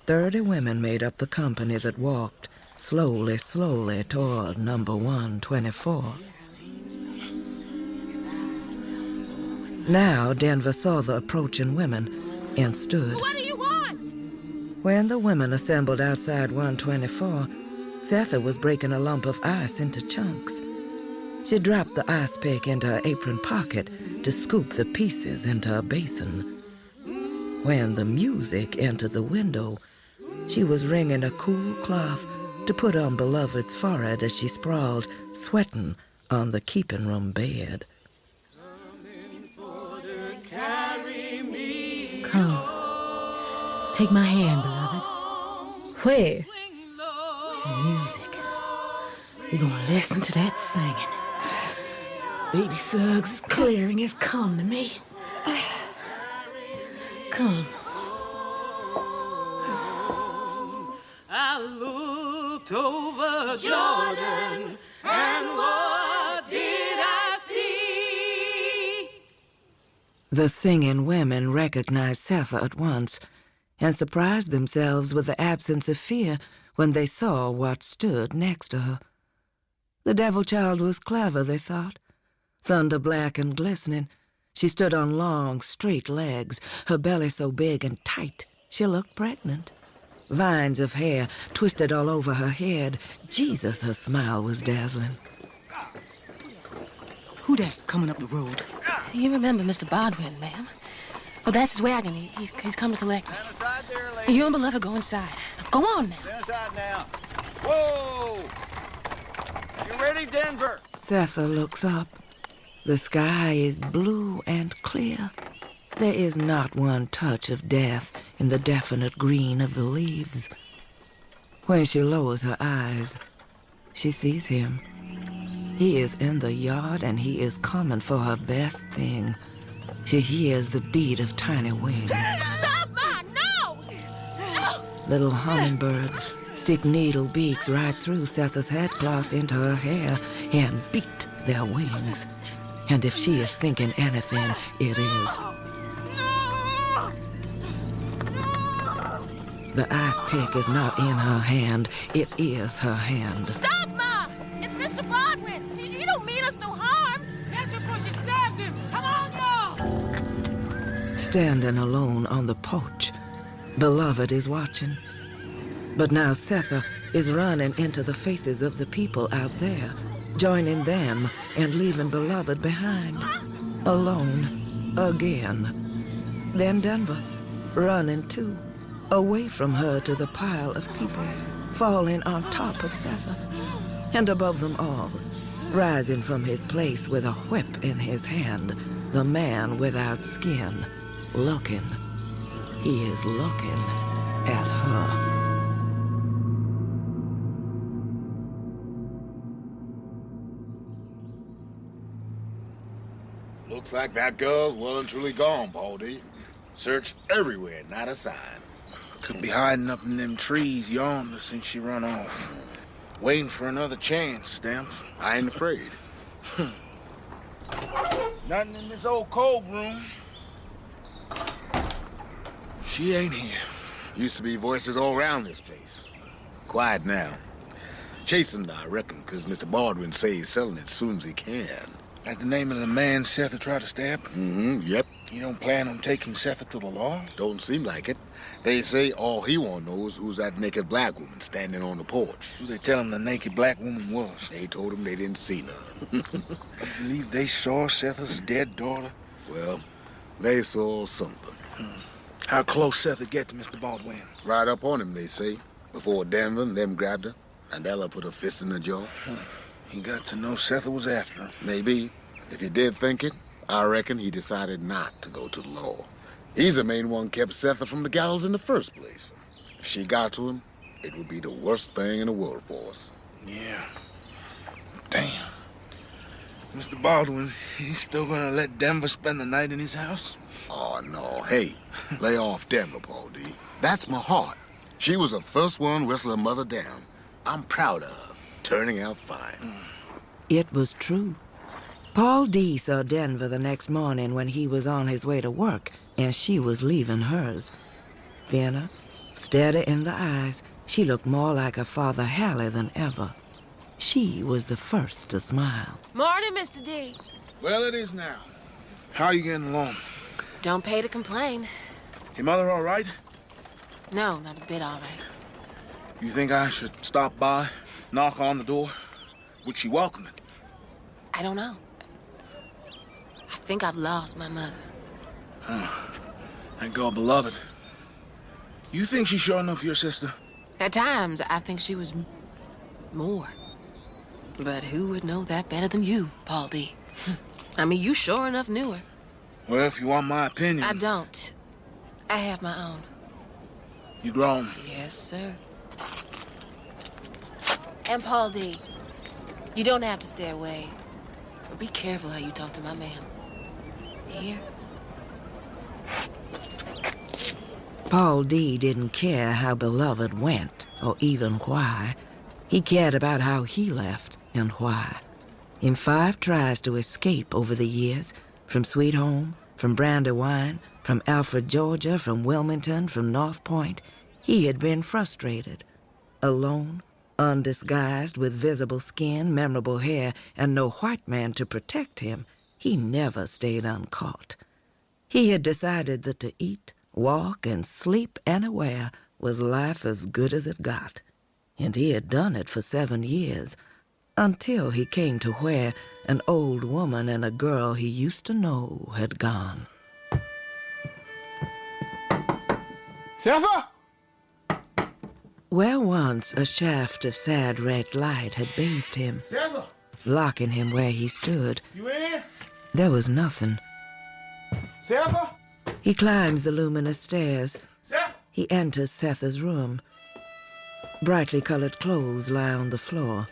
30 women made up the company that walked slowly toward number 124. Now Denver saw the approaching women and stood. What do you want? When the women assembled outside 124, Setha was breaking a lump of ice into chunks. She dropped the ice pick into her apron pocket to scoop the pieces into a basin. When the music entered the window, she was wringing a cool cloth to put on Beloved's forehead as she sprawled, sweating, on the keeping room bed. Come. Take my hand, beloved. Where? The music. We're gonna listen to that singing. Baby Suggs' clearing has come to me. Come. I looked over Jordan, and what did I see? The singing women recognized Setha at once and surprised themselves with the absence of fear when they saw what stood next to her. The devil child was clever, they thought. Thunder black and glistening, she stood on long, straight legs, her belly so big and tight she looked pregnant. Vines of hair twisted all over her head. Jesus, her smile was dazzling. Who that coming up the road? You remember Mr. Baldwin, ma'am? Well, that's his wagon. He's come to collect me. You and Beloved go inside. Now, go on now. Stand aside now. Whoa! You ready, Denver? Setha looks up. The sky is blue and clear. There is not one touch of death in the definite green of the leaves. When she lowers her eyes, she sees him. He is in the yard and he is coming for her best thing. She hears the beat of tiny wings. Stop, Ma! No! No! Little hummingbirds stick needle beaks right through Setha's headcloth into her hair and beat their wings. And if she is thinking anything, it is. The ice pick is not in her hand, it is her hand. Stop, Ma! It's Mr. Baldwin. He don't mean us no harm. Catch him before she stabs him. Come on, y'all! Standing alone on the porch, Beloved is watching. But now Setha is running into the faces of the people out there, joining them and leaving Beloved behind. Alone, again. Then Denver, running too, away from her to the pile of people, falling on top of Setha. And above them all, rising from his place with a whip in his hand, the man without skin, looking. He is looking at her. Looks like that girl's well and truly gone, Baldy. Search everywhere, not a sign. Could be hiding up in them trees yonder since she run off. Waiting for another chance, Stamps. I ain't afraid. Nothing in this old cold room. She ain't here. Used to be voices all around this place. Quiet now. Chasing, I reckon, because Mr. Baldwin say he's selling it as soon as he can. Like the name of the man Setha tried to stab? Mm-hmm, yep. You don't plan on taking Setha to the law? Don't seem like it. They say all he won't know is who's that naked black woman standing on the porch. Who they tell him the naked black woman was? They told him they didn't see none. You believe they saw Setha's dead daughter? Well, they saw something. How close Setha get to Mr. Baldwin? Right up on him, they say. Before Denver and them grabbed her, and Ella put her fist in her jaw. He got to know Setha was after her. Maybe. If he did think it, I reckon he decided not to go to the law. He's the main one kept Setha from the gallows in the first place. If she got to him, it would be the worst thing in the world for us. Yeah. Damn. Mr. Baldwin, he's still gonna let Denver spend the night in his house? Oh, no. Hey, lay off Denver, Paul D. That's my heart. She was the first one wrestle her mother down. I'm proud of her. Turning out fine. It was true. Paul D. saw Denver the next morning when he was on his way to work, and she was leaving hers. Thinner, steady in the eyes, she looked more like her father Hallie than ever. She was the first to smile. Morning, Mr. D. Well, it is now. How are you getting along? Don't pay to complain. Your mother all right? No, not a bit all right. You think I should stop by, knock on the door? Would she welcome it? I don't know. I think I've lost my mother. Thank God, beloved. You think she's sure enough your sister? At times, I think she was more. But who would know that better than you, Paul D? I mean, you sure enough knew her. Well, if you want my opinion... I don't. I have my own. You grown? Yes, sir. And Paul D, you don't have to stay away. But be careful how you talk to my man. You hear? Paul D. didn't care how Beloved went, or even why. He cared about how he left and why. In 5 tries to escape over the years, from Sweet Home, from Brandywine, from Alfred, Georgia, from Wilmington, from North Point, he had been frustrated. Alone, undisguised, with visible skin, memorable hair, and no white man to protect him, he never stayed uncaught. He had decided that to eat, walk, and sleep anywhere was life as good as it got. And he had done it for 7 years, until he came to where an old woman and a girl he used to know had gone. Setha! Where once a shaft of sad red light had bathed him, Setha! locking him where he stood, You in here? there was nothing. Setha? He climbs the luminous stairs. Setha! He enters Setha's room. Brightly colored clothes lie on the floor.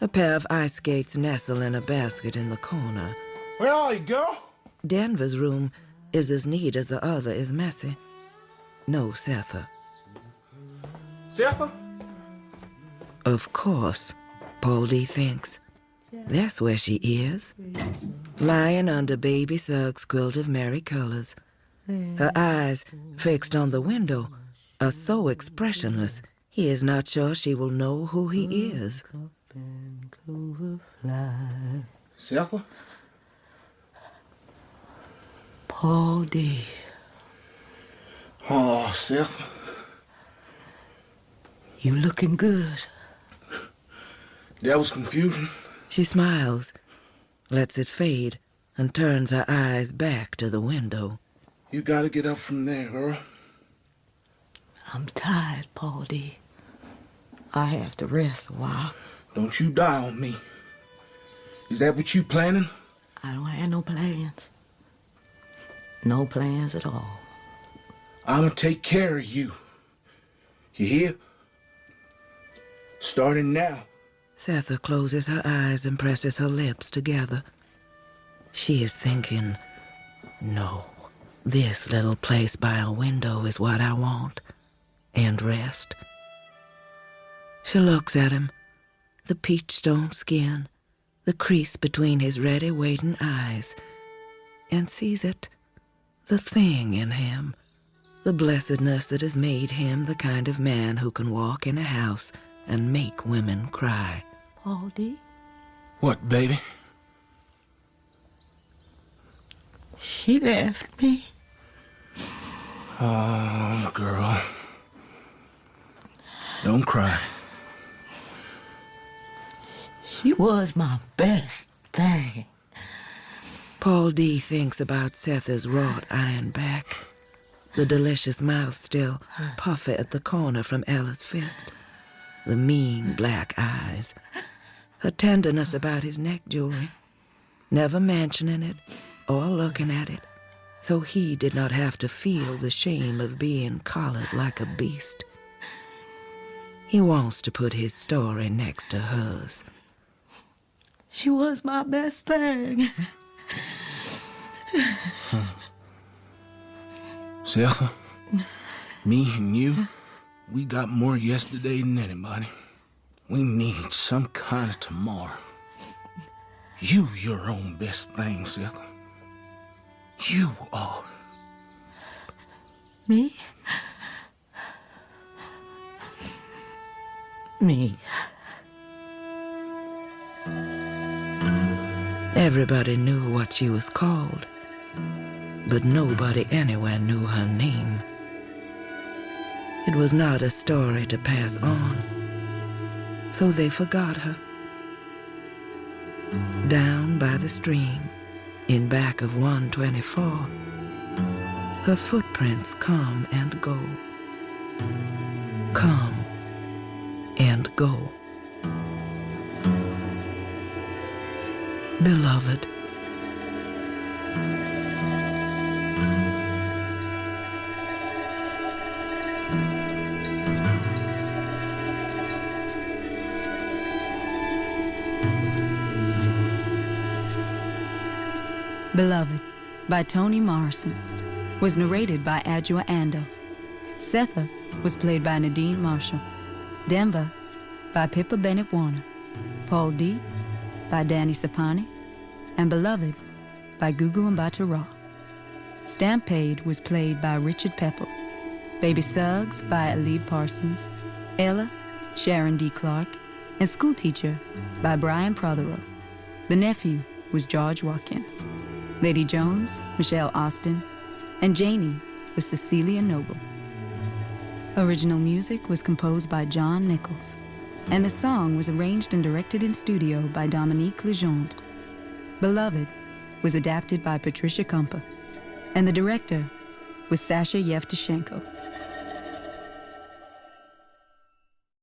A pair of ice skates nestle in a basket in the corner. Where are you, girl? Denver's room is as neat as the other is messy. No Setha. Setha? Of course, Paul D. thinks. That's where she is, lying under baby Suggs' quilt of merry colors. Her eyes, fixed on the window, are so expressionless he is not sure she will know who he is. Setha? Paul D. Oh, Setha. You looking good. That was confusion. She smiles, lets it fade, and turns her eyes back to the window. You gotta get up from there, girl. I'm tired, Paul D. I have to rest a while. Don't you die on me. Is that what you planning? I don't have no plans. No plans at all. I'ma take care of you. You hear? Starting now. Setha closes her eyes and presses her lips together. She is thinking, no, this little place by a window is what I want. And rest. She looks at him, the peach-stone skin, the crease between his ready waiting eyes, and sees it, the thing in him, the blessedness that has made him the kind of man who can walk in a house and make women cry. Paul D? What, baby? She left me. Oh, girl. Don't cry. She was my best thing. Paul D. thinks about Setha's wrought iron back, the delicious mouth still puffy at the corner from Ella's fist, the mean black eyes, her tenderness about his neck jewelry, never mentioning it or looking at it, so he did not have to feel the shame of being collared like a beast. He wants to put his story next to hers. She was my best thing. Setha, me and you, we got more yesterday than anybody. We need some kind of tomorrow. You your own best thing, Setha. You are. Me? Me. Everybody knew what she was called, but nobody anywhere knew her name. It was not a story to pass on, so they forgot her. Down by the stream, in back of 124, her footprints come and go. Come and go. Beloved. Beloved by Toni Morrison was narrated by Adjoa Andoh. Setha was played by Nadine Marshall. Denver by Pippa Bennett Warner, Paul D. by Danny Sapani, and Beloved by Gugu and Mbatha-Raw. Stampede was played by Richard Pepple, Baby Suggs by Alib Parsons, Ella, Sharon D. Clark, and Schoolteacher by Brian Prothero. The nephew was George Watkins. Lady Jones, Michelle Austin, and Janie was Cecilia Noble. Original music was composed by John Nichols, and the song was arranged and directed in studio by Dominique Legendre. Beloved was adapted by Patricia Kumpa, and the director was Sasha Yevtushenko.